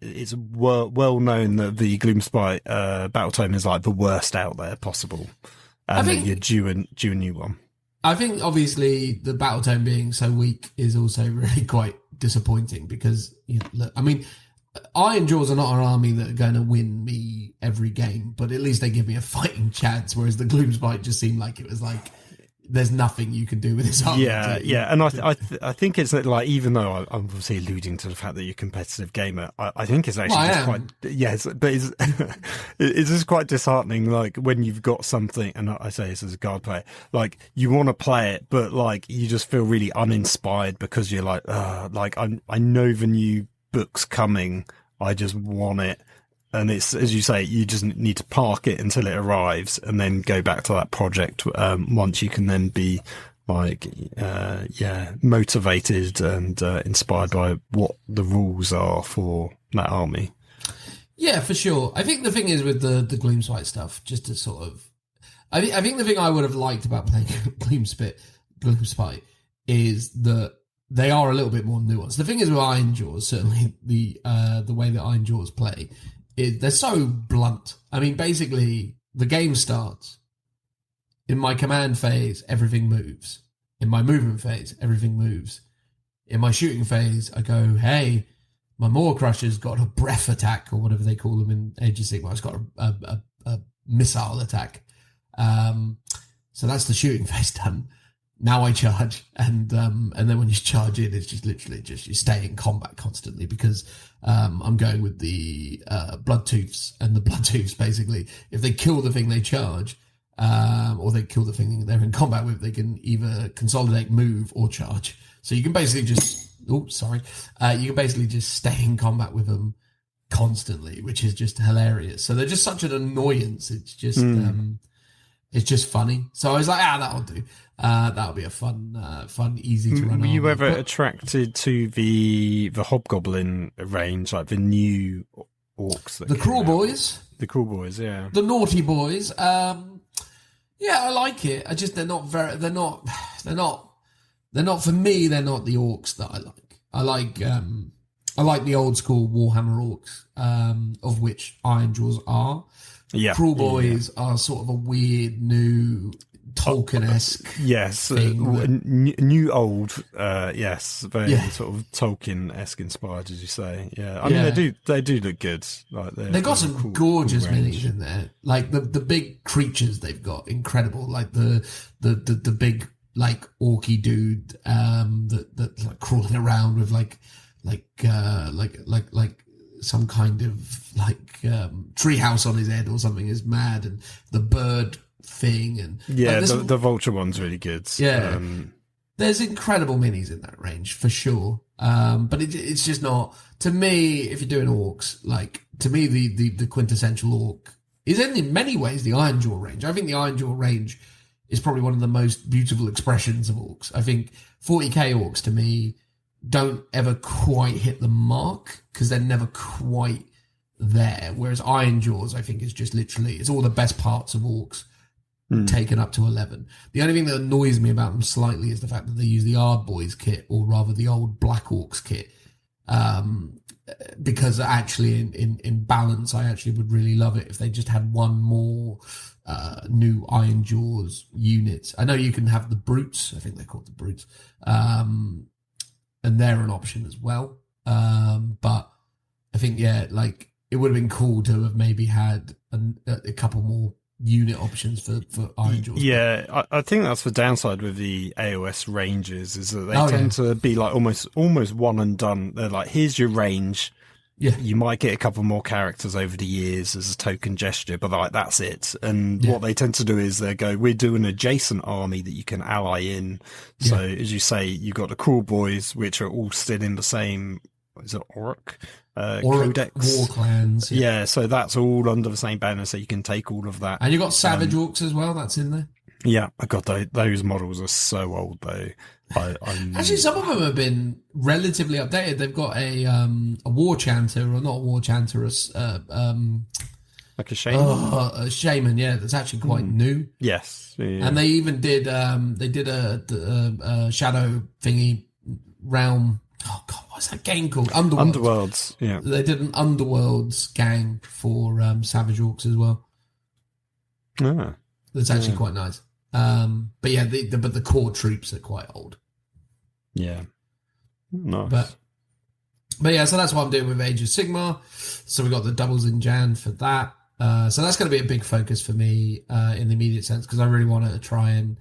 it's well known that the Gloomspite battle tome is the worst out there possible, and I think you're due a new one. I think obviously the battle tone being so weak is also really quite disappointing because, look, I mean, Iron Jaws are not an army that are going to win me every game, but at least they give me a fighting chance, whereas the Gloomspite just seemed like it was like, there's nothing you can do with this army. Yeah, and I think it's like, even though I'm obviously alluding to the fact that you're a competitive gamer, I think it's actually it's just quite disheartening. Like when you've got something, and I say this as a guard player, like you want to play it, but like you just feel really uninspired because you're like I know the new book's coming, I just want it. And it's, as you say, you just need to park it until it arrives and then go back to that project once you can then be like, motivated and inspired by what the rules are for that army. Yeah, for sure. I think the thing is with the Gloomspite stuff, just to sort of... I think the thing I would have liked about playing Gloomspite is that they are a little bit more nuanced. The thing is with Iron Jaws, certainly the way that Iron Jaws play, they're so blunt. I mean, basically, the game starts. In my command phase, everything moves. In my movement phase, everything moves. In my shooting phase, I go, hey, my Maw Crusher's got a breath attack, or whatever they call them in Age of Sigmar. It's got a missile attack. So that's the shooting phase done. Now I charge, and then when you charge in, it's just literally just you stay in combat constantly because I'm going with the Bloodtooths, and the Bloodtooths basically, if they kill the thing they charge, or they kill the thing they're in combat with, they can either consolidate, move, or charge. So you can basically just you can basically just stay in combat with them constantly, which is just hilarious. So they're just such an annoyance. It's just it's just funny. So I was like, that'll do. That'll be a fun, easy to run. Were you ever attracted to the Hobgoblin range, like the new orcs? The Cruel Boys? The Cruel Boys, yeah. The Naughty Boys. Yeah, I like it. I just, they're not for me, they're not the orcs that I like. I like the old school Warhammer orcs, of which Iron Jaws are. Yeah. Cruel Boys are sort of a weird new Tolkien-esque new old, very sort of Tolkien-esque inspired, as you say. Yeah, I mean they do look good. Like they've got some cool, gorgeous minis in there. Like the big creatures they've got, incredible. Like the big like orky dude that's like crawling around with like some kind of like treehouse on his head or something is mad, and the bird thing, and the vulture one's really good. There's incredible minis in that range for sure, but it's just not, to me, if you're doing orcs, like to me the quintessential orc is in many ways the Ironjaw range. I think the Ironjaw range is probably one of the most beautiful expressions of orcs. I think 40k orcs to me don't ever quite hit the mark because they're never quite there, whereas Ironjaws I think is just literally, it's all the best parts of orcs taken up to 11. The only thing that annoys me about them slightly is the fact that they use the Ardboys kit, or rather the old Black Orcs kit, because actually in balance I actually would really love it if they just had one more new Ironjaws unit. I know you can have the Brutes, I think they're called the Brutes, and they're an option as well, but I think like it would have been cool to have maybe had a couple more unit options for Ironjaws. Yeah, I think that's the downside with the AOS ranges, is that they tend to be like almost one and done. They're like, here's your range. Yeah, you might get a couple more characters over the years as a token gesture, but like that's it. And what they tend to do is they go, we're doing an adjacent army that you can ally in. So as you say, you've got the Cruel Boys, which are all still in the same, what is it, Orc Codex? War clans. Yeah, so that's all under the same banner, so you can take all of that. And you've got Savage Orcs as well, that's in there. Yeah, I got those models are so old though. Actually, some of them have been relatively updated. They've got a war chanter, or not a war chanter, like a shaman. A shaman, yeah, that's actually quite new. Yes, yeah. And they even did a shadow thingy realm. Oh god, what's that game called? Underworlds. Yeah, they did an Underworlds gang for Savage Orcs as well. Ah, that's actually quite nice. But yeah, the core troops are quite old. Yeah. Nice. But yeah, so that's what I'm doing with Age of Sigmar. So we got the doubles in Jan for that. So that's going to be a big focus for me in the immediate sense, because I really want to try and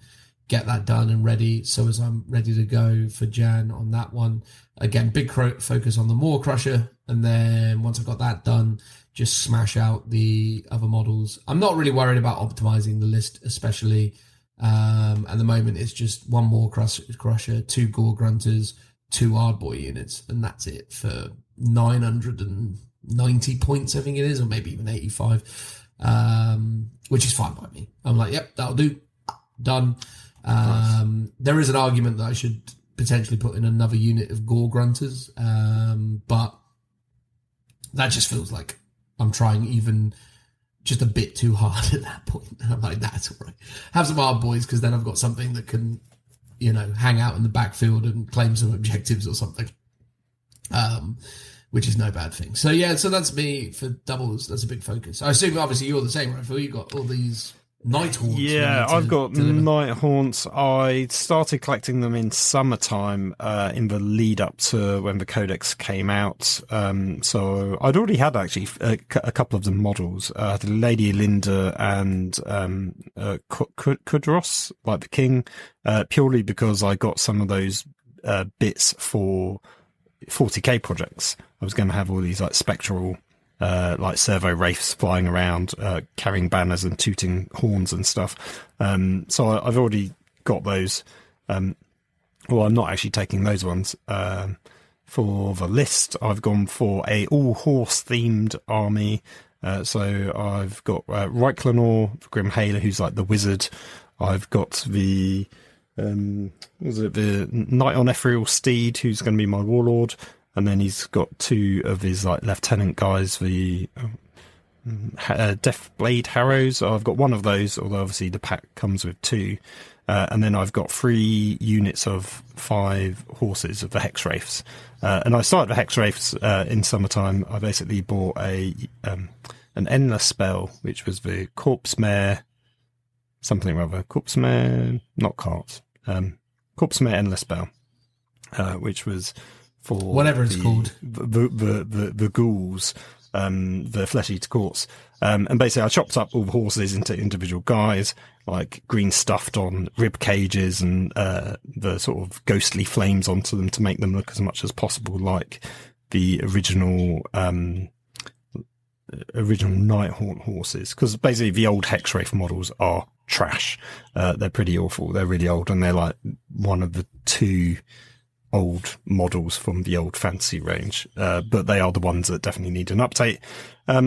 get that done and ready. So as I'm ready to go for Jan on that one, again, big focus on the Maw Crusher. And then once I've got that done, just smash out the other models. I'm not really worried about optimizing the list, especially at the moment. It's just one Maw Crusher, 2 Gore Grunters, 2 Ardboy units, and that's it for 990 points, I think it is, or maybe even 85, which is fine by me. I'm like, yep, that'll do. Done. Nice. There is an argument that I should potentially put in another unit of Gore Grunters, but that just feels like I'm trying even just a bit too hard at that point. I'm like, that's all right. Have some hard boys, because then I've got something that can, hang out in the backfield and claim some objectives or something, which is no bad thing. So yeah, so that's me for doubles. That's a big focus. I assume obviously you're the same, right, Phil? You got all these Night Haunts. Yeah, I've got Night Haunts. I started collecting them in summertime, in the lead up to when the Codex came out. So I'd already had actually a couple of the models. I had Lady Linda and Kudros, like the king, purely because I got some of those bits for 40k projects. I was going to have all these like spectral like servo wraiths flying around, carrying banners and tooting horns and stuff. So I've already got those. Well, I'm not actually taking those ones. For the list, I've gone for a all horse themed army. So I've got Reiklanor, Grimhaler, who's like the wizard. I've got the the Knight on Ethereal Steed, who's going to be my warlord. And then he's got 2 of his like lieutenant guys, the Death Blade Harrows. So I've got 1 of those, although obviously the pack comes with 2. And then I've got 3 units of 5 horses of the Hex Wraiths. And I started the Hex Wraiths in summertime. I basically bought an endless spell, which was the Corpse Mare, something or other. Corpse Mare, not carts. Corpse Mare endless spell, which was for whatever it's called, the ghouls, the flesh-eater courts. And basically I chopped up all the horses into individual guys, like green stuffed on rib cages and the sort of ghostly flames onto them to make them look as much as possible like the original Nighthaunt horses. Because basically the old Hexwraith models are trash. They're pretty awful. They're really old, and they're like one of the 2 old models from the old fantasy range, but they are the ones that definitely need an update.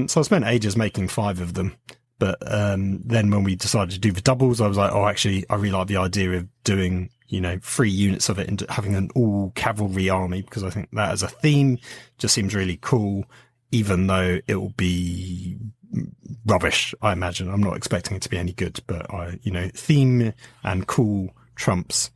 So I spent ages making 5 of them, but then when we decided to do the doubles, I was like, oh, actually, I really like the idea of doing 3 units of it and having an all cavalry army, because I think that as a theme just seems really cool, even though it will be rubbish, I imagine. I'm not expecting it to be any good, but theme and cool trumps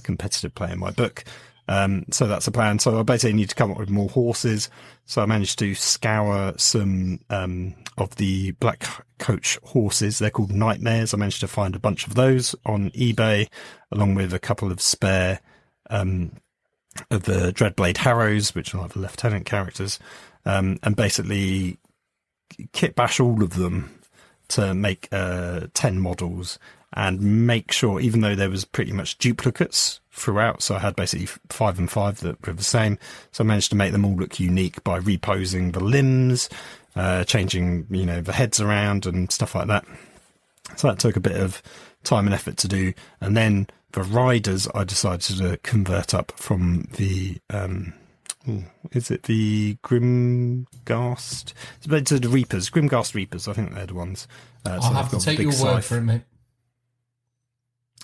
competitive play in my book. So that's the plan. So I basically need to come up with more horses. So I managed to scour some of the Black Coach horses. They're called Nightmares. I managed to find a bunch of those on eBay, along with a couple of spare of the Dreadblade Harrows, which are like the lieutenant characters, and basically kit bash all of them to make 10 models, and make sure, even though there was pretty much duplicates throughout, so I had basically 5 and 5 that were the same, so I managed to make them all look unique by reposing the limbs, changing the heads around and stuff like that. So that took a bit of time and effort to do. And then the riders, I decided to convert up from the is it the Grimghast? It's the Reapers, Grimghast Reapers. I think they're the ones. I'll have to take your word for it, mate.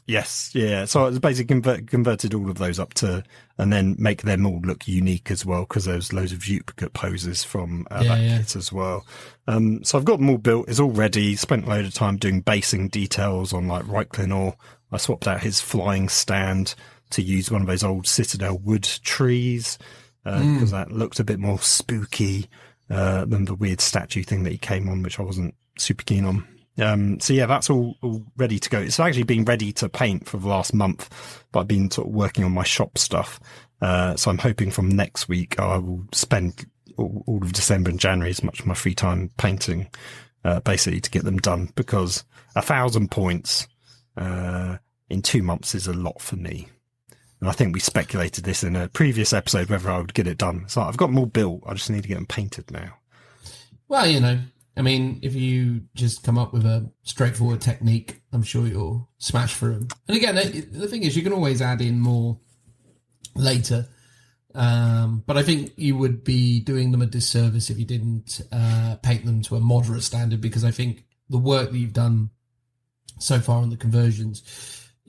Yes, yeah. So I basically converted all of those up to, and then make them all look unique as well, because there's loads of duplicate poses from that kit as well. So I've got them all built. It's all ready. Spent a load of time doing basing details on like Reiklanor. I swapped out his flying stand to use one of those old Citadel wood trees, because that looked a bit more spooky than the weird statue thing that he came on, which I wasn't super keen on. So yeah, that's all ready to go. It's actually been ready to paint for the last month, but I've been sort of working on my shop stuff. So I'm hoping from next week I will spend all of December and January as much of my free time painting, basically to get them done, because 1,000 points in 2 months is a lot for me. And I think we speculated this in a previous episode, whether I would get it done. So I've got them all built. I just need to get them painted now. Well, I mean, if you just come up with a straightforward technique, I'm sure you'll smash through them. And again, the thing is, you can always add in more later. But I think you would be doing them a disservice if you didn't paint them to a moderate standard, because I think the work that you've done so far on the conversions,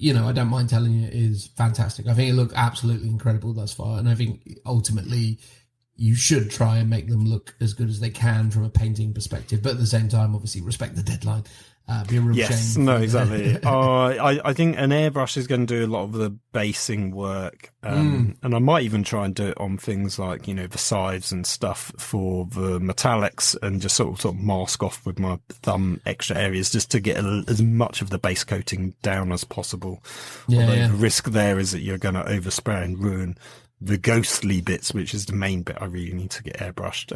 I don't mind telling you, is fantastic. I think it looked absolutely incredible thus far. And I think ultimately you should try and make them look as good as they can from a painting perspective. But at the same time, obviously respect the deadline. Be a real shame. No, exactly. I think an airbrush is going to do a lot of the basing work. And I might even try and do it on things like, the sides and stuff for the metallics, and just sort of mask off with my thumb extra areas just to get as much of the base coating down as possible. Although the risk there is that you're going to overspray and ruin the ghostly bits, which is the main bit I really need to get airbrushed.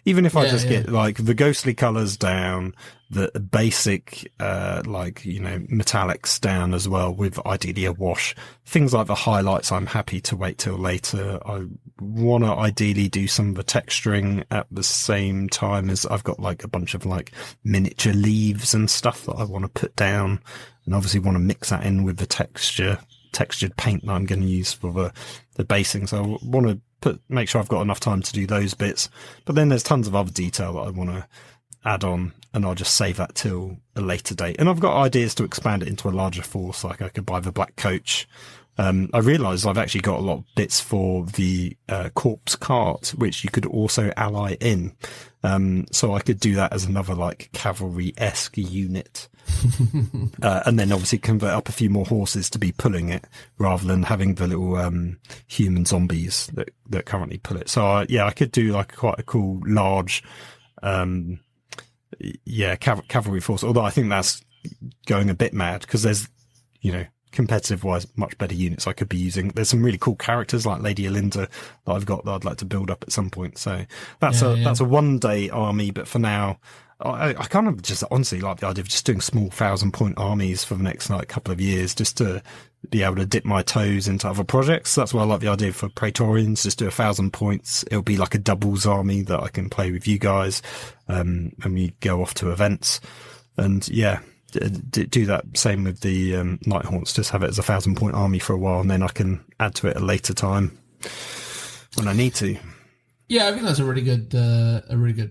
Even if I get like the ghostly colours down, the basic, metallics down as well, with ideally a wash. Things like the highlights, I'm happy to wait till later. I want to ideally do some of the texturing at the same time as I've got like a bunch of like miniature leaves and stuff that I want to put down, and obviously want to mix that in with the textured paint that I'm going to use for the basing. So I want to make sure I've got enough time to do those bits. But then there's tons of other detail that I want to add on, and I'll just save that till a later date. And I've got ideas to expand it into a larger force, like I could buy the black coach. I realised I've actually got a lot of bits for the corpse cart, which you could also ally in. So I could do that as another like cavalry-esque unit. And then obviously convert up a few more horses to be pulling it, rather than having the little human zombies that currently pull it. So I could do like quite a cool large cavalry force, although I think that's going a bit mad, because there's competitive wise much better units I could be using. There's some really cool characters like Lady Alinda that I've got that I'd like to build up at some point. So that's a 1 day army, but for now I kind of just honestly like the idea of just doing small 1,000-point armies for the next couple of years, just to be able to dip my toes into other projects. That's why I like the idea for Praetorians, just do 1,000 points. It'll be like a doubles army that I can play with you guys when we go off to events. And do that same with the Night Haunts, just have it as 1,000-point army for a while, and then I can add to it at a later time when I need to. Yeah, I think that's a really good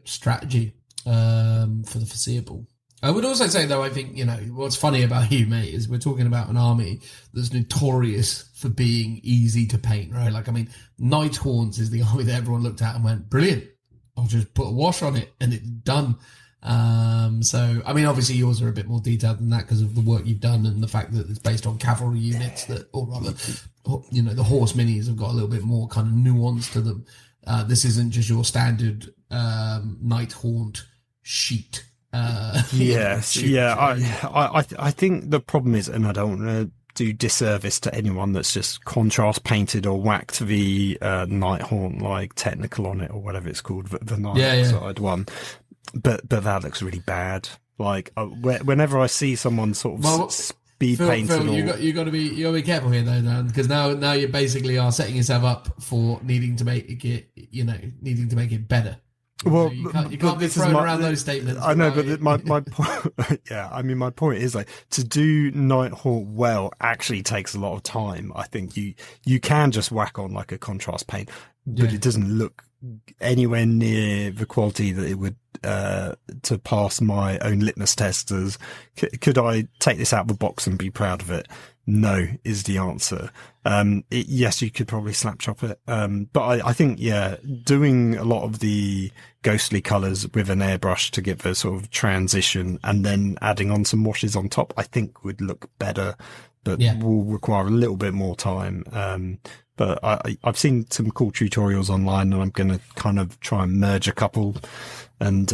strategy for the foreseeable. I would also say, though, I think, what's funny about you, mate, is we're talking about an army that's notorious for being easy to paint, right? Like, I mean, Night Haunts is the army that everyone looked at and went, brilliant, I'll just put a wash on it and it's done. So, I mean, obviously yours are a bit more detailed than that because of the work you've done and the fact that it's based on cavalry units or rather, the horse minis have got a little bit more kind of nuance to them. This isn't just your standard Night Haunt sheet. Yes, I think the problem is, and I don't want to do disservice to anyone that's just contrast painted or whacked the Night Haunt like technical on it or whatever it's called, the Night side one. But that looks really bad. Like whenever I see someone sort of speed painted, Phil, you got to be careful here though, Dan, because now you basically are setting yourself up for needing to make it better. Well, you can't be throwing around those statements. I know, but my point, my point is like to do Night Haunt well actually takes a lot of time. I think you can just whack on like a contrast paint, but it doesn't look anywhere near the quality that it would to pass my own litmus test. As could I take this out of the box and be proud of it? No is the answer. Yes, you could probably slap chop it. But I think, doing a lot of the ghostly colours with an airbrush to give a sort of transition and then adding on some washes on top, I think would look better, but will require a little bit more time. But I've seen some cool tutorials online, and I'm going to kind of try and merge a couple and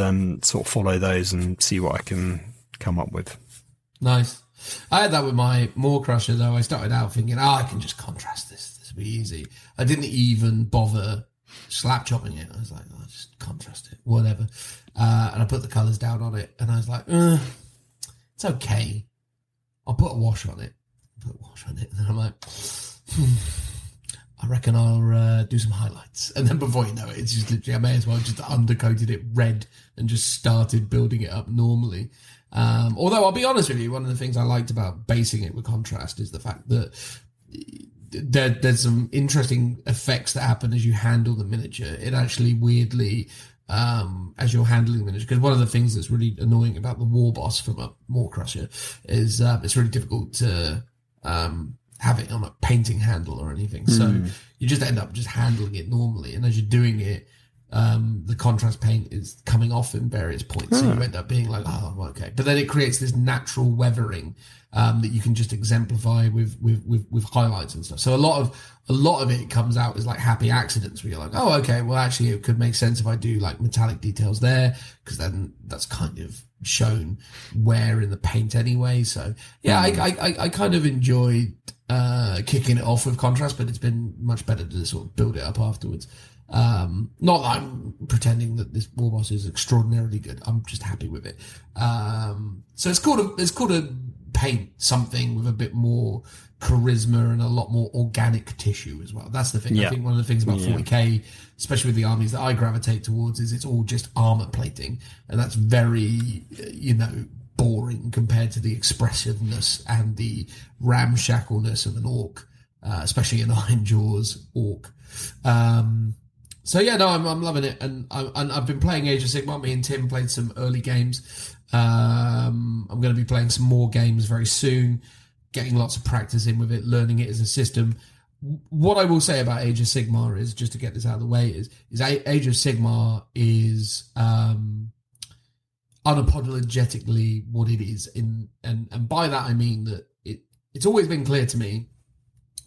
sort of follow those and see what I can come up with. Nice. I had that with my Maw Crusher, though. I started out thinking, I can just contrast this. This will be easy. I didn't even bother slap chopping it. I was like, just contrast it, whatever. And I put the colours down on it, and I was like, it's okay. I'll put a wash on it. And then I'm like, I reckon I'll do some highlights. And then before you know it, it's just literally, I may as well just undercoated it red and just started building it up normally. Although I'll be honest with you, one of the things I liked about basing it with contrast is the fact that there's some interesting effects that happen as you handle the miniature. It actually weirdly, as you're handling the miniature, because one of the things that's really annoying about the war boss from a Maw Crusher is it's really difficult to have it on a painting handle or anything. So you just end up just handling it normally. And as you're doing it, the contrast paint is coming off in various points. So you end up being like, okay. But then it creates this natural weathering that you can just exemplify with highlights and stuff. So a lot of it comes out as like happy accidents where you're like, oh, okay, well actually it could make sense if I do like metallic details there, because then that's kind of shown where in the paint anyway. So yeah, I kind of enjoyed kicking it off with contrast, but it's been much better to sort of build it up afterwards. Not that I'm pretending that this war boss is extraordinarily good. I'm just happy with it. So it's cool to paint something with a bit more charisma and a lot more organic tissue as well. That's the thing. Yeah. I think one of the things about 40k, especially with the armies that I gravitate towards, is it's all just armor plating, and that's very, boring compared to the expressiveness and the ramshackleness of an orc, especially an Iron Jaws orc. So yeah, no, I'm loving it, and I've been playing Age of Sigmar. Me and Tim played some early games. I'm going to be playing some more games very soon, getting lots of practice in with it, learning it as a system. What I will say about Age of Sigmar is, just to get this out of the way, is Age of Sigmar is unapologetically what it is. And by that I mean that it's always been clear to me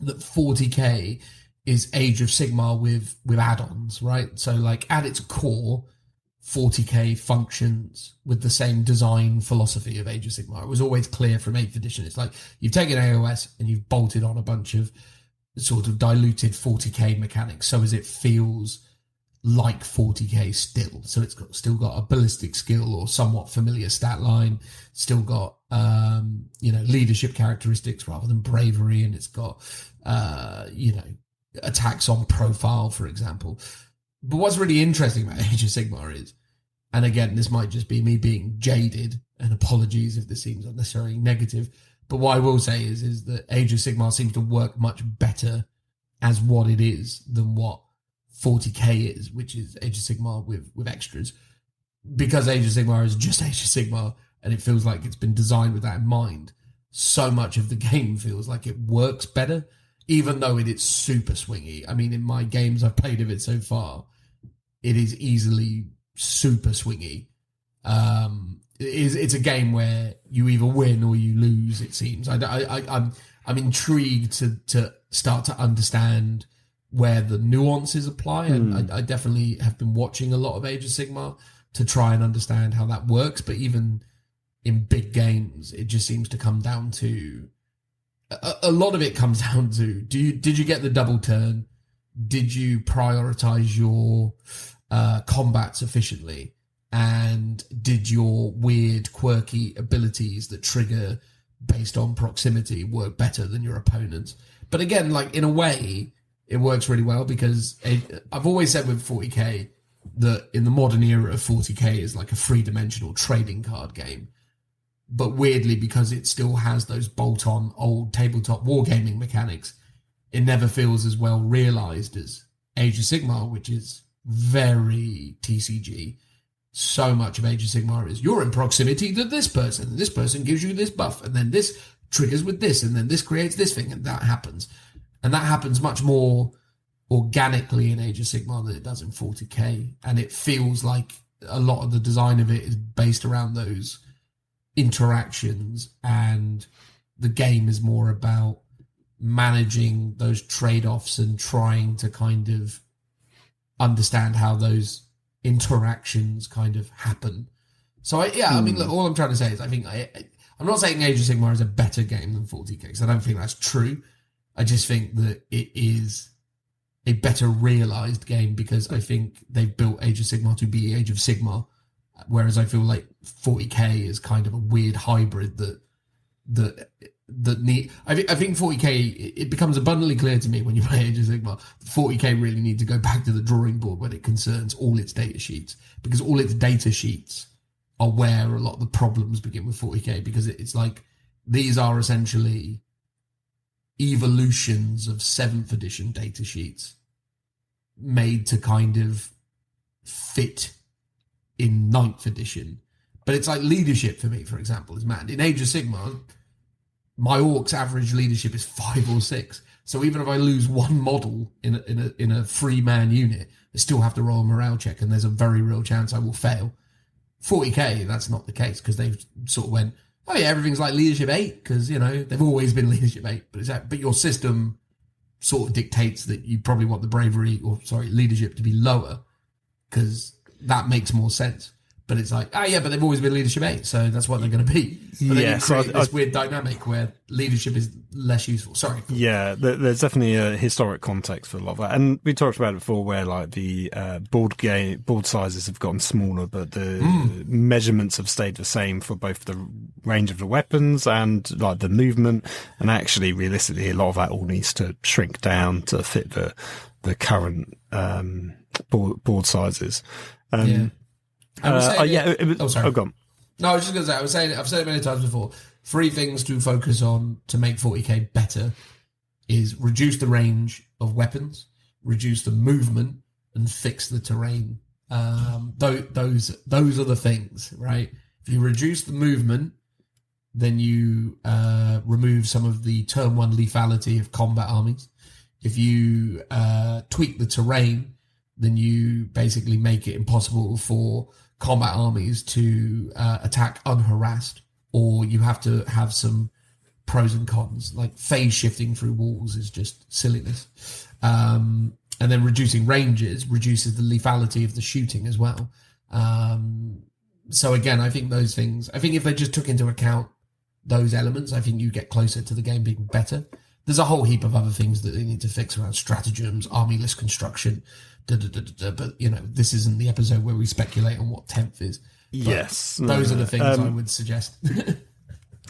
that 40k is Age of Sigmar with add-ons, right? So like at its core, 40k functions with the same design philosophy of Age of Sigmar. It was always clear from 8th edition. It's like you've taken AOS and you've bolted on a bunch of sort of diluted 40k mechanics so as it feels like 40k still. So it's still got a ballistic skill or somewhat familiar stat line, still got leadership characteristics rather than bravery, and it's got attacks on profile, for example. But what's really interesting about Age of Sigmar is, and again, this might just be me being jaded, and apologies if this seems unnecessarily negative, but what I will say is that Age of Sigmar seems to work much better as what it is than what 40k is, which is Age of Sigmar with extras. Because Age of Sigmar is just Age of Sigmar, and it feels like it's been designed with that in mind, so much of the game feels like it works better, even though it is super swingy. I mean, in my games I've played of it so far, it is easily super swingy. It's a game where you either win or you lose, it seems. I'm intrigued to start to understand where the nuances apply, and I definitely have been watching a lot of Age of Sigmar to try and understand how that works. But even in big games, it just seems to come down to a lot of it comes down to, did you get the double turn? Did you prioritize your combat sufficiently? And did your weird, quirky abilities that trigger based on proximity work better than your opponent's? But again, like, in a way, it works really well, because I've always said with 40k that in the modern era of 40k is like a three-dimensional trading card game. But weirdly, because it still has those bolt-on old tabletop wargaming mechanics, it never feels as well realized as Age of Sigmar, which is very TCG. So much of Age of Sigmar is, you're in proximity to this person, and this person gives you this buff, and then this triggers with this, and then this creates this thing, and that happens. And that happens much more organically in Age of Sigmar than it does in 40k. And it feels like a lot of the design of it is based around those interactions, and the game is more about managing those trade-offs and trying to kind of understand how those interactions kind of happen. So I mean, look, all I'm trying to say is I'm not saying Age of Sigmar is a better game than 40k, because I don't think that's true. I just think that it is a better realised game, because I think they've built Age of Sigmar to be Age of Sigmar, whereas I feel like 40k is kind of a weird hybrid that I think 40k, it becomes abundantly clear to me when you play Age of Sigmar, 40k really need to go back to the drawing board when it concerns all its data sheets, because all its data sheets are where a lot of the problems begin with 40k, because it's like these are essentially evolutions of 7th edition data sheets made to kind of fit in 9th edition. But it's like leadership for me, for example, is mad. In Age of Sigmar, my orcs average leadership is 5 or 6. So even if I lose one model in a 3-man unit, I still have to roll a morale check, and there's a very real chance I will fail. 40k, that's not the case, because they've sort of went, oh yeah, everything's like leadership 8, because, you know, they've always been leadership 8. But your system sort of dictates that you probably want the leadership to be lower, because that makes more sense. But it's like, oh yeah, but they've always been leadership 8, so that's what they're going to be. But then you create this weird dynamic where leadership is less useful. Sorry. Yeah, there's definitely a historic context for a lot of that. And we talked about it before, where like the board sizes have gotten smaller, but the measurements have stayed the same for both the range of the weapons and like the movement. And actually, realistically, a lot of that all needs to shrink down to fit the current board sizes. Sorry. Oh, go on. No, I was just going to say, I've said it many times before, 3 things to focus on to make 40k better is reduce the range of weapons, reduce the movement, and fix the terrain. Those are the things, right? If you reduce the movement, then you remove some of the turn 1 lethality of combat armies. If you tweak the terrain, then you basically make it impossible for combat armies to attack unharassed, or you have to have some pros and cons, like phase shifting through walls is just silliness. And then reducing ranges reduces the lethality of the shooting as well. So again, I think those things, I think if they just took into account those elements, I think you get closer to the game being better. There's a whole heap of other things that they need to fix around stratagems, army list construction, but you know, this isn't the episode where we speculate on what 10th is. Yes, those are the things I would suggest.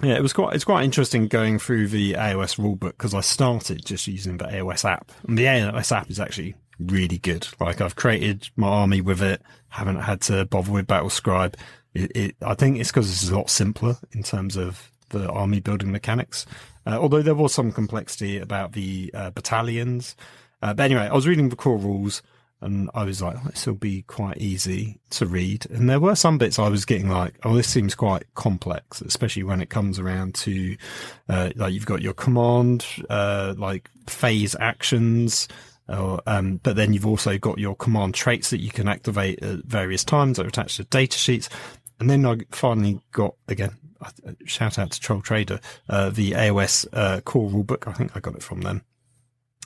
Yeah, it's quite interesting going through the AOS rulebook, because I started just using the AOS app, and the AOS app is actually really good. Like, I've created my army with it, haven't had to bother with Battle Scribe. I think it's because it's a lot simpler in terms of the army building mechanics. Although there was some complexity about the battalions. But anyway, I was reading the core rules, and I was like, this will be quite easy to read. And there were some bits I was getting like, oh, this seems quite complex, especially when it comes around to, like, you've got your command, like phase actions, but then you've also got your command traits that you can activate at various times that are attached to data sheets. And then I finally got, again, shout out to Troll Trader, the AOS core rulebook. I think I got it from them.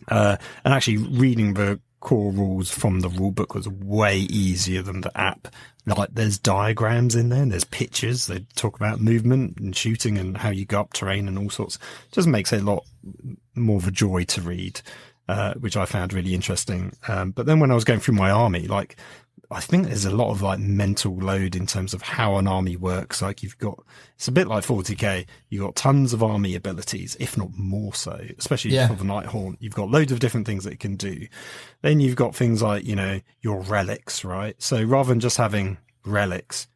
And actually reading the core rules from the rulebook was way easier than the app. Like, there's diagrams in there, and there's pictures. They talk about movement and shooting and how you go up terrain and all sorts. It just makes it a lot more of a joy to read, which I found really interesting. But then when I was going through my army, like, I think there's a lot of like mental load in terms of how an army works. Like, it's a bit like 40k. You've got tons of army abilities, if not more so, especially for the Nighthaunt. You've got loads of different things that it can do. Then you've got things like, you know, your relics, right? So rather than just having relics,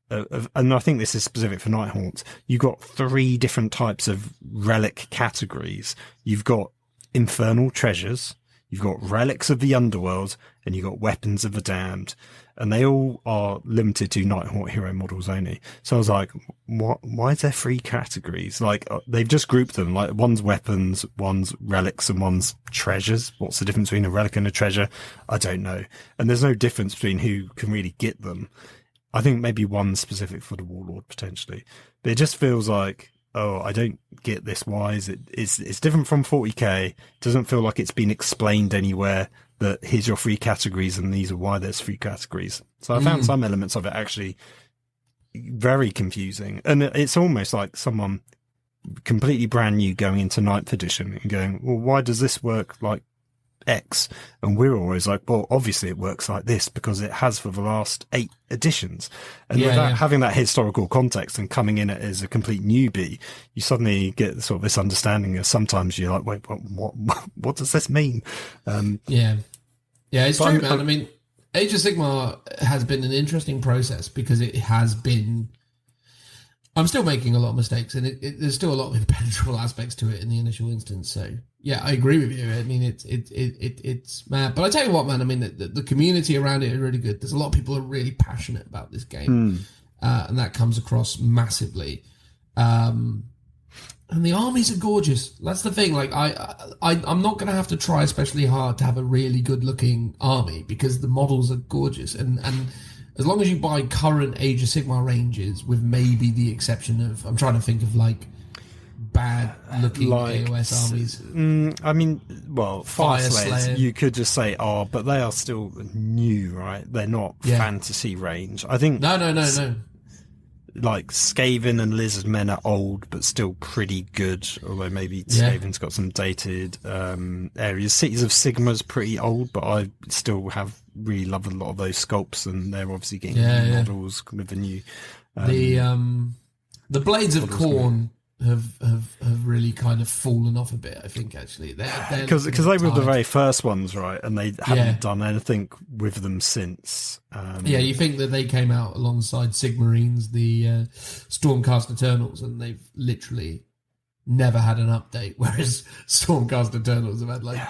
and I think this is specific for Nighthaunt, you've got 3 different types of relic categories. You've got infernal treasures, you've got relics of the underworld, and you've got weapons of the damned. And they all are limited to Nighthaunt hero models only. So I was like, why is there 3 categories? Like, they've just grouped them. Like, one's weapons, one's relics, and one's treasures. What's the difference between a relic and a treasure? I don't know. And there's no difference between who can really get them. I think maybe one's specific for the Warlord, potentially. But it just feels like, oh, I don't get this. Why is it? It's different from 40k. It doesn't feel like it's been explained anywhere that here's your 3 categories and these are why there's 3 categories. So I found some elements of it actually very confusing. And it's almost like someone completely brand new going into 9th edition and going, well, why does this work like X? And we're always like, well, obviously it works like this because it has for the last 8 editions. And without having that historical context and coming in as a complete newbie, you suddenly get sort of this understanding of sometimes you're like, wait, what does this mean? Yeah, it's true, man. I mean, Age of Sigmar has been an interesting process because it has been... I'm still making a lot of mistakes, and there's still a lot of impenetrable aspects to it in the initial instance. So, yeah, I agree with you. I mean, it's mad. But I tell you what, man, I mean, the community around it is really good. There's a lot of people who are really passionate about this game, and that comes across massively. And the armies are gorgeous. That's the thing. Like, I'm not going to have to try especially hard to have a really good-looking army because the models are gorgeous. And as long as you buy current Age of Sigmar ranges, with maybe the exception of, I'm trying to think of like bad-looking AOS armies. I mean, well, Fire Slayers, you could just say, but they are still new, right? They're not fantasy range. I think no. Like Skaven and Lizard Men are old, but still pretty good. Although maybe Skaven's got some dated areas. Cities of Sigma's pretty old, but I still really love a lot of those sculpts, and they're obviously getting new models with the new. The Blades of Khorne have really kind of fallen off a bit, I think, actually. Because they were the very first ones, right? And they haven't done anything with them since. You think that they came out alongside Sigmarines, the Stormcast Eternals, and they've literally never had an update, whereas Stormcast Eternals have had like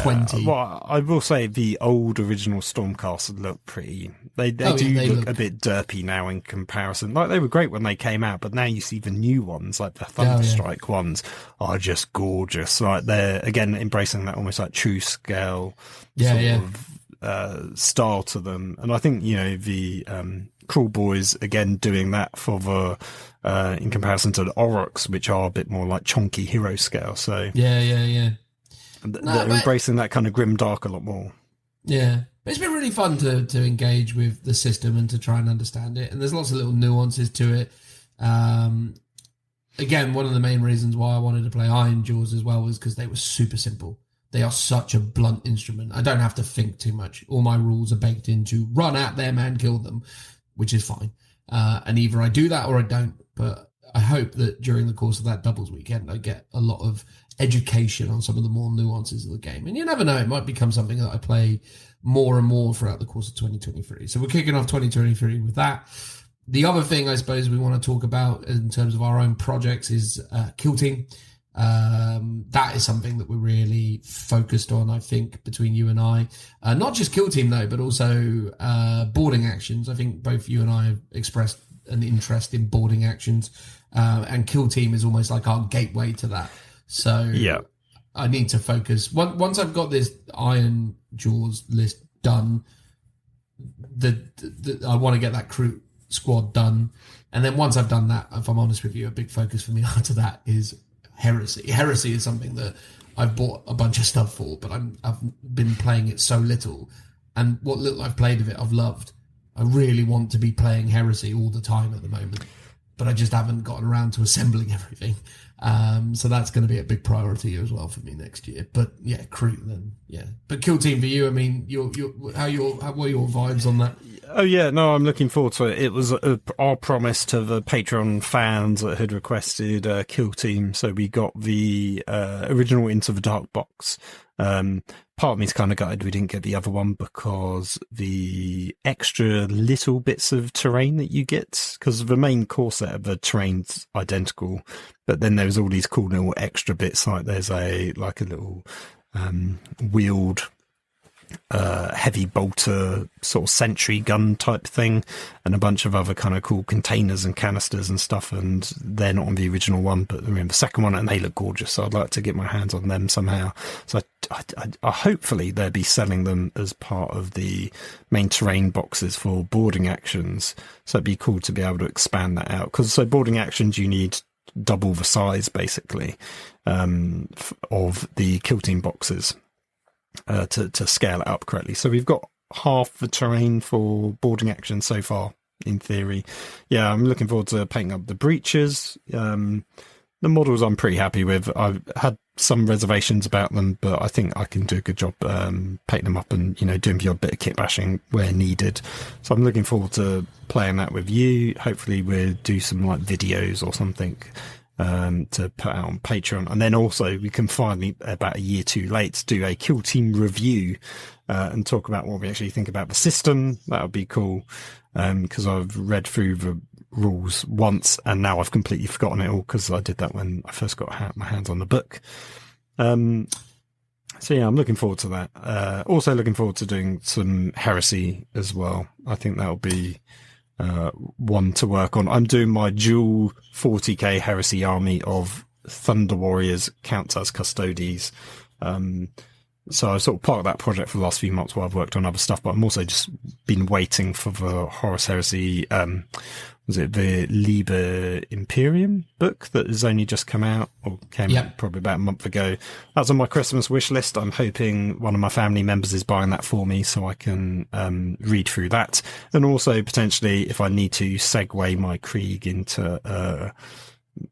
20. Well, I will say the old original Stormcast look pretty... They look a bit derpy now in comparison. Like, they were great when they came out, but now you see the new ones, like the Thunderstrike ones, are just gorgeous. Like, they're, again, embracing that almost like true scale of style to them. And I think, the Cruel Boys, again, doing that for the... in comparison to the Aurochs, which are a bit more like chonky hero scale. So they're embracing that kind of grim dark a lot more. Yeah, but it's been really fun to engage with the system and to try and understand it. And there's lots of little nuances to it. Again, one of the main reasons why I wanted to play Iron Jaws as well was because they were super simple. They are such a blunt instrument. I don't have to think too much. All my rules are baked into run at them and kill them, which is fine. And either I do that or I don't. But I hope that during the course of that doubles weekend, I get a lot of education on some of the more nuances of the game. And you never know, it might become something that I play more and more throughout the course of 2023. So we're kicking off 2023 with that. The other thing I suppose we want to talk about in terms of our own projects is Kill Team. That is something that we're really focused on, I think, between you and I. Not just Kill Team, though, but also boarding actions. I think both you and I have expressed an interest in boarding actions, and Kill Team is almost like our gateway to that. So I need to focus. Once I've got this Iron Jaws list done, I want to get that crew squad done. And then once I've done that, if I'm honest with you, a big focus for me after that is Heresy. Heresy is something that I've bought a bunch of stuff for, but I've been playing it so little. And what little I've played of it, I've loved. I really want to be playing Heresy all the time at the moment, but I just haven't gotten around to assembling everything. So that's going to be a big priority as well for me next year. But yeah, crew then, yeah. But Kill Team for you, I mean, how were your vibes on that? Oh yeah, no, I'm looking forward to it. It was our promise to the Patreon fans that had requested Kill Team, so we got the original Into the Dark box. Part of me's kind of gutted we didn't get the other one because the extra little bits of terrain that you get, because the main core set of the terrain's identical, but then there's all these cool little extra bits, like there's a little wheeled heavy bolter sort of sentry gun type thing, and a bunch of other kind of cool containers and canisters and stuff, and they're not on the original one but they're in the second one, and they look gorgeous, so I'd like to get my hands on them somehow. So I hopefully they'll be selling them as part of the main terrain boxes for boarding actions, so it'd be cool to be able to expand that out, because so boarding actions you need double the size basically of the Kill Team boxes to scale it up correctly. So we've got half the terrain for boarding action so far in theory. Yeah, I'm looking forward to painting up the breaches. The models I'm pretty happy with. I've had some reservations about them, but I think I can do a good job painting them up and, doing the odd bit of kit bashing where needed. So I'm looking forward to playing that with you. Hopefully we'll do some like videos or something to put out on Patreon. And then also we can finally, about a year too late, do a Kill Team review and talk about what we actually think about the system. That would be cool, because I've read through the rules once and now I've completely forgotten it all because I did that when I first got my hands on the book. So yeah, I'm looking forward to that. Also looking forward to doing some Heresy as well. I think that'll be one to work on. I'm doing my dual 40k Heresy army of Thunder Warriors, counts as Custodes. So I've sort of part of that project for the last few months while I've worked on other stuff, but I'm also just been waiting for the Horus Heresy, was it the Liber Imperium book that has only just come out, or came out probably about a month ago. That's on my Christmas wish list. I'm hoping one of my family members is buying that for me so I can read through that. And also potentially, if I need to, segue my Krieg into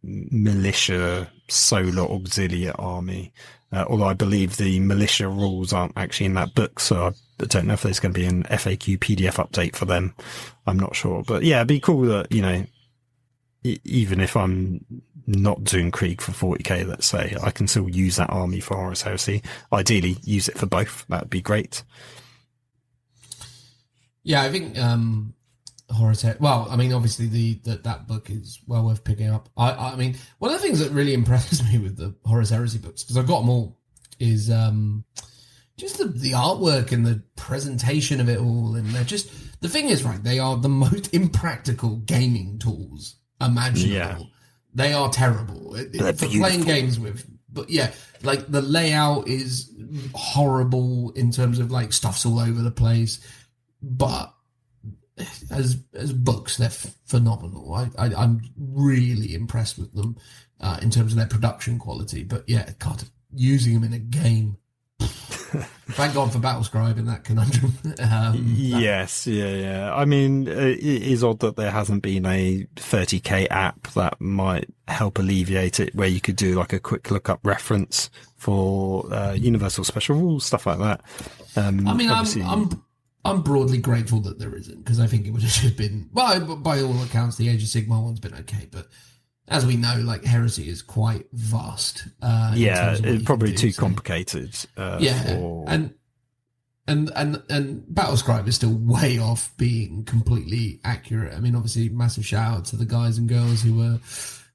militia solar auxiliary army. Although I believe the militia rules aren't actually in that book, so I don't know if there's going to be an FAQ PDF update for them. I'm not sure. But yeah, it'd be cool that, even if I'm not doing Krieg for 40k, let's say, I can still use that army for Horus Heresy. Ideally, use it for both. That'd be great. Yeah, I think Horus Heresy, well, I mean, obviously that book is well worth picking up. I mean, one of the things that really impresses me with the Horus Heresy books, because I've got them all, is just the artwork and the presentation of it all. And they're just, the thing is, right, they are the most impractical gaming tools imaginable. Yeah. They are terrible for playing games with. But yeah, like the layout is horrible in terms of like stuff's all over the place. But as books, they're phenomenal. I'm really impressed with them in terms of their production quality. But yeah, God, using them in a game. Thank God for Battlescribe in that conundrum. Yes, yeah. I mean, it is odd that there hasn't been a 30k app that might help alleviate it, where you could do like a quick lookup reference for universal special rules, stuff like that. I mean, I'm broadly grateful that there isn't, because I think it would have just been, by all accounts, the Age of Sigmar one's been okay, but as we know, like, Heresy is quite vast. It's probably too complicated. And Battlescribe is still way off being completely accurate. I mean, obviously, massive shout out to the guys and girls who were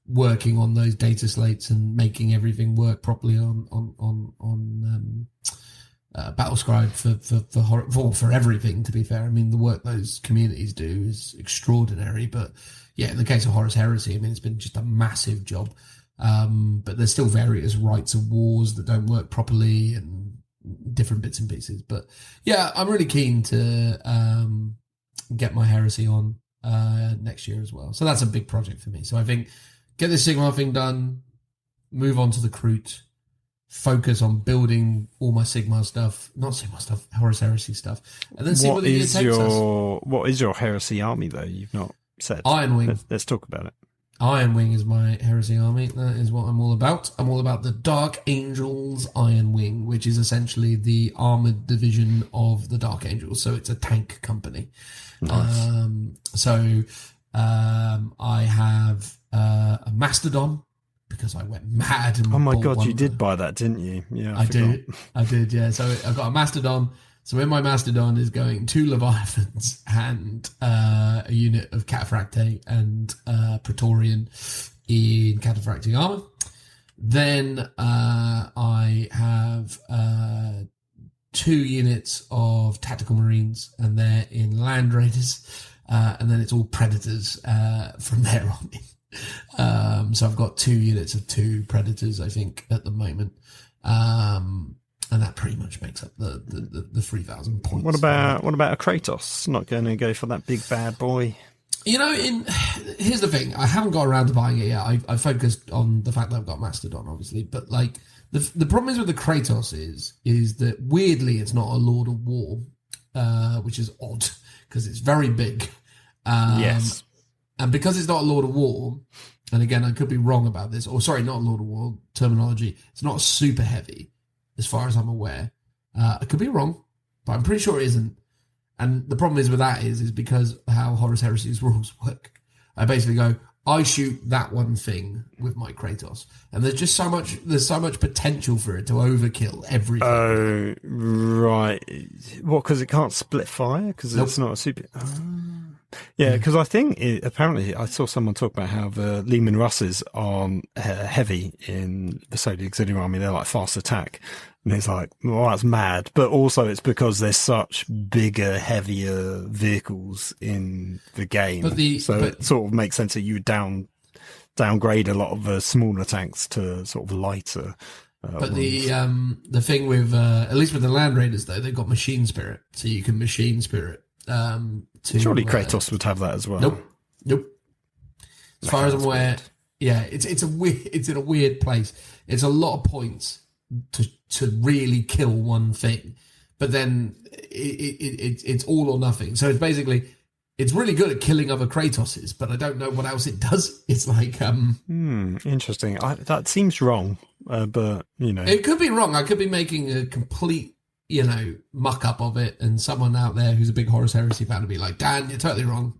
working on those data slates and making everything work properly on Battlescribe for everything, to be fair. I mean, the work those communities do is extraordinary, but yeah, in the case of Horus Heresy, I mean, it's been just a massive job. But there's still various rites of wars that don't work properly and different bits and pieces. But yeah, I'm really keen to get my Heresy on next year as well. So that's a big project for me. So I think get this Sigmar thing done, move on to the Kroot, focus on building all my Horus Heresy stuff, and then see where the year takes us. What is your Heresy army, though? You've not said. Iron Wing. Let's talk about it. Iron Wing is my Heresy army. That is what I'm all about. I'm all about the Dark Angels Iron Wing, which is essentially the armored division of the Dark Angels. So it's a tank company. Nice. I have a Mastodon, because I went mad. And oh my God, you did buy that, didn't you? Yeah, I did, yeah. So I've got a Mastodon. So in my Mastodon is going 2 Leviathans and a unit of Cataphracte and Praetorian in Cataphractic armor. Then I have 2 units of Tactical Marines, and they're in Land Raiders. And then it's all Predators from their army. So I've got 2 units of 2 Predators, I think, at the moment. And that pretty much makes up the 3,000 points. What about a Kratos? Not going to go for that big bad boy? Here's the thing. I haven't got around to buying it yet. I focused on the fact that I've got Mastodon, obviously. But like the problem is with the Kratos is that weirdly it's not a Lord of War, which is odd because it's very big. Yes. And because it's not a Lord of War, and again, I could be wrong about this, or sorry, not a Lord of War terminology, it's not super heavy, as far as I'm aware. I could be wrong, but I'm pretty sure it isn't. And the problem is with that is because how Horus Heresy's rules work. I basically go, I shoot that one thing with my Kratos, and there's so much potential for it to overkill everything. Oh, right. What, because it can't split fire? Because it's not a super... Yeah, because I think apparently I saw someone talk about how the Lehman Russes are heavy in the Soviet Auxiliary Army. They're like fast attack. And it's like, well, that's mad. But also it's because there's such bigger, heavier vehicles in the game. So it sort of makes sense that you would downgrade a lot of the smaller tanks to sort of lighter. But the thing with, at least with the Land Raiders, though, they've got machine spirit. So you can machine spirit. Surely Kratos would have that as well. Nope. As far as I'm aware, yeah, it's in a weird place. It's a lot of points to really kill one thing, but then it's all or nothing. So it's basically, it's really good at killing other Kratoses, but I don't know what else it does. It's like interesting. That seems wrong, but it could be wrong. I could be making a complete muck up of it, and someone out there who's a big Horus Heresy fan will be like, Dan, you're totally wrong.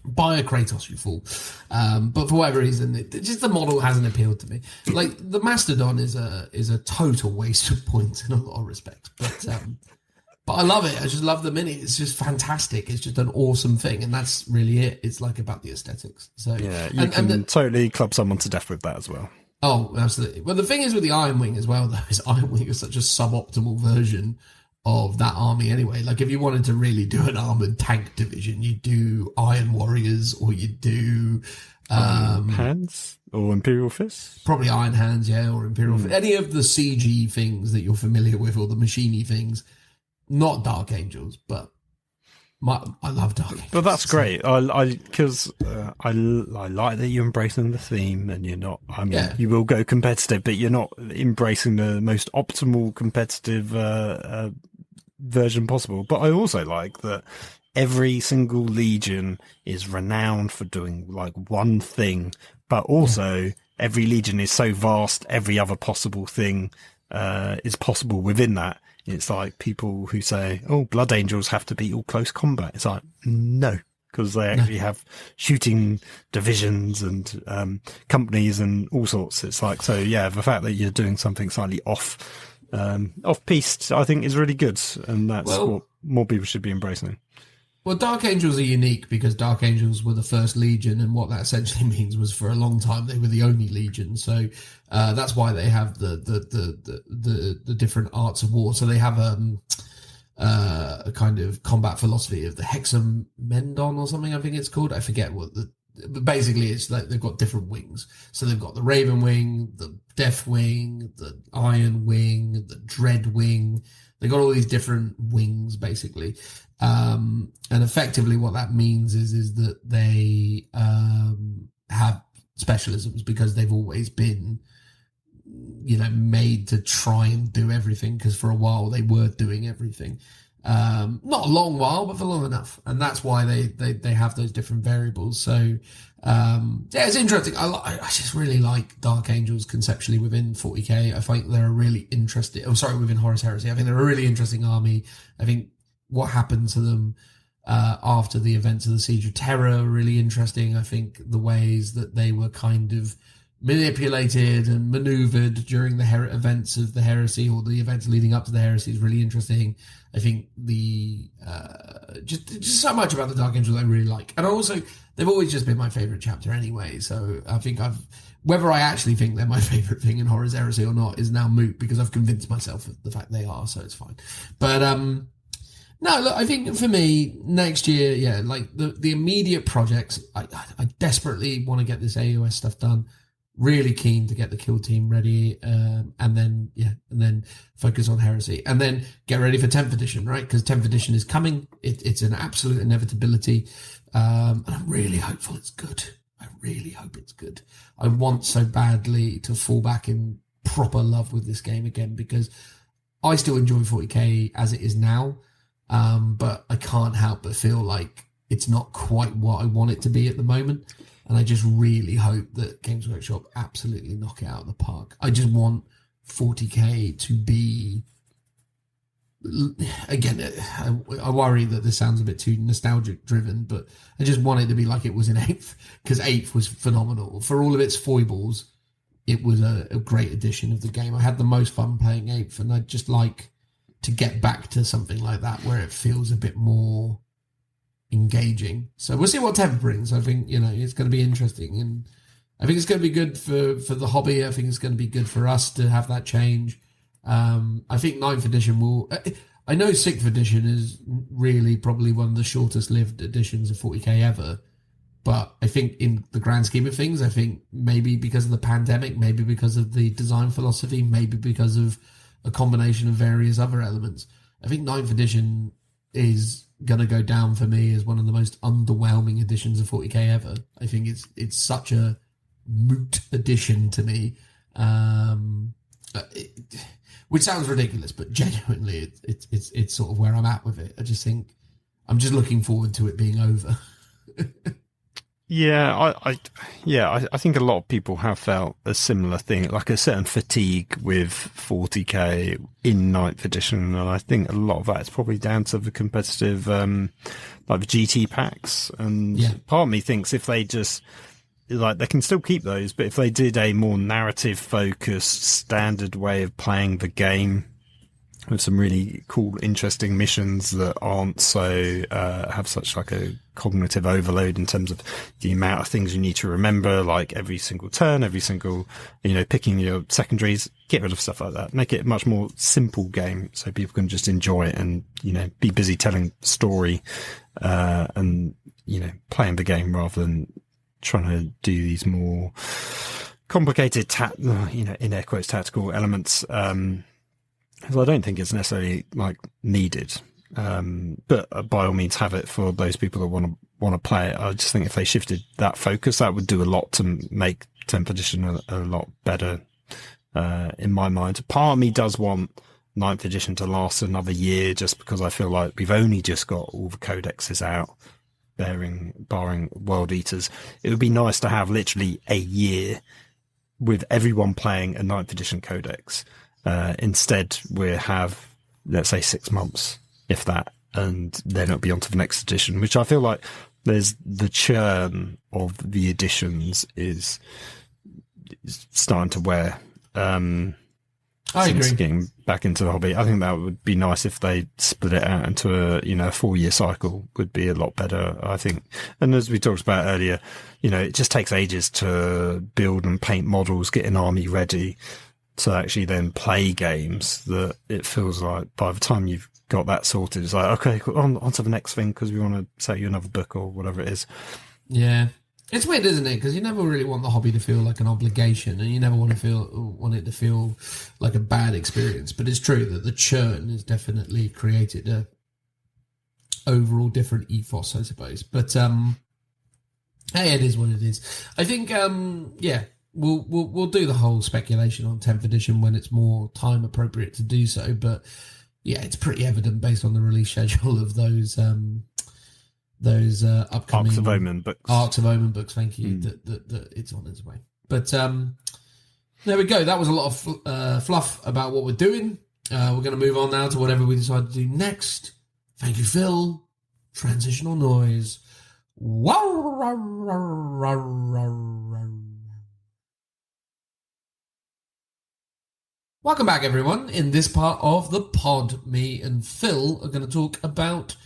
Buy a Kratos, you fool. But for whatever reason, just the model hasn't appealed to me. Like, the Mastodon is a total waste of points in a lot of respects. But I love it. I just love the mini. It's just fantastic. It's just an awesome thing, and that's really it. It's like about the aesthetics. So yeah, you can totally club someone to death with that as well. Oh, absolutely. Well, the thing is with the Iron Wing as well, though, is Iron Wing is such a suboptimal version of that army anyway. Like, if you wanted to really do an armoured tank division, you do Iron Warriors, or you do... Hands? Or Imperial Fists? Probably Iron Hands, yeah, or Imperial Fists. Any of the CG things that you're familiar with, or the machiney things. Not Dark Angels, but... I love Dark Angels. But that's great. Because I like that you're embracing the theme, and you're not. I mean, you will go competitive, but you're not embracing the most optimal competitive version possible. But I also like that every single legion is renowned for doing like one thing, but also every legion is so vast. Every other possible thing is possible within that. It's like people who say, oh, Blood Angels have to be all close combat. It's like, no, because they actually have shooting divisions and companies and all sorts. It's like, so yeah, the fact that you're doing something slightly off-piste, I think is really good. And that's what more people should be embracing. Well, Dark Angels are unique because Dark Angels were the first Legion, and what that essentially means was for a long time they were the only Legion. So that's why they have the different arts of war. So they have a kind of combat philosophy of the Hexamendon or something, I think it's called. I forget what but basically it's like they've got different wings. So they've got the Raven Wing, the Death Wing, the Iron Wing, the Dread Wing. They've got all these different wings, basically. And effectively what that means is that they have specialisms because they've always been, made to try and do everything, because for a while they were doing everything. Not a long while, but for long enough. And that's why they have those different variables. So, it's interesting. I just really like Dark Angels conceptually within 40k. I think they're a really interesting, within Horus Heresy. I think they're a really interesting army. I think what happened to them after the events of the Siege of Terror are really interesting. I think the ways that they were kind of manipulated and maneuvered during the events of the heresy, or the events leading up to the heresy, is really interesting. I think the just so much about the Dark Angels I really like. And also, they've always just been my favourite chapter anyway, so I think whether I actually think they're my favourite thing in Horus Heresy or not is now moot, because I've convinced myself of the fact they are, so it's fine. But no, look, I think for me, next year, like the immediate projects, I desperately want to get this AOS stuff done. Really keen to get the kill team ready, and then focus on Heresy, and then get ready for 10th edition, right? Because 10th edition is coming. It's an absolute inevitability, and I'm really hopeful it's good. I really hope it's good. I want so badly to fall back in proper love with this game again, because I still enjoy 40k as it is now, but I can't help but feel like it's not quite what I want it to be at the moment. And I just really hope that Games Workshop absolutely knock it out of the park. I just want 40k to be... Again, I worry that this sounds a bit too nostalgic driven, but I just want it to be like it was in 8th, because 8th was phenomenal. For all of its foibles, it was a great addition of the game. I had the most fun playing 8th, and I'd just like to get back to something like that where it feels a bit more engaging. So we'll see what 10th brings. I think, it's going to be interesting, and I think it's going to be good for the hobby. I think it's going to be good for us to have that change. I think 9th edition will... I know 6th edition is really probably one of the shortest lived editions of 40k ever, but I think in the grand scheme of things, I think maybe because of the pandemic, maybe because of the design philosophy, maybe because of a combination of various other elements, I think 9th edition is going to go down for me as one of the most underwhelming editions of 40k ever. I think it's such a moot edition to me. Which sounds ridiculous, but genuinely, it's sort of where I'm at with it. I just think I'm just looking forward to it being over. Yeah, I think a lot of people have felt a similar thing, like a certain fatigue with 40k in 9th edition, and I think a lot of that is probably down to the competitive, like the GT packs. And part of me thinks if they just... like they can still keep those, but if they did a more narrative focused standard way of playing the game with some really cool, interesting missions that aren't so have such like a cognitive overload in terms of the amount of things you need to remember, like every single turn, every single, picking your secondaries, get rid of stuff like that. Make it a much more simple game so people can just enjoy it and, be busy telling story and, playing the game rather than trying to do these more complicated, in air quotes, tactical elements. So I don't think it's necessarily like needed, but by all means have it for those people that want to play it. I just think if they shifted that focus, that would do a lot to make 10th edition a lot better. In my mind, part of me does want 9th edition to last another year, just because I feel like we've only just got all the codexes out. Barring World Eaters, it would be nice to have literally a year with everyone playing a 9th edition codex. Instead, we have, let's say, 6 months, if that, and then it'll be on to the next edition, which I feel like there's the churn of the editions is starting to wear. I agree. Getting back into the hobby, I think that would be nice if they split it out into a 4-year cycle. Would be a lot better, I think. And as we talked about earlier, it just takes ages to build and paint models, get an army ready to actually then play games. That it feels like by the time you've got that sorted, it's like, okay, on to the next thing because we want to sell you another book or whatever it is. Yeah. It's weird, isn't it? Because you never really want the hobby to feel like an obligation, and you never want it to feel like a bad experience. But it's true that the churn has definitely created a overall different ethos, I suppose. But hey, it is what it is. I think we'll do the whole speculation on 10th edition when it's more time appropriate to do so. But yeah, it's pretty evident based on the release schedule of those upcoming Arcs of Omen books. Thank you. That it's on its way. But there we go. That was a lot of fluff about what we're doing. We're going to move on now to whatever we decide to do next. Thank you, Phil. Transitional noise. Welcome back, everyone. In this part of the pod, me and Phil are going to talk about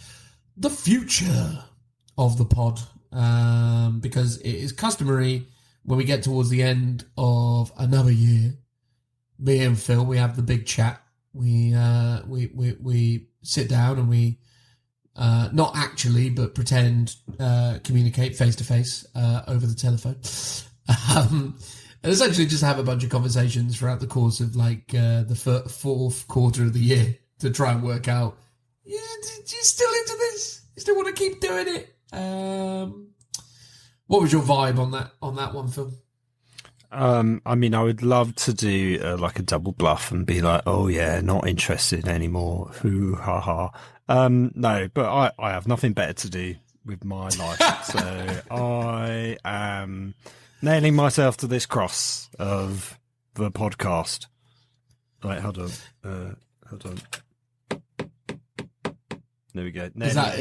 the future of the pod, because it is customary when we get towards the end of another year, me and Phil, we have the big chat. We sit down and we not actually, but pretend communicate face to face over the telephone, and essentially just have a bunch of conversations throughout the course of the fourth quarter of the year to try and work out. Yeah, you still into this? You still want to keep doing it? What was your vibe on that one, Phil? I mean, I would love to do like a double bluff and be like, oh yeah, not interested anymore. Hoo ha ha. No, but I have nothing better to do with my life. So I am nailing myself to this cross of the podcast. Right, hold on. There we go. Is that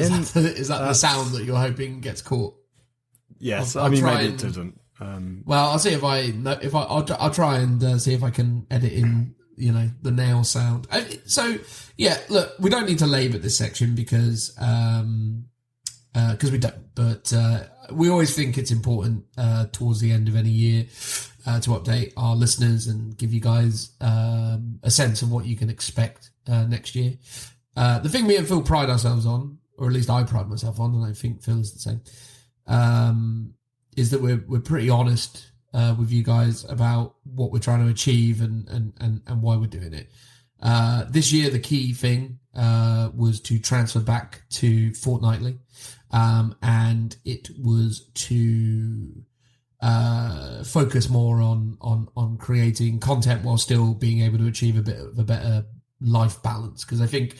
the sound that you're hoping gets caught? Yes, I'll maybe and, it didn't. Well, I'll see I'll try and see if I can edit in, the nail sound. So yeah, look, we don't need to labour this section because we don't. But we always think it's important towards the end of any year to update our listeners and give you guys a sense of what you can expect next year. The thing me and Phil pride ourselves on, or at least I pride myself on, and I think Phil is the same, is that we're pretty honest with you guys about what we're trying to achieve and why we're doing it. This year, the key thing was to transfer back to fortnightly, and it was to focus more on creating content while still being able to achieve a bit of a better life balance. Because I think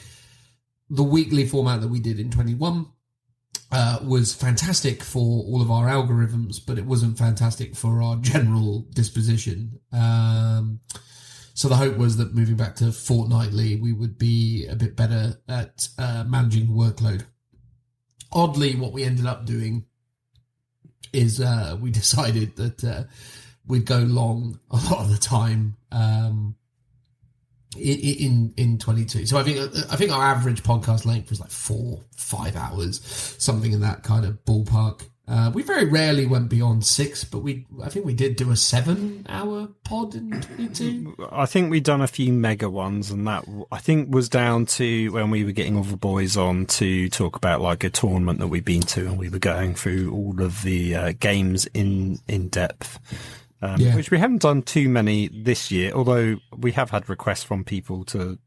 the weekly format that we did in 21 was fantastic for all of our algorithms, but it wasn't fantastic for our general disposition. So the hope was that moving back to fortnightly, we would be a bit better at managing workload. Oddly, what we ended up doing is we decided that we'd go long a lot of the time in 22. So I think our average podcast length was like 4-5 hours, something in that kind of ballpark. We very rarely went beyond 6, but I think we did do a 7-hour pod in 22. I think we'd done a few mega ones, and that I think was down to when we were getting all the boys on to talk about like a tournament that we'd been to, and we were going through all of the games in depth. Which we haven't done too many this year, although we have had requests from people to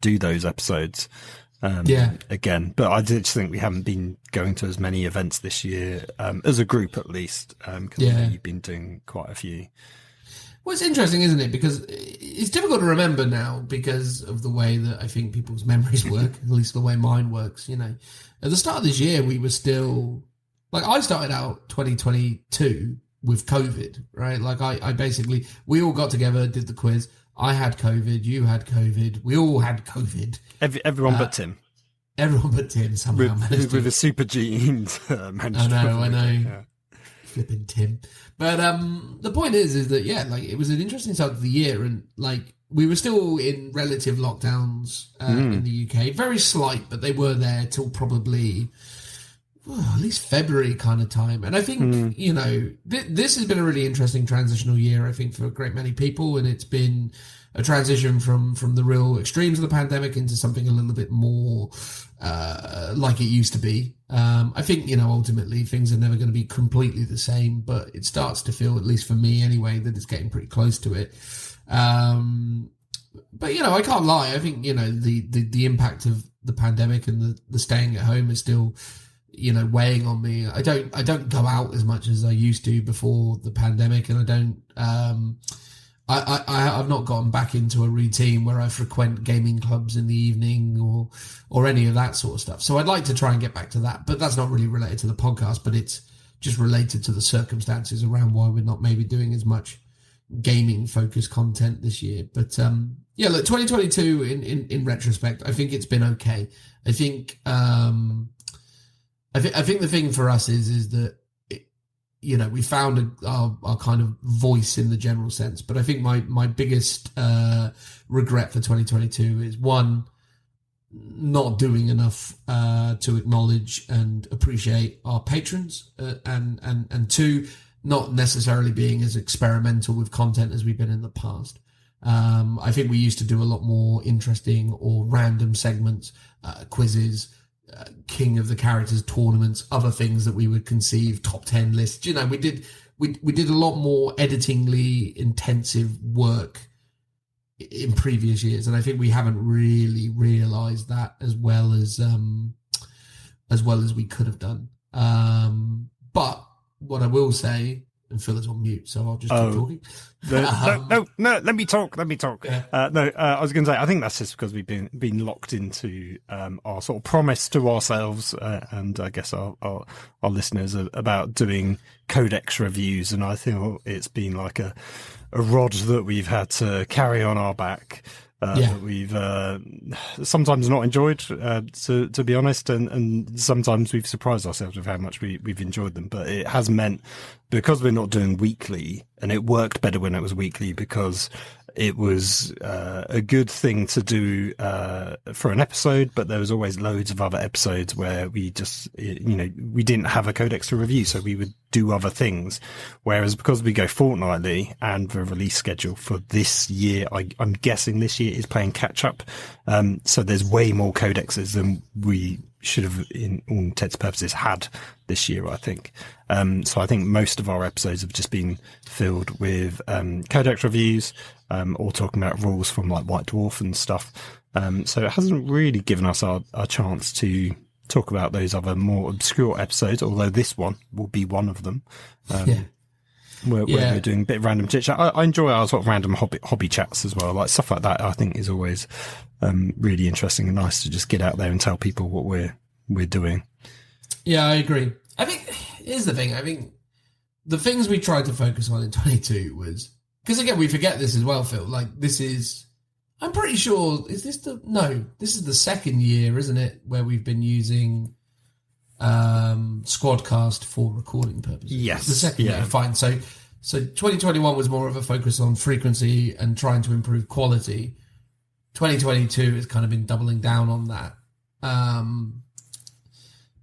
do those episodes again. But I just think we haven't been going to as many events this year, as a group at least, because you've been doing quite a few. Well, it's interesting, isn't it? Because it's difficult to remember now because of the way that I think people's memories work, at least the way mine works, At the start of this year, we were still... Like, I started out 2022... with COVID, right? Like I basically, we all got together, did the quiz. I had COVID, you had COVID, we all had COVID. Everyone but Tim. Everyone but Tim somehow managed with a super genes. I know. Flipping Tim. But the point is that it was an interesting start of the year, and like we were still in relative lockdowns in the UK, very slight, but they were there till probably. At least February kind of time. And I think, this has been a really interesting transitional year, I think, for a great many people. And it's been a transition from the real extremes of the pandemic into something a little bit more like it used to be. I think, ultimately things are never going to be completely the same, but it starts to feel, at least for me anyway, that it's getting pretty close to it. But, I can't lie. I think, the impact of the pandemic and the staying at home is still... weighing on me. I don't go out as much as I used to before the pandemic, and I don't I've not gotten back into a routine where I frequent gaming clubs in the evening or any of that sort of stuff. So I'd like to try and get back to that, but that's not really related to the podcast, but it's just related to the circumstances around why we're not maybe doing as much gaming focused content this year. But look, 2022 in retrospect, I think it's been okay. I think I think the thing for us is that, we found our kind of voice in the general sense. But I think my biggest regret for 2022 is, one, not doing enough to acknowledge and appreciate our patrons, and two, not necessarily being as experimental with content as we've been in the past. I think we used to do a lot more interesting or random segments, quizzes, King of the Characters tournaments, other things that we would conceive, top 10 lists. We did a lot more editingly intensive work in previous years, and I think we haven't really realized that as well as we could have done. But what I will say, and Phil is on mute, so I'll just keep talking. No, let me talk. Yeah. I was going to say, I think that's just because we've been locked into our sort of promise to ourselves and I guess our listeners about doing codex reviews, and I think it's been like a rod that we've had to carry on our back. That we've sometimes not enjoyed, to be honest, and sometimes we've surprised ourselves with how much we've enjoyed them. But it has meant, because we're not doing weekly, and it worked better when it was weekly because it was a good thing to do for an episode, but there was always loads of other episodes where we just, we didn't have a codex to review, so we would do other things. Whereas because we go fortnightly and the release schedule for this year, I'm guessing this year is playing catch up. So there's way more codexes than we should have, in all intents and purposes, had this year, I think. So I think most of our episodes have just been filled with codex reviews, or talking about rules from like White Dwarf and stuff. So it hasn't really given us our chance to talk about those other more obscure episodes, although this one will be one of them. Where we're doing a bit of random chit chat. I enjoy our sort of random hobby chats as well. Like stuff like that, I think is always really interesting and nice to just get out there and tell people what we're doing. Yeah, I agree. I think here's the thing. I think the things we tried to focus on in 22 was, because again, we forget this as well, Phil. Like this is, I'm pretty sure, this is the second year, isn't it, where we've been using Squadcast for recording purposes. Yes. The second year, fine. So 2021 was more of a focus on frequency and trying to improve quality. 2022 has kind of been doubling down on that.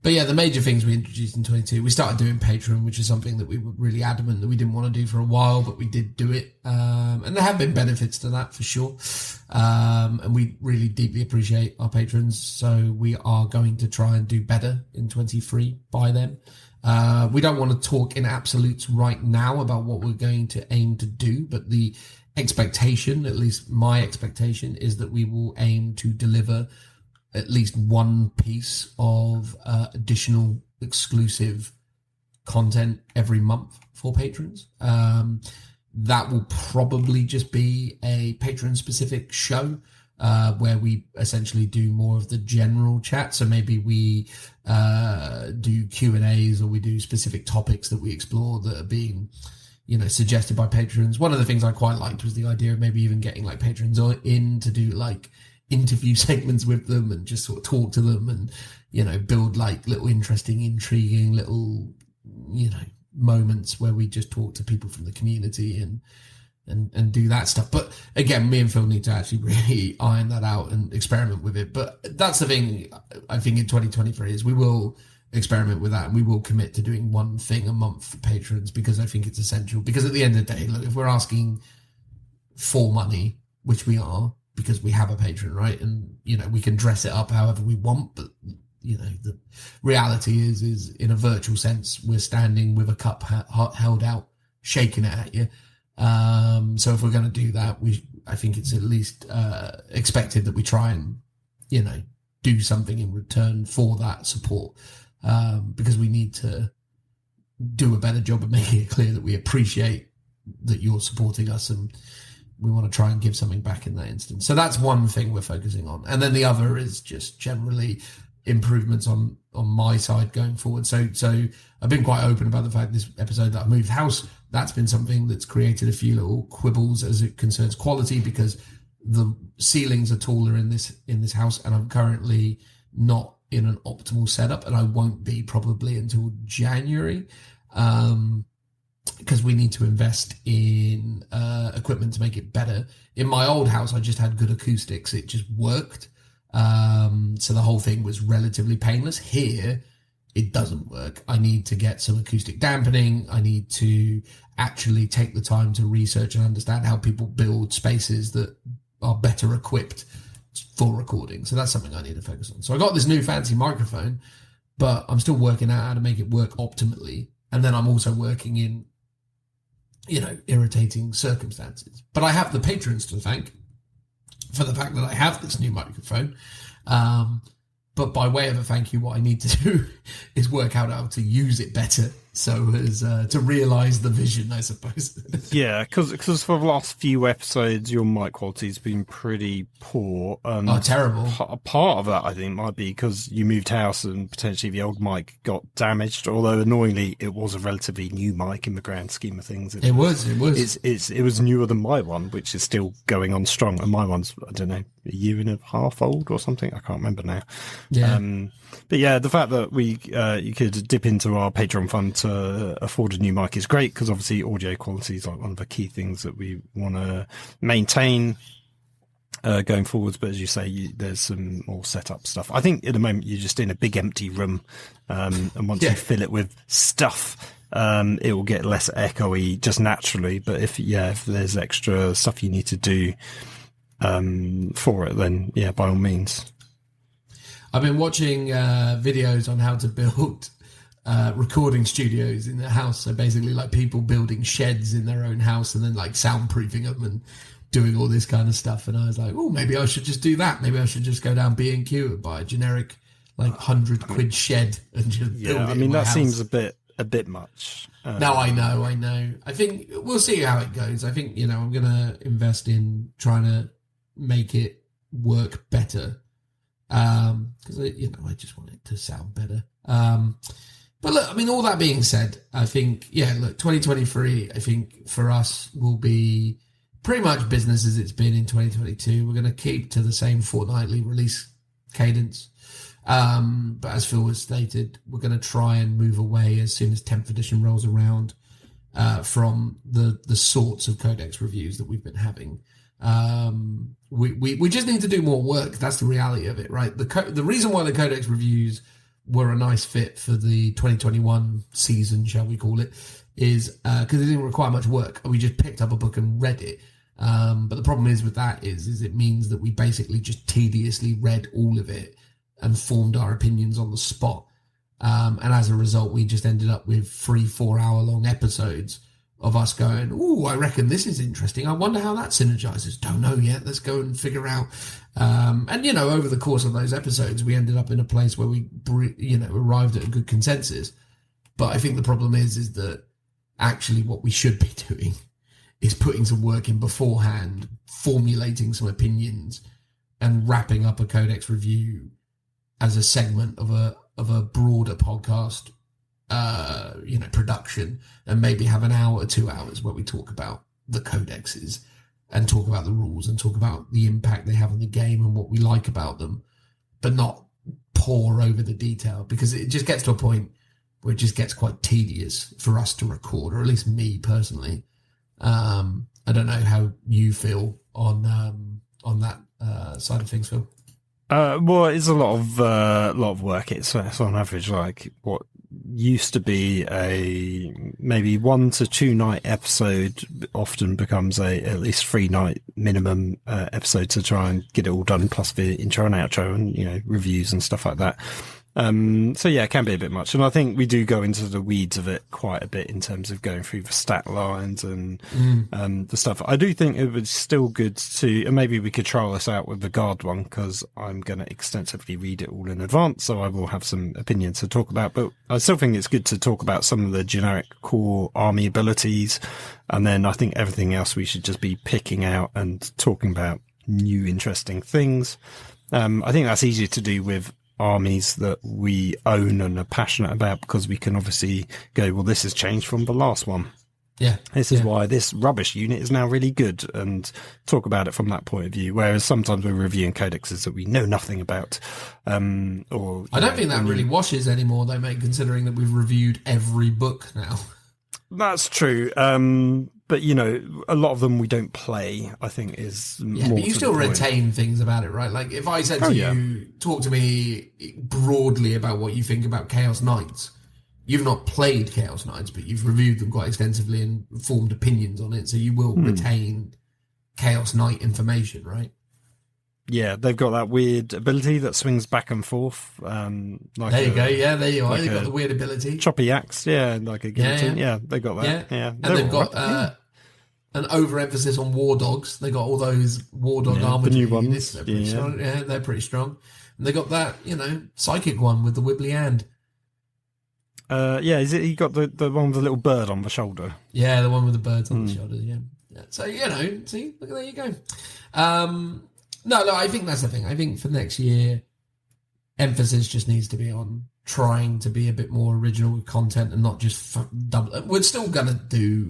But yeah, the major things we introduced in 22, we started doing Patreon, which is something that we were really adamant that we didn't want to do for a while, but we did do it. And there have been benefits to that for sure. And we really deeply appreciate our patrons. So we are going to try and do better in 23 by them. We don't want to talk in absolutes right now about what we're going to aim to do, but the expectation, at least my expectation, is that we will aim to deliver at least one piece of additional exclusive content every month for patrons. That will probably just be a patron-specific show where we essentially do more of the general chat. So maybe we do Q&As, or we do specific topics that we explore that are being, suggested by patrons. One of the things I quite liked was the idea of maybe even getting like patrons in to do like interview segments with them and just sort of talk to them and, build like little interesting, intriguing little, moments where we just talk to people from the community and do that stuff. But again, me and Phil need to actually really iron that out and experiment with it. But that's the thing, I think, in 2023 is we will experiment with that, and we will commit to doing one thing a month for patrons, because I think it's essential. Because at the end of the day, look, if we're asking for money, which we are, because we have a patron, right? And, we can dress it up however we want, but, the reality is in a virtual sense, we're standing with a cup held out, shaking it at you. So if we're going to do that, I think it's at least expected that we try and, do something in return for that support, because we need to do a better job of making it clear that we appreciate that you're supporting us, and we want to try and give something back in that instance. So that's one thing we're focusing on. And then the other is just generally improvements on my side going forward. So I've been quite open about the fact this episode that I moved house, that's been something that's created a few little quibbles as it concerns quality, because the ceilings are taller in this house, and I'm currently not in an optimal setup, and I won't be probably until January. Because we need to invest in equipment to make it better. In my old house, I just had good acoustics. It just worked. So the whole thing was relatively painless. Here, it doesn't work. I need to get some acoustic dampening. I need to actually take the time to research and understand how people build spaces that are better equipped for recording. So that's something I need to focus on. So I got this new fancy microphone, but I'm still working out how to make it work optimally. And then I'm also working in, irritating circumstances. But I have the patrons to thank for the fact that I have this new microphone. But by way of a thank you, what I need to do is work out how to use it better so as to realise the vision, I suppose. Yeah, because for the last few episodes, your mic quality's been pretty poor. Terrible. Part of that, I think, might be because you moved house and potentially the old mic got damaged. Although annoyingly, it was a relatively new mic in the grand scheme of things. It was. It was newer than my one, which is still going on strong. And my one's, I don't know, a year and a half old or something. I can't remember now. Yeah. But yeah, the fact that you could dip into our Patreon fund to afford a new mic is great, because obviously audio quality is like one of the key things that we want to maintain going forwards. But as you say, there's some more setup stuff. I think at the moment you're just in a big empty room, and once you fill it with stuff, it will get less echoey just naturally. But if there's extra stuff you need to do for it, then by all means. I've been watching videos on how to build recording studios in their house. So basically like people building sheds in their own house and then like soundproofing them and doing all this kind of stuff. And I was like, oh, maybe I should just do that. Maybe I should just go down B&Q and buy a generic like £100 shed and just build it. I mean, that house. seems a bit much. No, I know. I think we'll see how it goes. I think, I'm going to invest in trying to make it work better. Because I just want it to sound better. But look, I mean, all that being said, I think 2023, I think for us will be pretty much business as it's been in 2022. We're going to keep to the same fortnightly release cadence. But as Phil has stated, we're going to try and move away as soon as 10th edition rolls around from the sorts of codex reviews that we've been having. We just need to do more work. That's the reality of it, right? The reason why the codex reviews were a nice fit for the 2021 season, shall we call it, is because it didn't require much work. We just picked up a book and read it. But the problem is with that is it means that we basically just tediously read all of it and formed our opinions on the spot. And as a result, we just ended up with 3-4 hour long episodes of us going, oh, I reckon this is interesting. I wonder how that synergizes. Don't know yet. Let's go and figure out. And over the course of those episodes, we ended up in a place where we, arrived at a good consensus. But I think the problem is that actually what we should be doing is putting some work in beforehand, formulating some opinions, and wrapping up a codex review as a segment of a broader podcast production, and maybe have an hour or 2 hours where we talk about the codexes and talk about the rules and talk about the impact they have on the game and what we like about them, but not pour over the detail, because it just gets to a point where it just gets quite tedious for us to record, or at least me personally. I don't know how you feel on that side of things, Phil. Well, it's a lot of work. It's on average like what used to be a maybe 1 to 2 night episode often becomes at least 3 night minimum episode to try and get it all done, plus the intro and outro and reviews and stuff like that. So yeah, it can be a bit much, and I think we do go into the weeds of it quite a bit in terms of going through the stat lines and the stuff. I do think it was still good to, and maybe we could trial this out with the Guard one, because I'm going to extensively read it all in advance, so I will have some opinions to talk about. But I still think it's good to talk about some of the generic core army abilities, and then I think everything else we should just be picking out and talking about new interesting things. I think that's easier to do with armies that we own and are passionate about, because we can obviously go, well, this has changed from the last one. Yeah. This is why this rubbish unit is now really good, and talk about it from that point of view. Whereas sometimes we're reviewing codexes that we know nothing about. I don't think that really washes anymore, though, mate, considering that we've reviewed every book now. That's true. But, a lot of them we don't play, I think, is more. But you still retain things about it, right? Like, if I said to you, talk to me broadly about what you think about Chaos Knights, you've not played Chaos Knights, but you've reviewed them quite extensively and formed opinions on it, so you will retain Chaos Knight information, right? Yeah, they've got that weird ability that swings back and forth. Like there you go. Yeah, there you are. They've got the weird ability. Choppy axe. Yeah, like a guillotine. Yeah, they got that. Yeah. And they've got an overemphasis on war dogs. They got all those war dog armor. The new units. ones. They're pretty strong. Yeah, they're pretty strong. And they got that, psychic one with the wibbly hand. Yeah, is it? He got the one with the little bird on the shoulder. Yeah, the one with the birds on the shoulder. Yeah. So see, look, there you go. No, I think that's the thing. I think for next year, emphasis just needs to be on trying to be a bit more original with content and not just double. We're still gonna do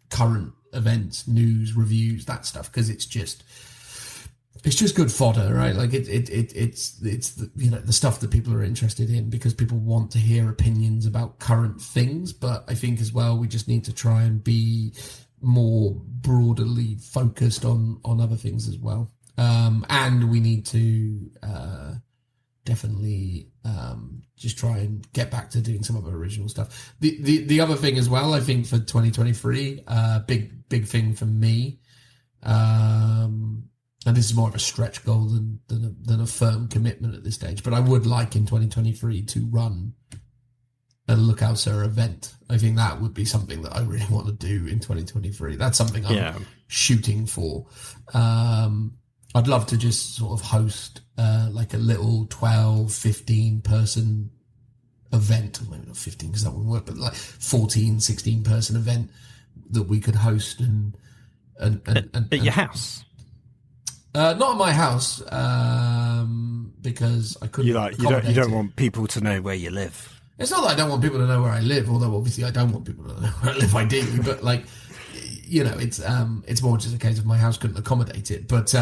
current events, news, reviews, that stuff, because it's just good fodder, right? Like it's the, the stuff that people are interested in, because people want to hear opinions about current things. But I think as well, we just need to try and be more broadly focused on other things as well. And we need to definitely just try and get back to doing some of our original stuff. The other thing as well, I think for 2023, big thing for me, and this is more of a stretch goal than a firm commitment at this stage, but I would like in 2023 to run a Lookout Sir event. I think that would be something that I really want to do in 2023. That's something I'm shooting for. I'd love to just sort of host like a little 12, 15 person event. Maybe not 15 because that wouldn't work, but like 14, 16 person event that we could host and at your house. Not at my house, because I couldn't. You don't want people to know where you live. It's not that I don't want people to know where I live, although obviously I don't want people to know where I live ideally. But like, it's more just a case of my house couldn't accommodate it. But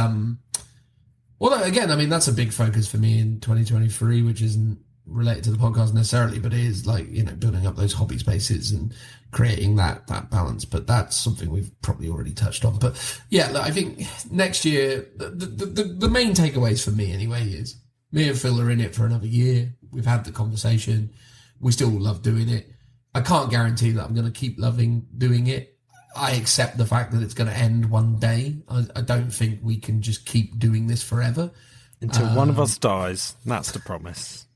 although again, I mean that's a big focus for me in 2023, which isn't related to the podcast necessarily, but it is like building up those hobby spaces and creating that balance. But that's something we've probably already touched on. But yeah, look, I think next year the main takeaways for me anyway is me and Phil are in it for another year. We've had the conversation. We still love doing it. I can't guarantee that I'm going to keep loving doing it. I accept the fact that it's going to end one day. I don't think we can just keep doing this forever until one of us dies. That's the promise.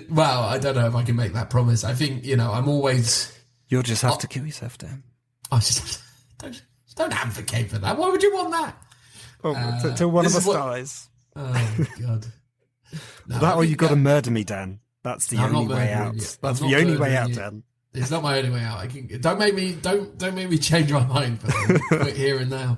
Well, I don't know if I can make that promise. I think, I'm always... You'll just have to kill yourself, Dan. I just don't advocate for that. Why would you want that? Until one of us dies. Oh, God. No, that or you've got to murder me, Dan. That's the only way out. That's the only way out, Dan. It's not my only way out. Don't make me change my mind for here and now.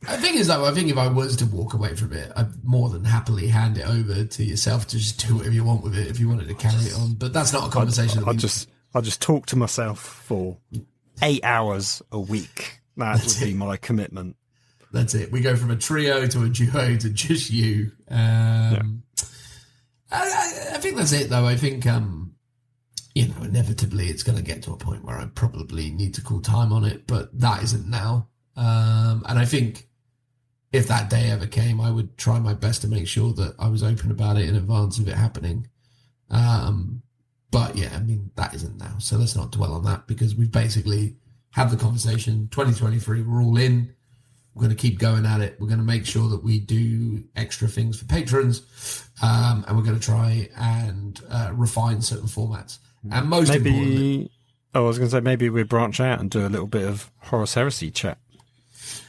The thing is, though, I think if I was to walk away from it, I'd more than happily hand it over to yourself to just do whatever you want with it if you wanted to carry it on. But that's not a conversation. I'll just talk to myself for 8 hours a week. That would be my commitment. That's it. We go from a trio to a duo to just you. I think that's it, though. I think, inevitably it's going to get to a point where I probably need to call time on it, but that isn't now. And I think if that day ever came, I would try my best to make sure that I was open about it in advance of it happening. But yeah, I mean, that isn't now. So let's not dwell on that because we've basically had the conversation. 2023, we're all in. We're going to keep going at it. We're going to make sure that we do extra things for patrons. And we're going to try and refine certain formats. And most importantly... I was going to say maybe we branch out and do a little bit of Horus Heresy chat.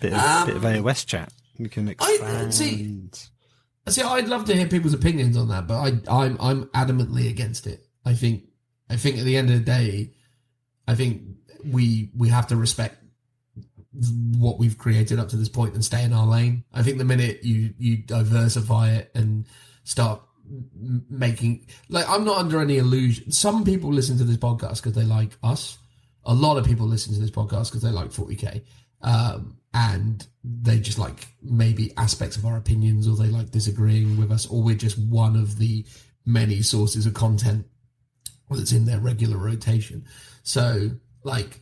Bit of AOS chat. We can expand. See, I'd love to hear people's opinions on that, but I'm adamantly against it. I think at the end of the day, I think we have to respect what we've created up to this point and stay in our lane. I think the minute you diversify it and start making, like, I'm not under any illusion. Some people listen to this podcast because they like us. A lot of people listen to this podcast because they like 40k. And they just like maybe aspects of our opinions, or they like disagreeing with us, or we're just one of the many sources of content that's in their regular rotation. So, like,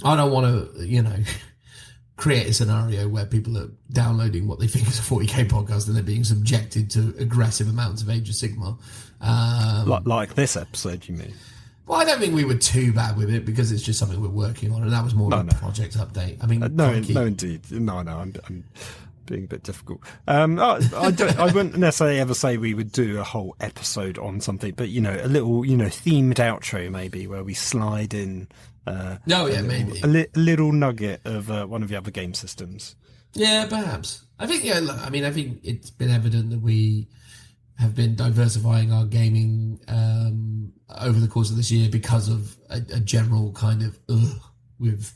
I don't want to, create a scenario where people are downloading what they think is a 40k podcast and they're being subjected to aggressive amounts of Age of Sigmar. Like this episode, you mean? Well, I don't think we were too bad with it because it's just something we're working on, and that was more of a project update. I mean, no, indeed, no, I'm being a bit difficult. I wouldn't necessarily ever say we would do a whole episode on something, but a little, themed outro maybe where we slide in. Maybe a little nugget of one of the other game systems. Yeah, perhaps. I think I think it's been evident that we have been diversifying our gaming over the course of this year because of a general kind of with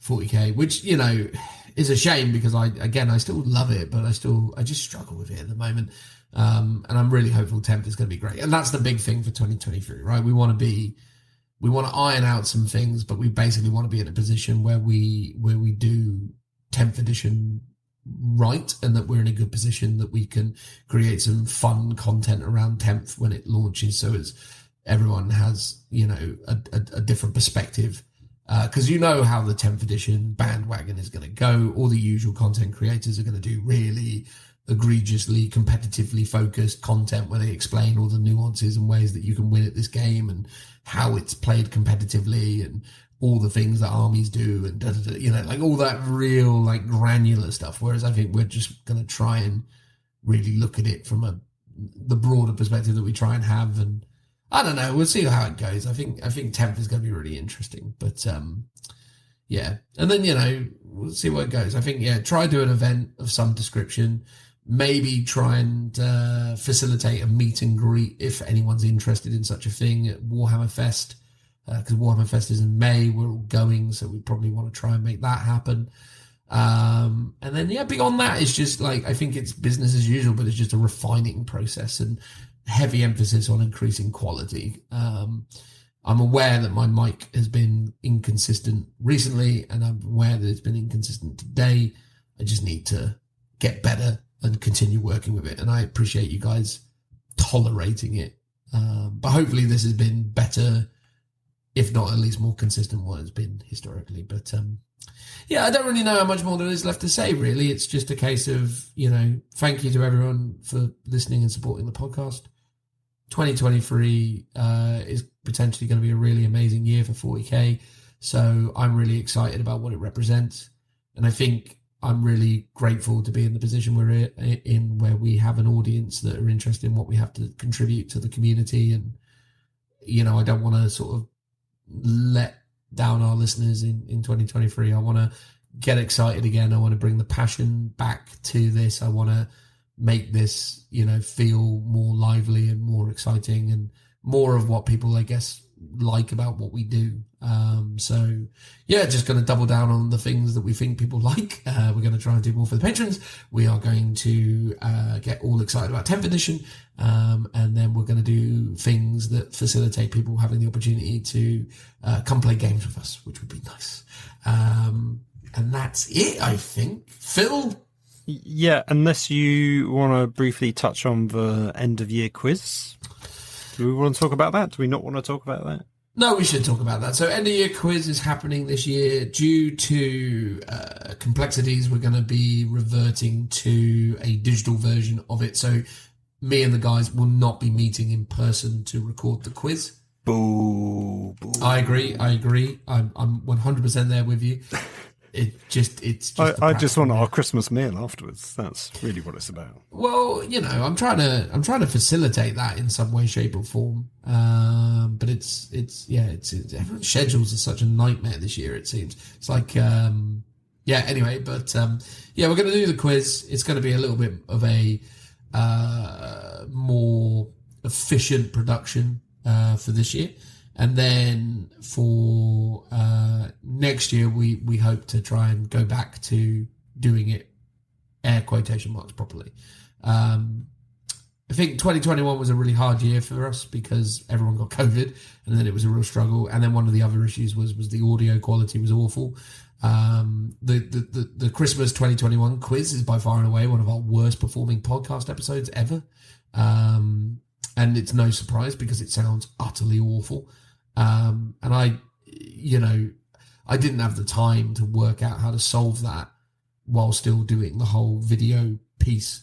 40k, which, you know, is a shame because I still love it, but I just struggle with it at the moment. And I'm really hopeful 10th is going to be great. And that's the big thing for 2023, right? We want to iron out some things, but we basically want to be in a position where we do 10th edition right, and that we're in a good position that we can create some fun content around 10th when it launches, so it's everyone has, you know, a different perspective, because you know how the 10th edition bandwagon is going to go. All the usual content creators are going to do really egregiously competitively focused content where they explain all the nuances and ways that you can win at this game and how it's played competitively and all the things that armies do and you know, like all that real like granular stuff. Whereas I think we're just going to try and really look at it from the broader perspective that we try and have. And I don't know, we'll see how it goes. I think 10th is going to be really interesting, but yeah. And then, you know, we'll see where it goes. I think, yeah, try do an event of some description, maybe try and facilitate a meet and greet if anyone's interested in such a thing at Warhammer Fest. Because Warhammer Fest is in May, we're all going, so we probably want to try and make that happen. And then, yeah, beyond that, it's just like, I think it's business as usual, but it's just a refining process and heavy emphasis on increasing quality. I'm aware that my mic has been inconsistent recently, and I'm aware that it's been inconsistent today. I just need to get better and continue working with it. And I appreciate you guys tolerating it. But hopefully this has been better, if not at least more consistent what it's been historically. But yeah, I don't really know how much more there is left to say, really. It's just a case of, you know, thank you to everyone for listening and supporting the podcast. 2023 is potentially going to be a really amazing year for 40k. So I'm really excited about what it represents. And I think I'm really grateful to be in the position we're in where we have an audience that are interested in what we have to contribute to the community. And, you know, I don't want to sort of let down our listeners in 2023. I want to get excited again. I want to bring the passion back to this. I want to make this, you know, feel more lively and more exciting and more of what people, I guess, like about what we do. So yeah, just going to double down on the things that we think people like. We're going to try and do more for the patrons. We are going to get all excited about 10th edition. And then we're going to do things that facilitate people having the opportunity to come play games with us, which would be nice. And that's it, I think. Phil? Yeah, unless you want to briefly touch on the end of year quiz. Do we want to talk about that? Do we not want to talk about that? No, we should talk about that. So end of year quiz is happening this year. Due to complexities, we're going to be reverting to a digital version of it. So me and the guys will not be meeting in person to record the quiz. Boo. I agree. I'm 100% there with you. It's just I just want our Christmas meal afterwards. That's really what it's about. Well, you know, I'm trying to facilitate that in some way, shape, or form. But it's everyone's schedules are such a nightmare this year. It seems it's like anyway. But we're going to do the quiz. It's going to be a little bit of a more efficient production for this year. And then for next year, we hope to try and go back to doing it, air quotation marks, properly. I think 2021 was a really hard year for us because everyone got COVID, and then it was a real struggle. And then one of the other issues was the audio quality was awful. The Christmas 2021 quiz is by far and away one of our worst performing podcast episodes ever. And it's no surprise because it sounds utterly awful. And I didn't have the time to work out how to solve that while still doing the whole video piece.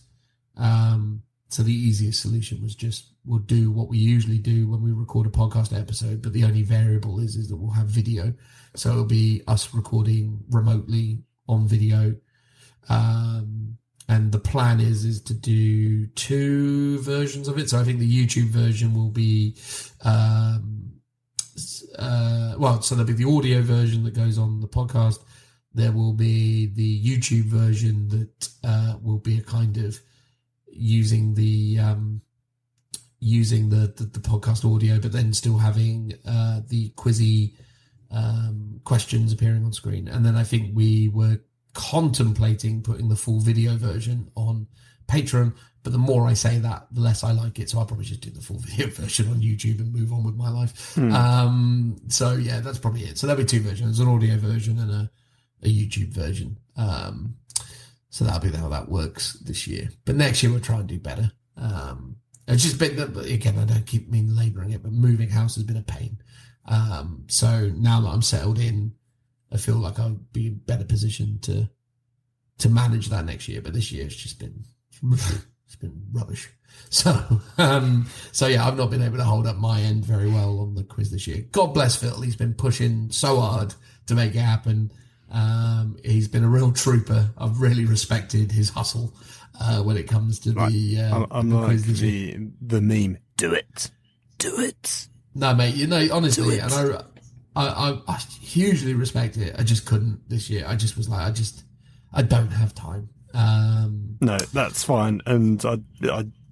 So the easiest solution was we'll do what we usually do when we record a podcast episode, but the only variable is that we'll have video. So it'll be us recording remotely on video. And the plan is to do 2 versions of it. So I think the YouTube version will be, so there'll be the audio version that goes on the podcast. There will be the YouTube version that will be a kind of using the using the podcast audio, but then still having the quizzy questions appearing on screen. And then I think we were contemplating putting the full video version on Patreon, but the more I say that, the less I like it, so I'll probably just do the full video version on YouTube and move on with my life. So yeah, that's probably it. So there'll be two versions, an audio version and a YouTube version. So that'll be how that works this year, but next year we'll try and do better. It's just been, again, I don't keep labouring it, but moving house has been a pain. So now that I'm settled in, I feel like I'll be in a better position to manage that next year. But this year it's just been rubbish. So yeah, I've not been able to hold up my end very well on the quiz this year. God bless Phil. He's been pushing so hard to make it happen. He's been a real trooper. I've really respected his hustle when it comes to I'm the like quiz this year. the meme. Do it. No, mate. Honestly, and I hugely respect it. I just couldn't this year. I just was like, I don't have time. No, that's fine, and I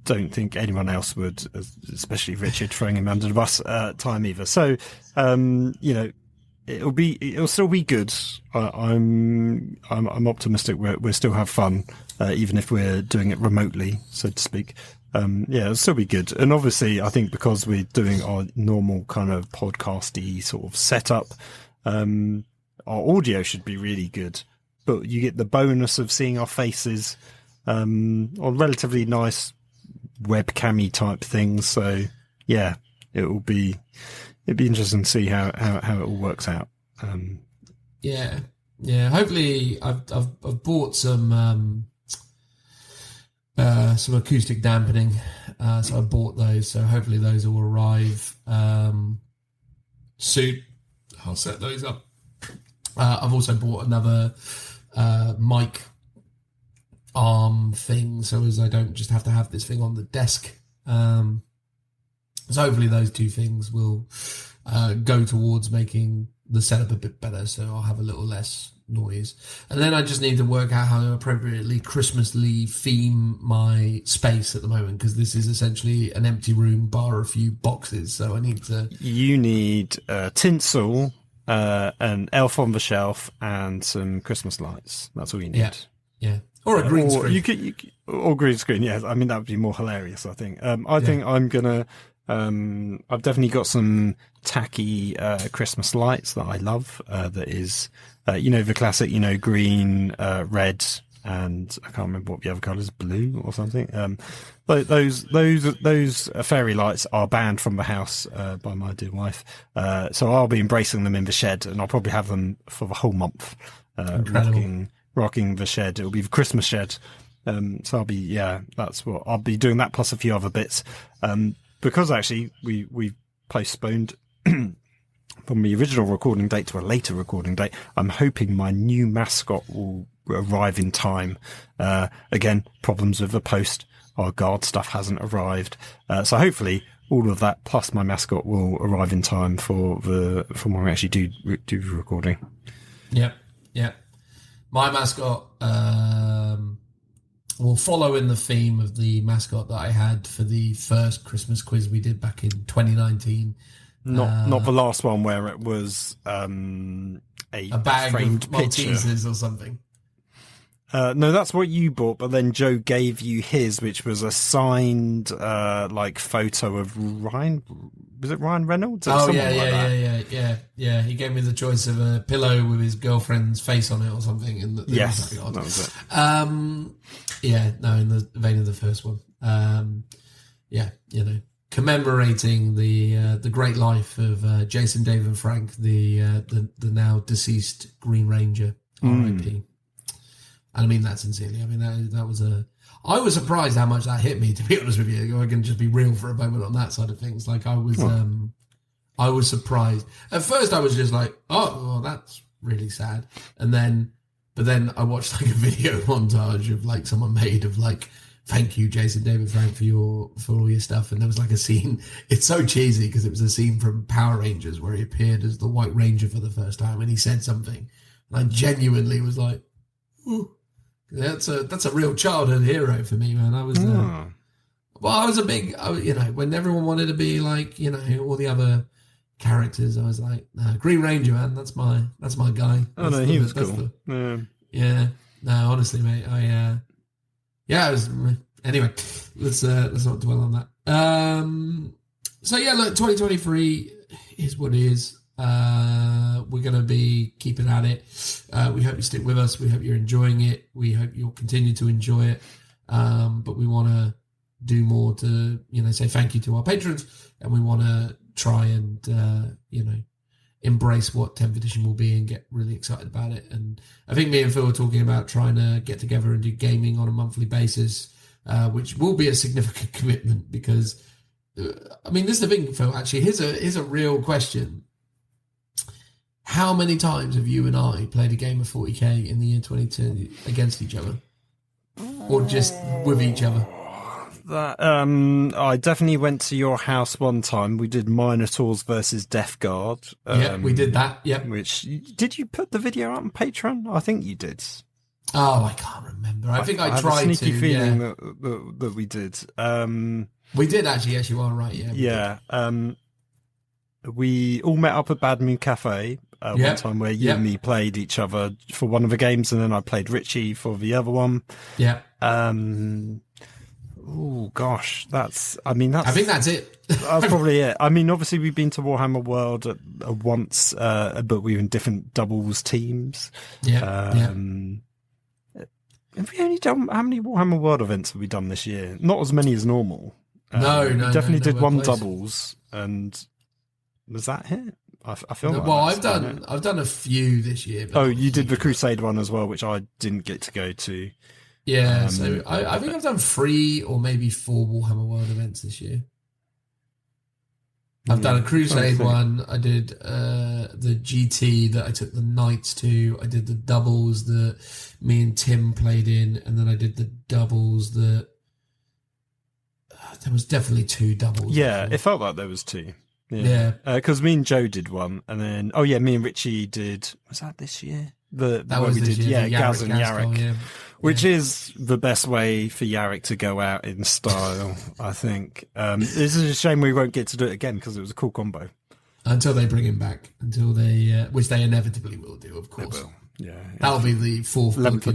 don't think anyone else would, especially Richard throwing him under the bus time either. So, it'll still be good. I'm optimistic. We'll still have fun, even if we're doing it remotely, so to speak. It'll still be good. And obviously, I think because we're doing our normal kind of podcasty sort of setup, our audio should be really good. But you get the bonus of seeing our faces on relatively nice webcammy type things. So yeah, it'd be interesting to see how it all works out. Yeah. Hopefully, I've bought some acoustic dampening, so I bought those. So hopefully those will arrive soon. I'll set those up. I've also bought another mic arm thing, so as I don't just have to have this thing on the desk. So hopefully those two things will go towards making the setup a bit better, so I'll have a little less noise. And then I just need to work out how to appropriately Christmasly theme my space at the moment, because this is essentially an empty room bar a few boxes, so I need to... You need tinsel, an elf on the shelf, and some Christmas lights. That's all you need. Yeah. Or a green screen. You could, or green screen, yeah. I mean, that would be more hilarious, I think. I think I'm going to... I've definitely got some tacky Christmas lights that I love. That is, the classic, green, red, and I can't remember what the other colour is, blue or something. But those fairy lights are banned from the house by my dear wife. So I'll be embracing them in the shed, and I'll probably have them for the whole month. Rocking the shed. It'll be the Christmas shed. So I'll be, that's what I'll be doing, that plus a few other bits. Because actually we postponed from the original recording date to a later recording date, I'm hoping my new mascot will arrive in time. Again, problems with the post. Our guard stuff hasn't arrived. So hopefully all of that plus my mascot will arrive in time for when we actually do the recording. Yep. My mascot will follow in the theme of the mascot that I had for the first Christmas quiz we did back in 2019. Not the last one where it was a bag framed of picture. Maltesers or something. No, that's what you bought, but then Joe gave you his, which was a signed photo of Ryan. Was it Ryan Reynolds? Or Yeah. He gave me the choice of a pillow with his girlfriend's face on it or something. And yes, that was it. In the vein of the first one. Commemorating the great life of Jason David Frank, the now deceased Green Ranger, R.I.P. And I mean that sincerely. I mean that was I was surprised how much that hit me, to be honest with you. I can just be real for a moment on that side of things. Like I was surprised. At first I was just like, oh, well, that's really sad. But then I watched like a video montage of like someone made of like, thank you, Jason David Frank, for all your stuff. And there was like a scene. It's so cheesy because it was a scene from Power Rangers where he appeared as the White Ranger for the first time, and he said something, and I genuinely was like, ooh. That's a real childhood hero for me, man. I Well, I was a big, when everyone wanted to be like, all the other characters, I was like, no, Green Ranger, man, that's my guy. Oh, no, he was cool. Yeah. No, honestly, mate, it was, anyway, let's not dwell on that. So yeah, look, 2023 is what it is. We're going to be keeping at it. We hope you stick with us. We hope you're enjoying it. We hope you'll continue to enjoy it. But we want to do more to, say thank you to our patrons, and we want to try and, embrace what 10th edition will be and get really excited about it. And I think me and Phil were talking about trying to get together and do gaming on a monthly basis, which will be a significant commitment because, this is the thing, Phil, actually, here's a real question. How many times have you and I played a game of 40k in the year 2010 against each other? Or just with each other? I definitely went to your house one time. We did Minotaurs versus Death Guard. Yeah, we did that. Yep. Did you put the video out on Patreon? I think you did. Oh, I can't remember. I think I tried to. I have a sneaky feeling that we did. We did actually. Yes, you are right. Yeah. Yeah. We all met up at Bad Moon Cafe one time where you and me played each other for one of the games, and then I played Richie for the other one. Yeah. Oh gosh, I think that's it. That's probably it. Obviously we've been to Warhammer World once, but we were in different doubles teams. Yeah. Have we only done, how many Warhammer World events have we done this year? Not as many as normal. No, we definitely did one close. Doubles, and was that it? I feel like I've done a few this year. Oh, you did the Crusade one as well, which I didn't get to go to. Yeah, so I think I've done 3 or maybe 4 Warhammer World events this year. I've done a Crusade one. I did the GT that I took the Knights to. I did the doubles that me and Tim played in, and then I did the doubles that there was definitely 2 doubles. Yeah, it felt like there was 2. Yeah, because me and Joe did one, and then me and Richie did. Was that this year? That was we did. Yeah, Gaz and Yarrick. Yarrick. Which is the best way for Yarrick to go out in style, I think. This is a shame we won't get to do it again because it was a cool combo. Until they bring him back, which they inevitably will do, of course. They will. Yeah, that'll be the 4th book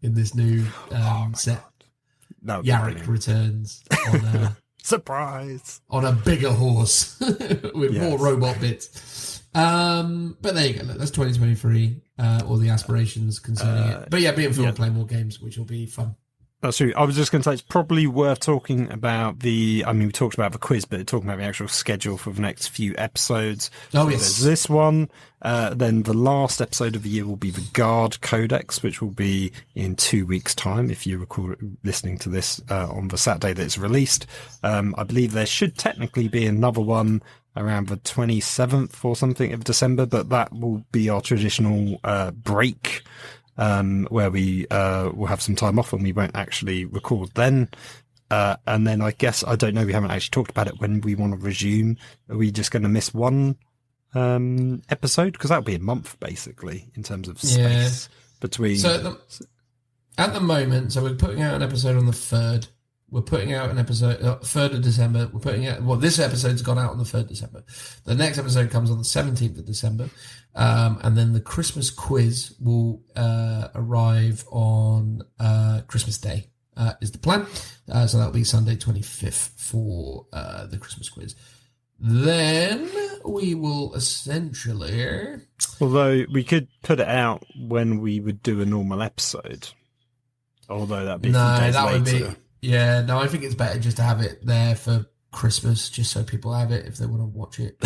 in this new set. Yarrick returns on surprise on a bigger horse with more robot bits. But there you go. Look, that's 2023. All the aspirations concerning it. But me and Phil will play more games, which will be fun. That's true. I was just going to say it's probably worth talking about we talked about the quiz, but talking about the actual schedule for the next few episodes. Oh, yes. There's this one. Then the last episode of the year will be the Guard Codex, which will be in 2 weeks' time, if you recall listening to this on the Saturday that it's released. I believe there should technically be another one around the 27th or something of December, but that will be our traditional break, where we will have some time off and we won't actually record then. And then I guess, I don't know, we haven't actually talked about it when we want to resume. Are we just going to miss one episode? Because that'll be a month, basically, in terms of space between... So at the moment, so we're putting out an episode on the 3rd. We're putting out an episode 3rd of December. We're putting out, this episode's gone out on the 3rd of December. The next episode comes on the 17th of December. And then the Christmas quiz will arrive on Christmas Day, is the plan. So that'll be Sunday 25th for the Christmas quiz. Then we will essentially... Although we could put it out when we would do a normal episode. Although that'd be a few days later. I think it's better just to have it there for Christmas, just so people have it if they want to watch it.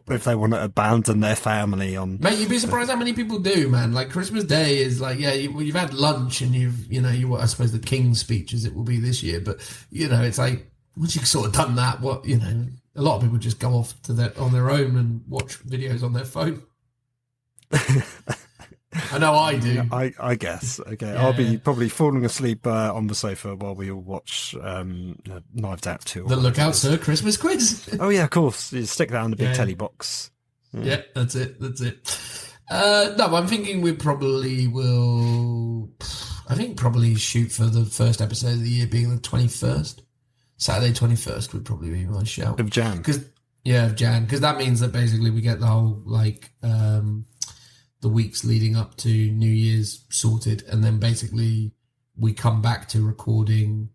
If they want to abandon their family on... Mate, you'd be surprised how many people do, man. Like, Christmas Day is like, you've had lunch and I suppose the King's speech as it will be this year, but, it's like, once you've sort of done that, a lot of people just go off on their own and watch videos on their phone. I know I do. I guess. Okay, yeah. I'll be probably falling asleep on the sofa while we all watch Knives Out 2. The Lookout Sir Christmas quiz. Oh yeah, of course. You stick that on the big telly box. Yeah, that's it. No, I'm thinking we probably will. I think probably shoot for the first episode of the year being the 21st. Saturday 21st would probably be my shout. Of Jan. Of Jan. Because that means that basically we get the whole, like, the weeks leading up to New Year's sorted. And then basically we come back to recording,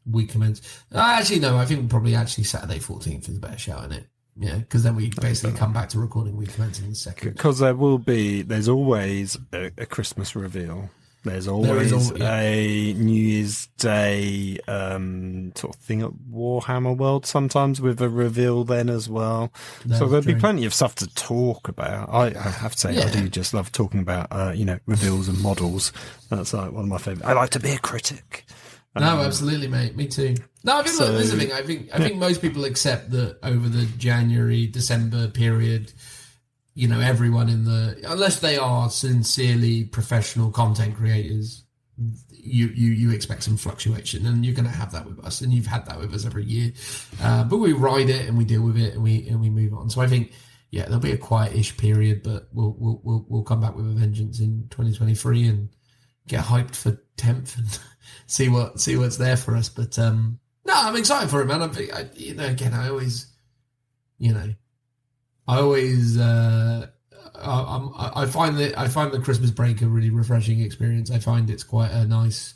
we commence. Actually, no, I think probably actually Saturday 14th is a better shout, isn't it? Yeah, because then we basically come back to recording week commencing the second. Because there's always a Christmas reveal. There's always a New Year's Day sort of thing at Warhammer World sometimes with a reveal then as well. So there'll be plenty of stuff to talk about. I have to say, I do just love talking about, reveals and models. That's like one of my favourite. I like to be a critic. No, absolutely, mate. Me too. No, I think this is the thing. I think most people accept that over the January, December period, everyone unless they are sincerely professional content creators, you expect some fluctuation, and you're going to have that with us, and you've had that with us every year. But we ride it and we deal with it and we move on. So I think, there'll be a quietish period, but we'll come back with a vengeance in 2023 and get hyped for 10th and see what's there for us. But no, I'm excited for it, man. I find the Christmas break a really refreshing experience. I find it's quite a nice,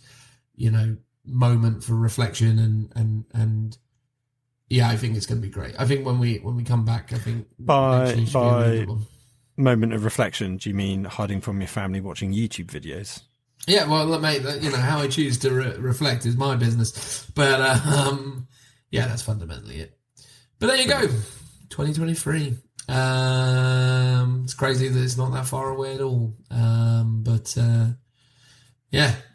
moment for reflection and I think it's going to be great. I think when we come back, I think by moment of reflection, do you mean hiding from your family watching YouTube videos? Yeah, well, mate, how I choose to reflect is my business. But, that's fundamentally it. But there you go, 2023. It's crazy that it's not that far away at all. But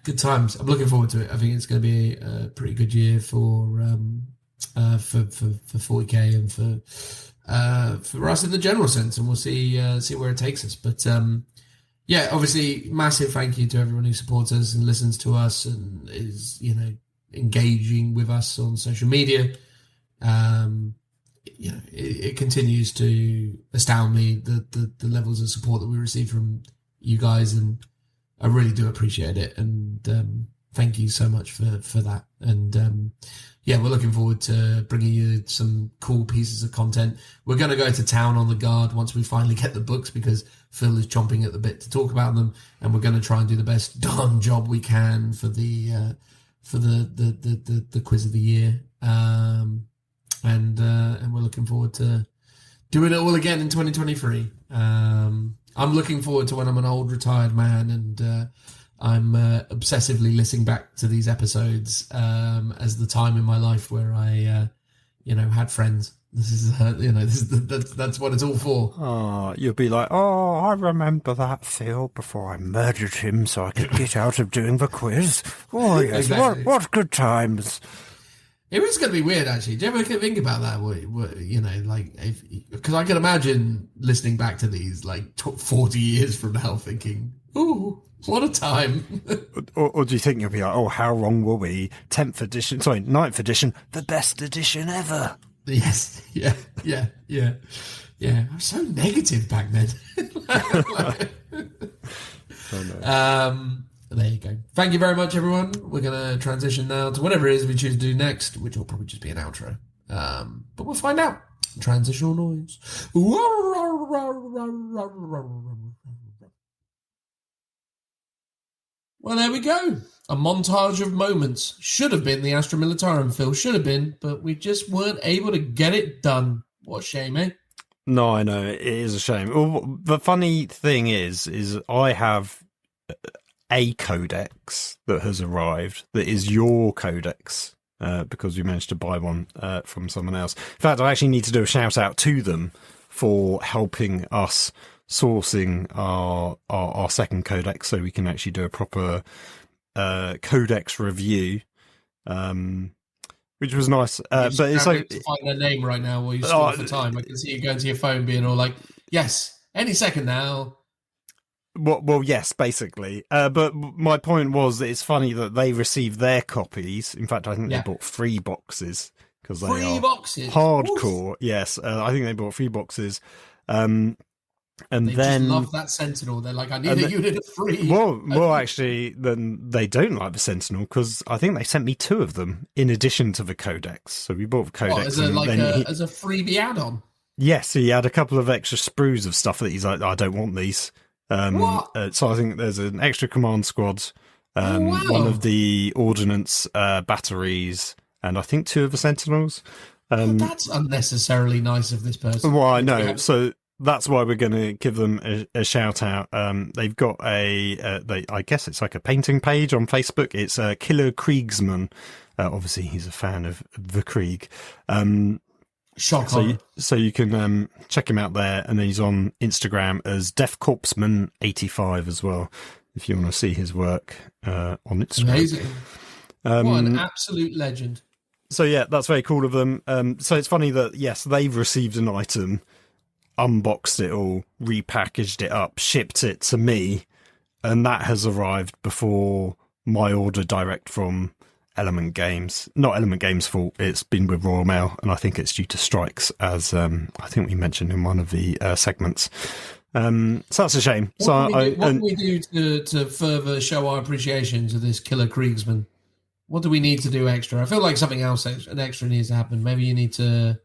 good times. I'm looking forward to it. I think it's going to be a pretty good year for 40K and for us in the general sense, and we'll see where it takes us. But obviously, massive thank you to everyone who supports us and listens to us and is, engaging with us on social media. It continues to astound me the levels of support that we receive from you guys, and I really do appreciate it. And thank you so much for that. And we're looking forward to bringing you some cool pieces of content. We're going to go to town on the Guard once we finally get the books, because Phil is chomping at the bit to talk about them, and we're going to try and do the best darn job we can for the quiz of the year. And we're looking forward to doing it all again in 2023. I'm looking forward to when I'm an old retired man and I'm obsessively listening back to these episodes as the time in my life where I, had friends. This is, that's what it's all for. Oh, you'll be like, I remember that, Phil, before I murdered him so I could get out of doing the quiz. Oh, yes, exactly. What good times. It was going to be weird, actually. Do you ever think about that? Because I can imagine listening back to these 40 years from now thinking, ooh, what a time. or do you think you'll be like, how wrong were we? 9th edition, the best edition ever. Yes, yeah. I was so negative back then. There you go. Thank you very much, everyone. We're going to transition now to whatever it is we choose to do next, which will probably just be an outro. But we'll find out. Transitional noise. Well, there we go. A montage of moments. Should have been the Astra Militarum, Phil. Should have been, but we just weren't able to get it done. What a shame, eh? No, I know. It is a shame. Well, the funny thing is I have a codex that has arrived that is your codex because we managed to buy one from someone else. In fact, I actually need to do a shout out to them for helping us sourcing our second codex so we can actually do a proper codex review, which was nice. But it's like to find their name right now while you stall for time. I can see you going to your phone being all like, yes, any second now. Well, yes, basically. But my point was that it's funny that they received their copies. In fact, I think they bought 3 boxes because they are boxes? hardcore. Oof. Yes, I think they bought 3 boxes. And they then just love that Sentinel. They're like, I need a unit of 3. Well, actually, then they don't like the Sentinel because I think they sent me 2 of them in addition to the Codex. So we bought the Codex as a freebie add-on. Yes, he had a couple of extra sprues of stuff that he's like, I don't want these. So I think there's an extra command squad, one of the ordnance batteries, and I think 2 of the Sentinels. That's unnecessarily nice of this person. Well, I know. So that's why we're going to give them a shout out. They've got I guess it's like a painting page on Facebook. It's Killer Kriegsman. Obviously, he's a fan of the Krieg. Shock so you can check him out there, and then he's on Instagram as Death Korpsman 85 as well, if you want to see his work on Instagram. Amazing. What an absolute legend. So yeah, that's very cool of them. So it's funny that, yes, they've received an item, unboxed it all, repackaged it up, shipped it to me, and that has arrived before my order direct from Element Games. Not Element Games' fault, it's been with Royal Mail, and I think it's due to strikes, as I think we mentioned in one of the segments. So that's a shame. What do we do to further show our appreciation to this Killer Kriegsman? What do we need to do extra? I feel like something else, an extra needs to happen. Maybe you need to,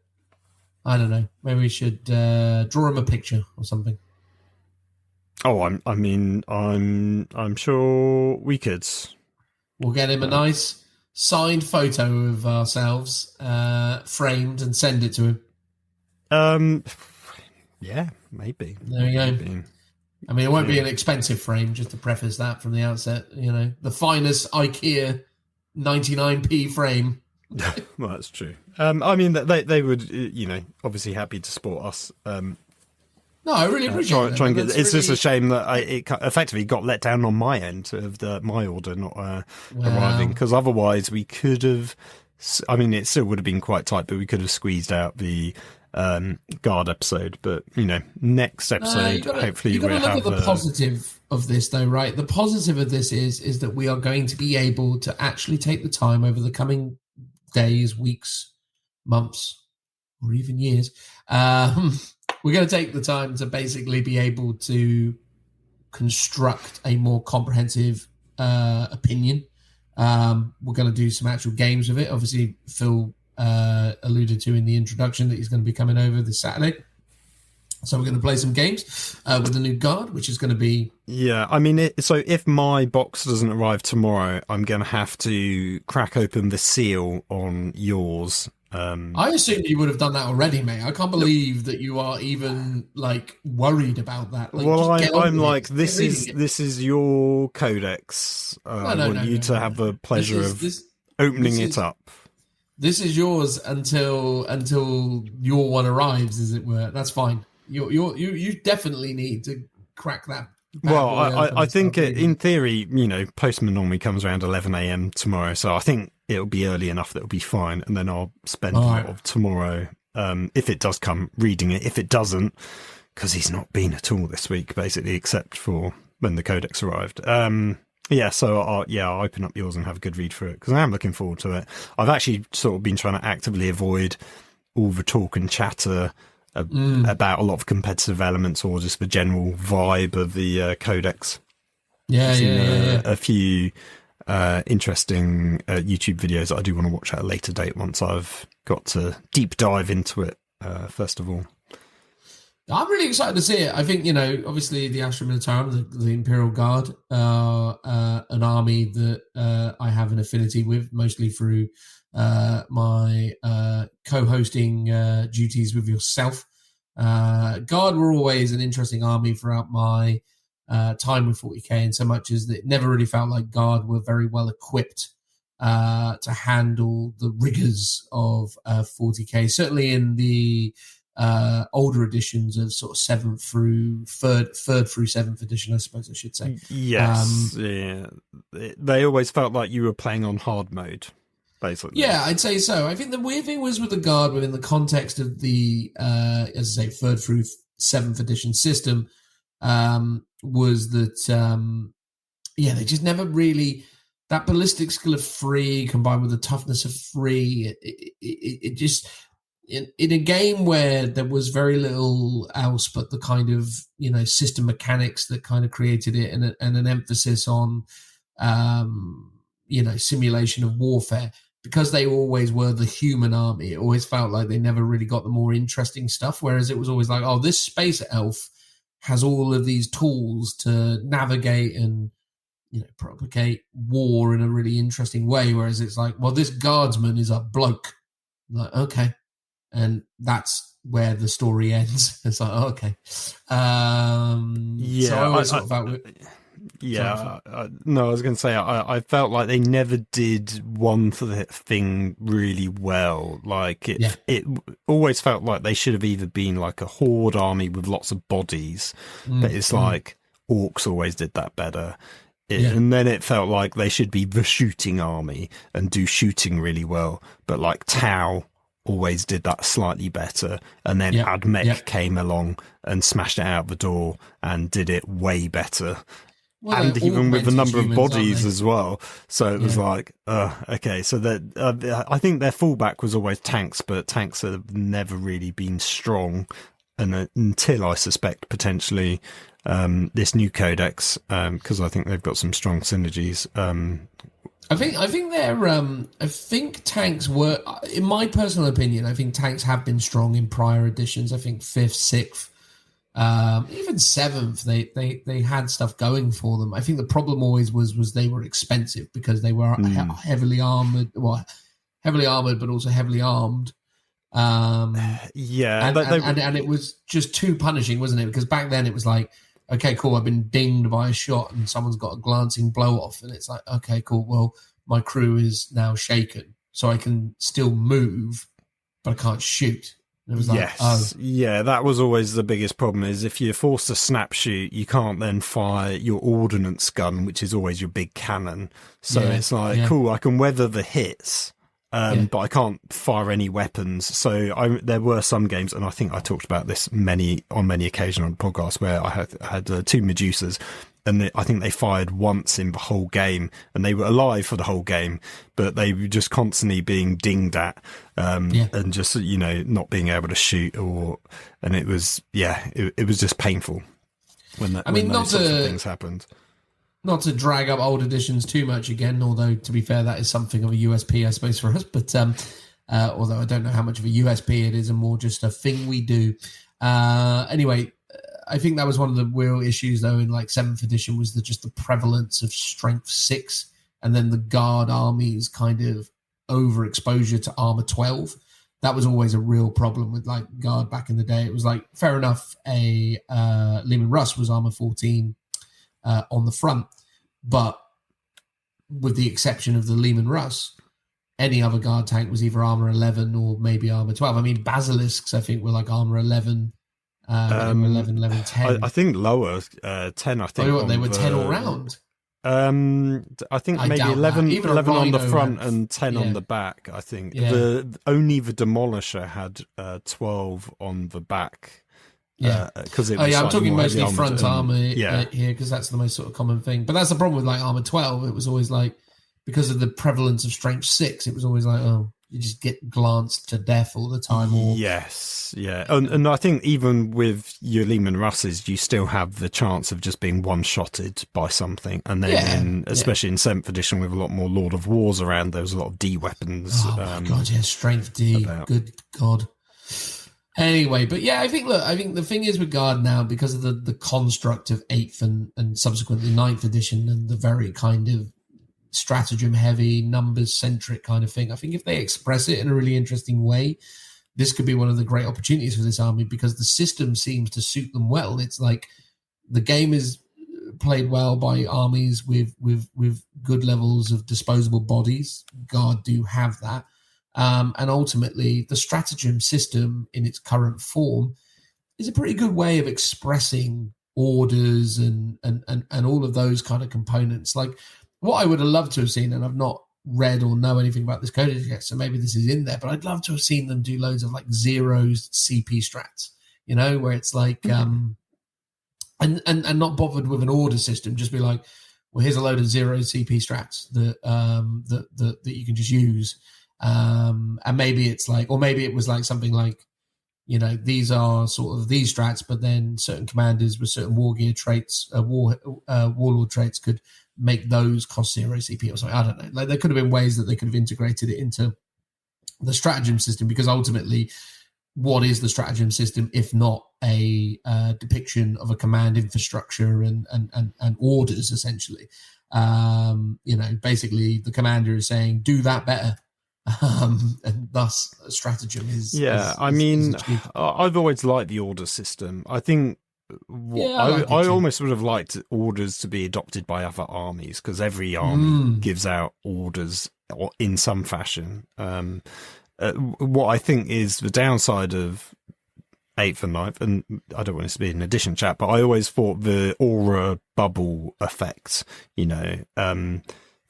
I don't know, maybe we should draw him a picture or something. Oh, I'm sure we could. We'll get him a nice signed photo of ourselves, framed, and send it to him. Yeah, maybe. There we go. Maybe. I mean, it won't be an expensive frame, just to preface that from the outset. You know, the finest IKEA 99p frame. Well, that's true. I mean, they would, obviously happy to support us. No, I really appreciate it. It's just a shame that it effectively got let down on my end of my order not arriving, because otherwise we could have. I mean, it still would have been quite tight, but we could have squeezed out the guard episode. But next episode, hopefully we'll have. You've got to look at the positive of this, though, right? The positive of this is that we are going to be able to actually take the time over the coming days, weeks, months, or even years. We're going to take the time to basically be able to construct a more comprehensive opinion. We're going to do some actual games with it. Obviously, Phil alluded to in the introduction that he's going to be coming over this Saturday. So we're going to play some games with the new guard, which is going to be... Yeah, I mean, so if my box doesn't arrive tomorrow, I'm going to have to crack open the seal on yours. I assumed you would have done that already, mate. I can't believe that you are even worried about that. Well, I'm like, this is your codex. I want you to have the pleasure of opening it up. This is yours until your one arrives, as it were. That's fine. You definitely need to crack that. Well, I think in theory, postman normally comes around 11 a.m. tomorrow, so I think it'll be early enough that it'll be fine, and then I'll spend a lot of tomorrow, if it does come, reading it. If it doesn't, because he's not been at all this week, basically, except for when the codex arrived. So I'll open up yours and have a good read through it, because I am looking forward to it. I've actually sort of been trying to actively avoid all the talk and chatter about a lot of competitive elements, or just the general vibe of the codex. A few interesting YouTube videos that I do want to watch at a later date once I've got to deep dive into it, first of all. I'm really excited to see it. I think, obviously the Astra Militarum, the Imperial Guard, an army that I have an affinity with, mostly through my co-hosting duties with yourself. Guard were always an interesting army throughout my time with 40k, in so much as that it never really felt like Guard were very well equipped to handle the rigors of 40k. Certainly in the older editions of sort of 7th through 3rd through 7th edition, I suppose I should say. Yes, they always felt like you were playing on hard mode, basically. Yeah, I'd say so. I think the weird thing was with the Guard within the context of the, as I say, 3rd through 7th edition system, was that, they just never really, that ballistic skill of 3 combined with the toughness of 3, it just, in a game where there was very little else but the kind of, system mechanics that kind of created it, and an emphasis on, simulation of warfare, because they always were the human army, it always felt like they never really got the more interesting stuff. Whereas it was always like, oh, this space elf has all of these tools to navigate and, propagate war in a really interesting way. Whereas it's like, well, this guardsman is a bloke. Like, okay. And that's where the story ends. It's like, oh, okay. So I always thought about no, I was going to say, I felt like they never did one thing really well. Like it always felt like they should have either been like a horde army with lots of bodies, but it's like orcs always did that better. And then it felt like they should be the shooting army and do shooting really well, but like Tau always did that slightly better, and then Admech came along and smashed it out the door and did it way better. Well, and even with the number of bodies as well. So it was like, okay. So that I think their fallback was always tanks, but tanks have never really been strong, and until I suspect potentially this new codex, because I think they've got some strong synergies. I think tanks were, in my personal opinion, I think tanks have been strong in prior editions. I think 5th, 6th. Even 7th, they had stuff going for them. I think the problem always was they were expensive because they were heavily armored, but also heavily armed. And it was just too punishing, wasn't it? Because back then it was like, okay, cool, I've been dinged by a shot and someone's got a glancing blow off, and it's like, okay, cool, well, my crew is now shaken, so I can still move, but I can't shoot. It was like, that was always the biggest problem, is if you're forced to snap shoot, you can't then fire your ordnance gun, which is always your big cannon. So it's like, cool, I can weather the hits, but I can't fire any weapons. So there were some games, and I think I talked about this on many occasions on the podcast, where I had 2 Medusas, and I think they fired once in the whole game, and they were alive for the whole game, but they were just constantly being dinged at, and just, not being able to shoot, and it was, it was just painful when those sorts of things happened. Not to drag up old editions too much again, although to be fair, that is something of a USP, I suppose, for us, but although I don't know how much of a USP it is, and more just a thing we do. Anyway, I think that was one of the real issues, though, in like 7th edition, was just the prevalence of strength 6, and then the guard armies kind of overexposure to armor 12. That was always a real problem with like guard back in the day. It was like, fair enough, a Leman Russ was armor 14 on the front, but with the exception of the Leman Russ, any other guard tank was either armor 11 or maybe armor 12. I mean, basilisks, I think, were like armor 11. 11, 10. I think lower, 10. I think they were 10 all round. I think maybe 11 on the front and 10 on the back. I think only the Demolisher had 12 on the back. Because I'm talking mostly front armor here, because that's the most sort of common thing. But that's the problem with like armor 12. It was always like, because of the prevalence of strength 6, it was always like, oh, you just get glanced to death all the time. And I think even with your Leman Russes, you still have the chance of just being one-shotted by something. And then, especially in 7th edition, with a lot more Lord of Wars around, there was a lot of D weapons. Oh my god, strength D. Good god. Anyway, but I think the thing is with Guard now, because of the construct of 8th and subsequently 9th edition, and the very kind of stratagem heavy, numbers centric kind of thing, I think if they express it in a really interesting way, this could be one of the great opportunities for this army, because the system seems to suit them well. It's like the game is played well by armies with good levels of disposable bodies. Guard do have that. And ultimately, the stratagem system in its current form is a pretty good way of expressing orders and all of those kind of components. Like, what I would have loved to have seen, and I've not read or know anything about this codex yet, so maybe this is in there, but I'd love to have seen them do loads of like zeros CP strats, where it's like, and not bothered with an order system, just be like, well, here's a load of zero CP strats that you can just use. And maybe it's like, or maybe it was like something like, these are sort of these strats, but then certain commanders with certain war gear traits, warlord traits could make those cost 0 CP or something. I don't know. Like, there could have been ways that they could have integrated it into the stratagem system, because ultimately, what is the stratagem system if not a depiction of a command infrastructure and orders, essentially? Basically the commander is saying, do that better. And thus stratagem is I've always liked the order system. I think I almost would have liked orders to be adopted by other armies, because every army gives out orders in some fashion. What I think is the downside of 8th and 9th, and I don't want this to be an addition chat, but I always thought the aura bubble effect,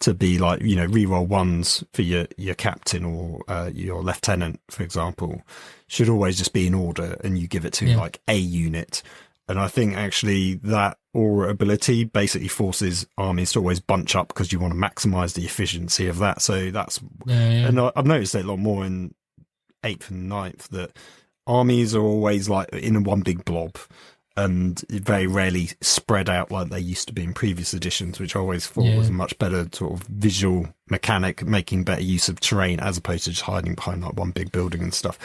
to be like, reroll ones for your captain or your lieutenant, for example, should always just be in order, and you give it to like a unit. And I think actually that aura ability basically forces armies to always bunch up, because you want to maximize the efficiency of that. So that's, and I've noticed it a lot more in 8th and 9th, that armies are always like in one big blob, and very rarely spread out like they used to be in previous editions, which I always thought was a much better sort of visual mechanic, making better use of terrain as opposed to just hiding behind like one big building and stuff.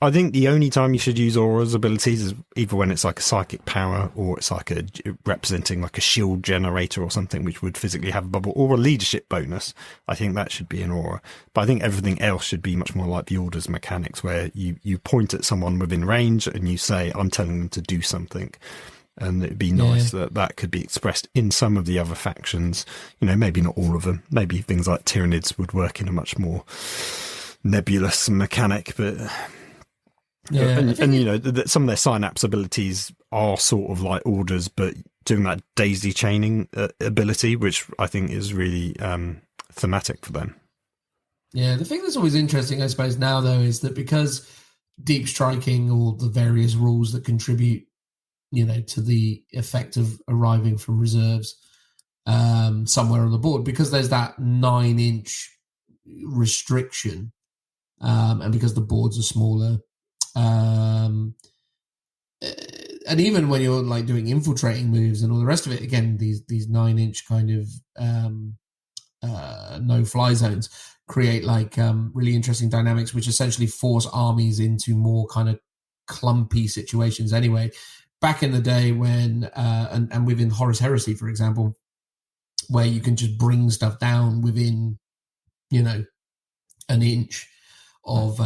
I think the only time you should use aura's abilities is either when it's like a psychic power, or it's like representing like a shield generator or something, which would physically have a bubble, or a leadership bonus. I think that should be an aura. But I think everything else should be much more like the orders mechanics, where you point at someone within range and you say, I'm telling them to do something. And it'd be nice that could be expressed in some of the other factions. Maybe not all of them. Maybe things like Tyranids would work in a much more nebulous mechanic, but... and some of their synapse abilities are sort of like orders, but doing that daisy chaining ability, which I think is really thematic for them. Yeah, the thing that's always interesting, I suppose, now though, is that because deep striking, or the various rules that contribute, to the effect of arriving from reserves somewhere on the board, because there's that 9-inch restriction, and because the boards are smaller. And even when you're like doing infiltrating moves and all the rest of it, again, these 9-inch kind of no-fly zones create like really interesting dynamics, which essentially force armies into more kind of clumpy situations. Anyway, back in the day when and within Horus Heresy, for example, where you can just bring stuff down within an inch of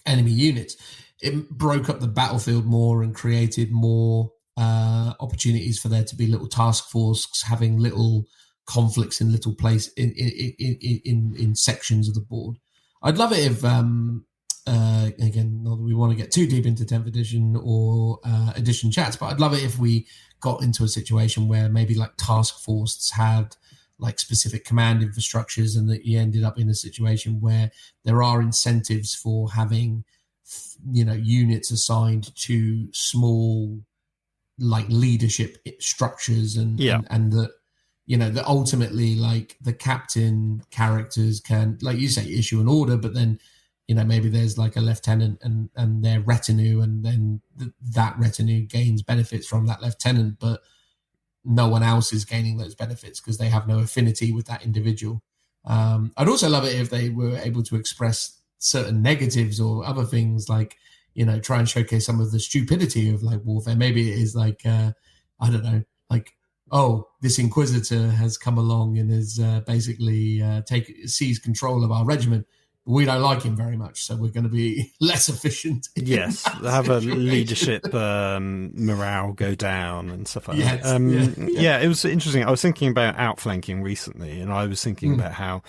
enemy units, it broke up the battlefield more and created more opportunities for there to be little task forces having little conflicts in little place in sections of the board. I'd love it if again, not that we want to get too deep into 10th edition or edition chats, but I'd love it if we got into a situation where maybe like task forces had like specific command infrastructures, and that you ended up in a situation where there are incentives for having, units assigned to small like leadership structures, and that, that ultimately like the captain characters can, like you say, issue an order, but then, maybe there's like a lieutenant and their retinue, and then that retinue gains benefits from that lieutenant, but no one else is gaining those benefits because they have no affinity with that individual. I'd also love it if they were able to express certain negatives or other things, like, try and showcase some of the stupidity of like warfare. Maybe it is like, I don't know, like, oh, this Inquisitor has come along and is basically seized control of our regiment. We don't like him very much, so we're going to be less efficient. Yes, have a leadership morale go down and stuff like that. Yeah, it was interesting. I was thinking about outflanking recently, and I was thinking about how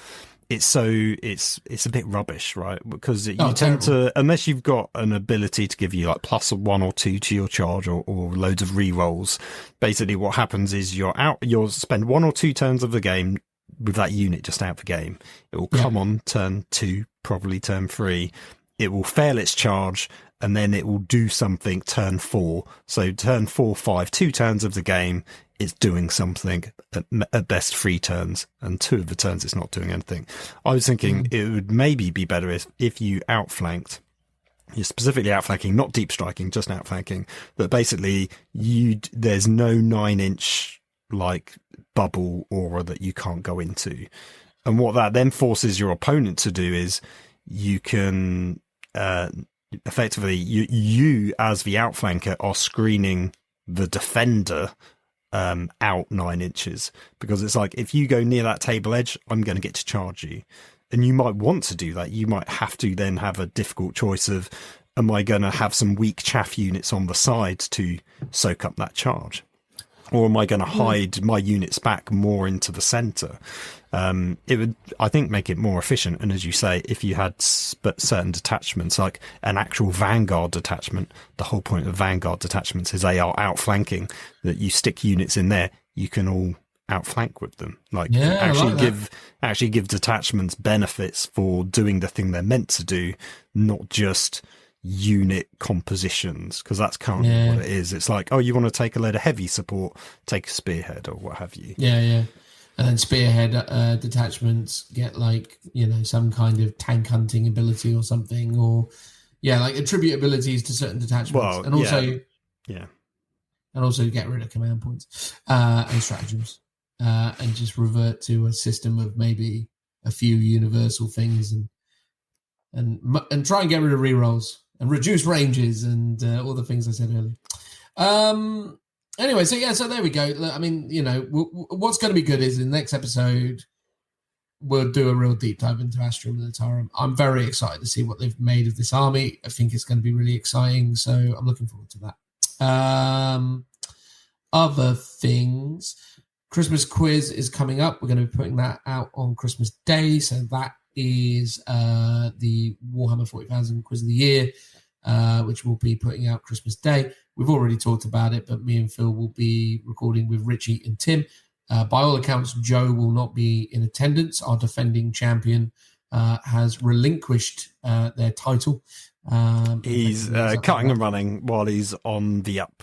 it's a bit rubbish, right? Because you tend to, unless you've got an ability to give you like +1 or 2 to your charge, or loads of rerolls, basically what happens is you'll spend 1 or 2 turns of the game with that unit just out the game. It will come on turn 2, probably turn 3, it will fail its charge, and then it will do something turn 4. So turn 4, 5, 2 turns of the game, it's doing something, at best 3 turns, and 2 of the turns it's not doing anything. I was thinking it would maybe be better if you outflanked. You're specifically outflanking, not deep striking, just outflanking. But basically, there's no 9-inch like bubble aura that you can't go into. And what that then forces your opponent to do is you can effectively, you as the outflanker are screening the defender out 9 inches, because it's like, if you go near that table edge, I'm going to get to charge you. And you might want to do that. You might have to then have a difficult choice of, am I going to have some weak chaff units on the side to soak up that charge? Or am I going to hide my units back more into the centre? It would, I think, make it more efficient. And as you say, if you had certain detachments, like an actual vanguard detachment, the whole point of vanguard detachments is they are outflanking, that you stick units in there, you can all outflank with them, actually give detachments benefits for doing the thing they're meant to do, not just unit compositions, because that's currently what it is. It's like, oh, you want to take a load of heavy support, take a spearhead or what have you. And then spearhead detachments get like, you know, some kind of tank hunting ability or something, or like attribute abilities to certain detachments, and also get rid of command points and stratagems. And just revert to a system of maybe a few universal things, and try and get rid of rerolls and reduce ranges and all the things I said earlier. Anyway, so there we go. I mean, you know, what's going to be good is in the next episode we'll do a real deep dive into Astra Militarum. I'm very excited to see what they've made of this army. I think it's going to be really exciting, so I'm looking forward to that. Other things. Christmas quiz is coming up. We're going to be putting that out on Christmas Day. So that is the Warhammer 40,000 Quiz of the Year, which we'll be putting out Christmas Day. We've already talked about it, but me and Phil will be recording with Richie and Tim. By all accounts, Joe will not be in attendance. Our defending champion has relinquished their title. He's cutting and running while he's on the up.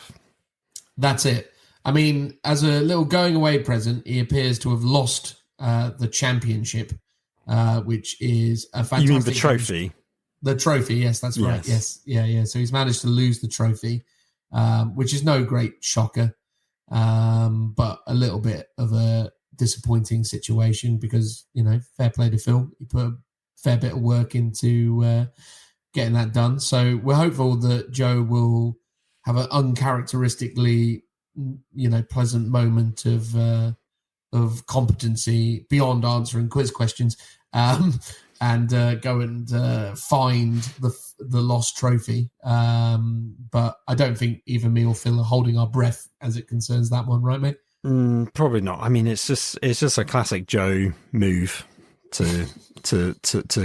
That's it. I mean, as a little going away present, he appears to have lost the championship, which is a fantastic... You mean the trophy? The trophy, yes, that's right. Yes. Yeah. So he's managed to lose the trophy, which is no great shocker, but a little bit of a disappointing situation because, you know, fair play to Phil. He put a fair bit of work into getting that done. So we're hopeful that Joe will have an uncharacteristically, you know, pleasant moment of competency beyond answering quiz questions, and go and find the lost trophy. But I don't think either me or Phil are holding our breath as it concerns that one, right, mate? Probably not. I mean, it's just a classic Joe move to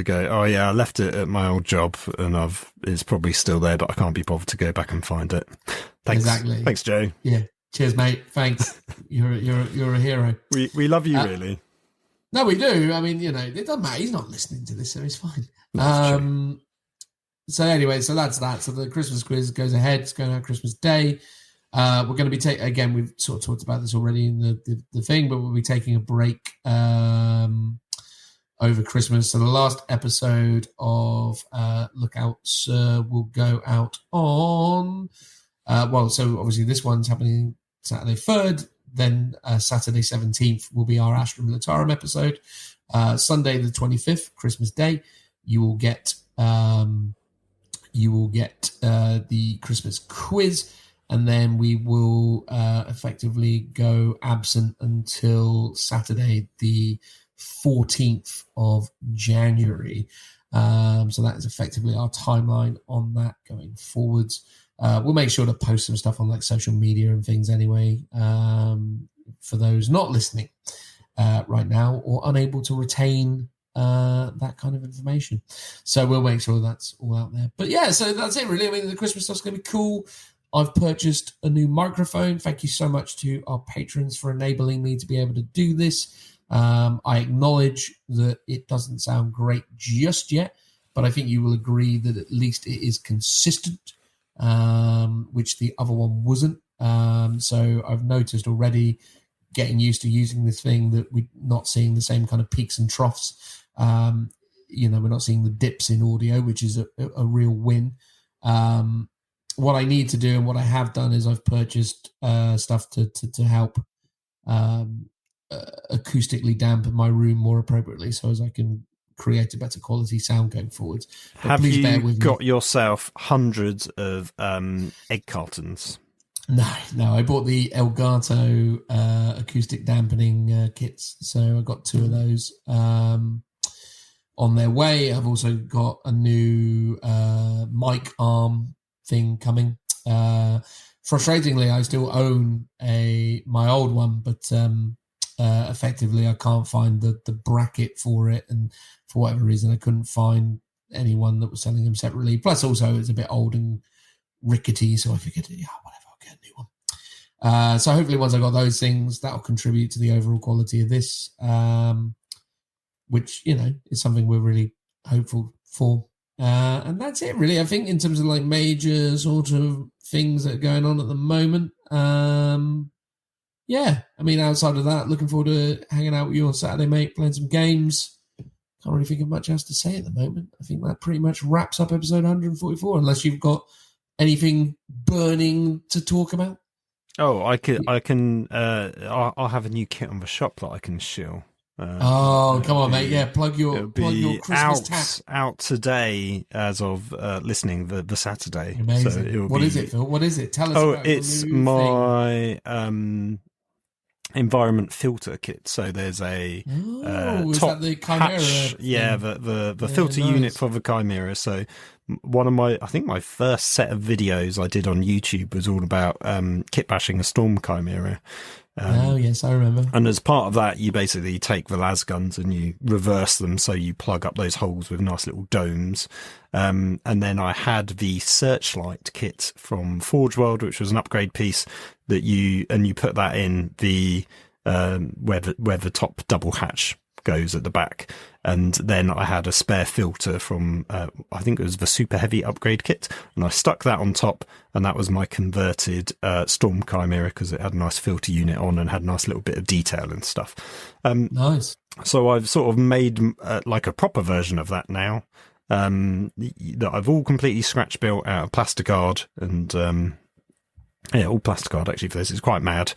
go, oh yeah, I left it at my old job and it's probably still there, but I can't be bothered to go back and find it. Thanks. Exactly. Thanks, Joe. Yeah. Cheers, mate. Thanks. You're a hero. We love you, really. No, we do. I mean, you know, it doesn't matter. He's not listening to this, so it's fine. So anyway, so that's that. So the Christmas quiz goes ahead. It's going out Christmas Day. We're going to be again, we've sort of talked about this already in the thing, but we'll be taking a break over Christmas. So the last episode of Look Out Sir will go out on so obviously this one's happening Saturday 3rd, then Saturday 17th will be our Astra Militarum episode. Sunday the 25th, Christmas Day, you will get the Christmas quiz, and then we will effectively go absent until Saturday the 14th of January. So that is effectively our timeline on that going forwards. We'll make sure to post some stuff on like social media and things anyway, for those not listening right now or unable to retain that kind of information. So we'll make sure that's all out there. But yeah, so that's it really. I mean, the Christmas stuff's going to be cool. I've purchased a new microphone. Thank you so much to our patrons for enabling me to be able to do this. I acknowledge that it doesn't sound great just yet, but I think you will agree that at least it is consistent, which the other one wasn't. So I've noticed already, getting used to using this thing, that we're not seeing the same kind of peaks and troughs. We're not seeing the dips in audio, which is a real win. What I need to do and what I have done is I've purchased stuff to help acoustically dampen my room more appropriately, so as I can create a better quality sound going forwards. But have please bear you with got me. yourself hundreds of egg cartons? No, I bought the Elgato acoustic dampening kits, so I got 2 of those on their way. I've also got a new mic arm thing coming. Frustratingly, I still own my old one, but effectively I can't find the bracket for it, and for whatever reason I couldn't find anyone that was selling them separately. Plus also it's a bit old and rickety, so I figured, whatever, I'll get a new one. So hopefully once I got those things, that'll contribute to the overall quality of this, which, is something we're really hopeful for. And that's it, really. I think in terms of like major sort of things that are going on at the moment. Outside of that, looking forward to hanging out with you on Saturday, mate, playing some games. Can't really think of much else to say at the moment. I think that pretty much wraps up episode 144, unless you've got anything burning to talk about. Oh, I'll have a new kit on the shop that I can shill. Come on, mate! Yeah, plug your Christmas tack. Out today, as of listening the Saturday. Amazing. So What is it, Phil? What is it? Tell us. About it's your new my environment filter kit. So there's a is top that the Chimera hatch, thing? the filter unit for the Chimera. So one of my first set of videos I did on YouTube was all about kit bashing a Storm Chimera. Yes, I remember. And as part of that, you basically take the las guns and you reverse them, so you plug up those holes with nice little domes. And then I had the searchlight kit from Forge World, which was an upgrade piece that you put that in the where the top double hatch goes at the back. And then I had a spare filter from I think it was the Super Heavy upgrade kit, and I stuck that on top, and that was my converted Storm Chimera, because it had a nice filter unit on and had a nice little bit of detail and stuff. Nice. So I've sort of made like a proper version of that now, that I've all completely scratch built out of plasticard, and all plasticard actually for this. It's quite mad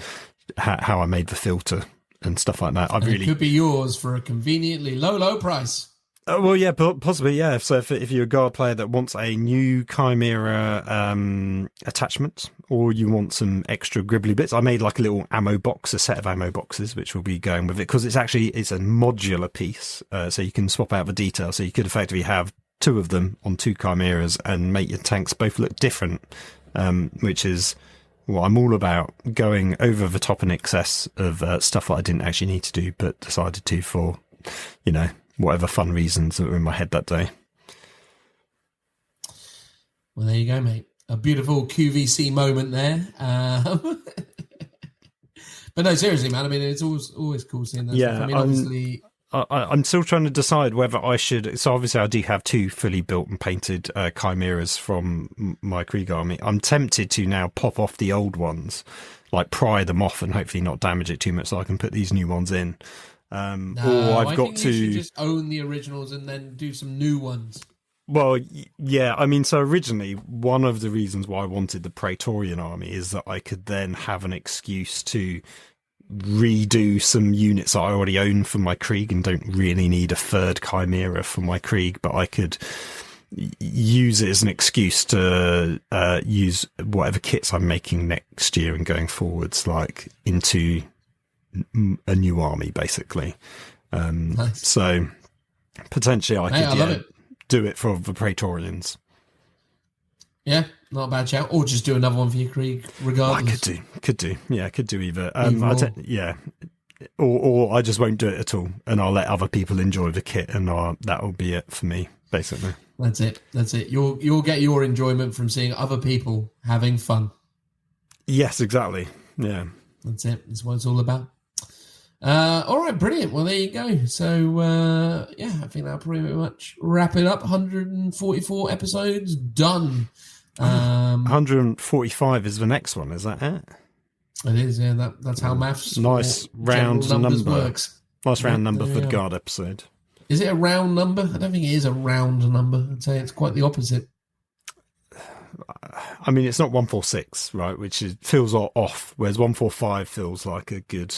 how I made the filter and stuff like that. It could be yours for a conveniently low price. Well, yeah, possibly, yeah. So if you're a guard player that wants a new Chimera attachment, or you want some extra gribbly bits, I made like a little ammo box, a set of ammo boxes, which will be going with it, because it's a modular piece, so you can swap out the detail. So you could effectively have 2 of them on 2 Chimeras and make your tanks both look different, which is what I'm all about, going over the top in excess of stuff that I didn't actually need to do, but decided to for, whatever fun reasons that were in my head that day. Well, there you go, mate. A beautiful QVC moment there. But no, seriously, man. I mean, it's always cool seeing that. Yeah, stuff. I mean, obviously, I'm still trying to decide whether I should. So obviously, I do have 2 fully built and painted Chimeras from my Krieg army. I'm tempted to now pop off the old ones, like pry them off, and hopefully not damage it too much, so I can put these new ones in. Or I think you should just own the originals and then do some new ones. Well, yeah, I mean, so originally, one of the reasons why I wanted the Praetorian army is that I could then have an excuse to redo some units that I already own for my Krieg and don't really need a 3rd Chimera for my Krieg, but I could use it as an excuse to use whatever kits I'm making next year and going forwards, like into a new army, basically. Nice. So potentially I could do it for the Praetorians. Yeah, not a bad shout. Or just do another one for your Krieg, regardless. I could do. Yeah, I could do either. Or I just won't do it at all, and I'll let other people enjoy the kit, and that'll be it for me, basically. That's it. You'll get your enjoyment from seeing other people having fun. Yes, exactly. Yeah. That's it. That's what it's all about. All right, brilliant. Well, there you go. So, yeah, I think that'll pretty much wrap it up. 144 episodes done. 145 is the next one, is that it? It is, yeah. That's how maths. Nice round number. Works. Nice round number for the Guard episode. Is it a round number? I don't think it is a round number. I'd say it's quite the opposite. I mean, it's not 146, right? Which feels off, whereas 145 feels like a good,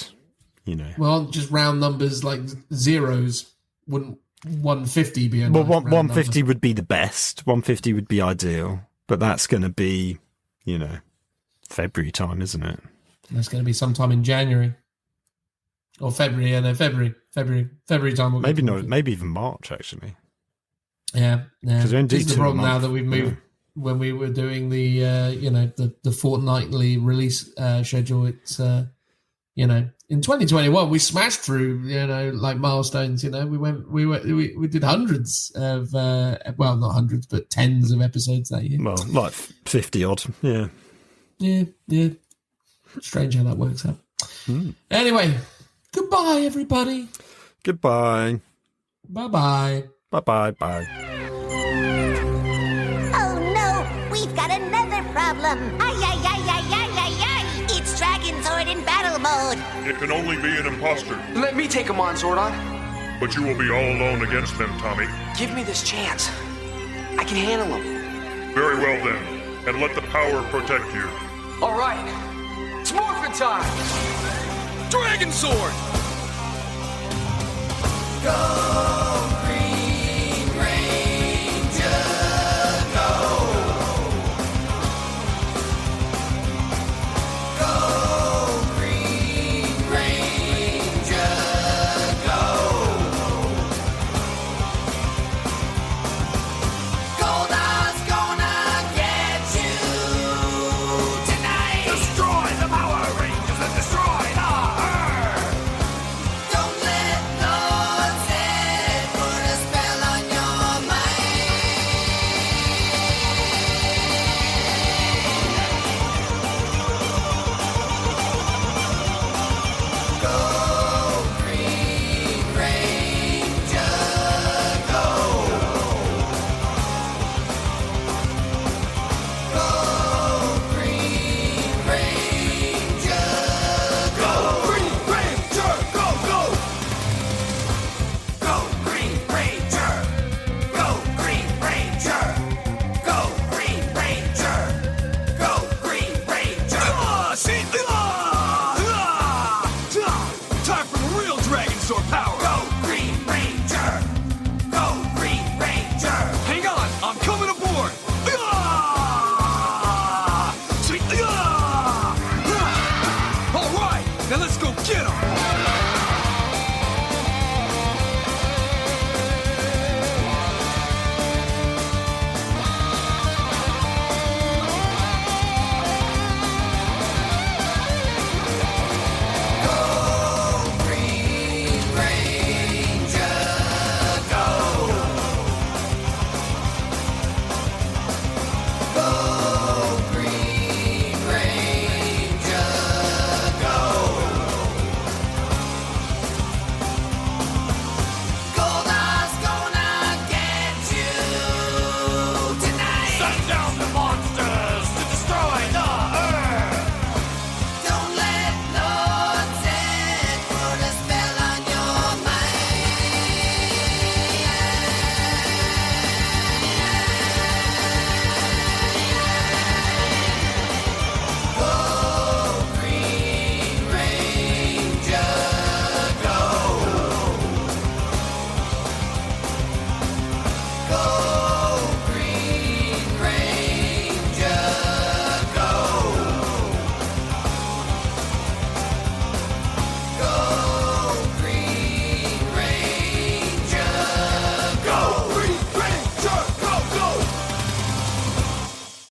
Well, just round numbers like zeros. Wouldn't 150 be a well, nice 150 number? would be the best. 150 would be ideal, but that's going to be, February time, isn't it? That's going to be sometime in January or February. Yeah, no, February time. Maybe even March actually. Yeah. Because This is the problem now that we've moved. When we were doing the the fortnightly release schedule, it's in 2021 we smashed through like milestones. We did hundreds of well, not hundreds but tens of episodes that year. Well, like 50 odd. Yeah. Strange how that works out. Anyway, goodbye everybody. Goodbye. Bye. Bye. We've got another problem. Ay. It's Dragonzord in battle mode. It can only be an imposter. Let me take him on, Zordon. But you will be all alone against them, Tommy. Give me this chance. I can handle him. Very well then. And let the power protect you. All right. It's morphin' time. Dragon Sword!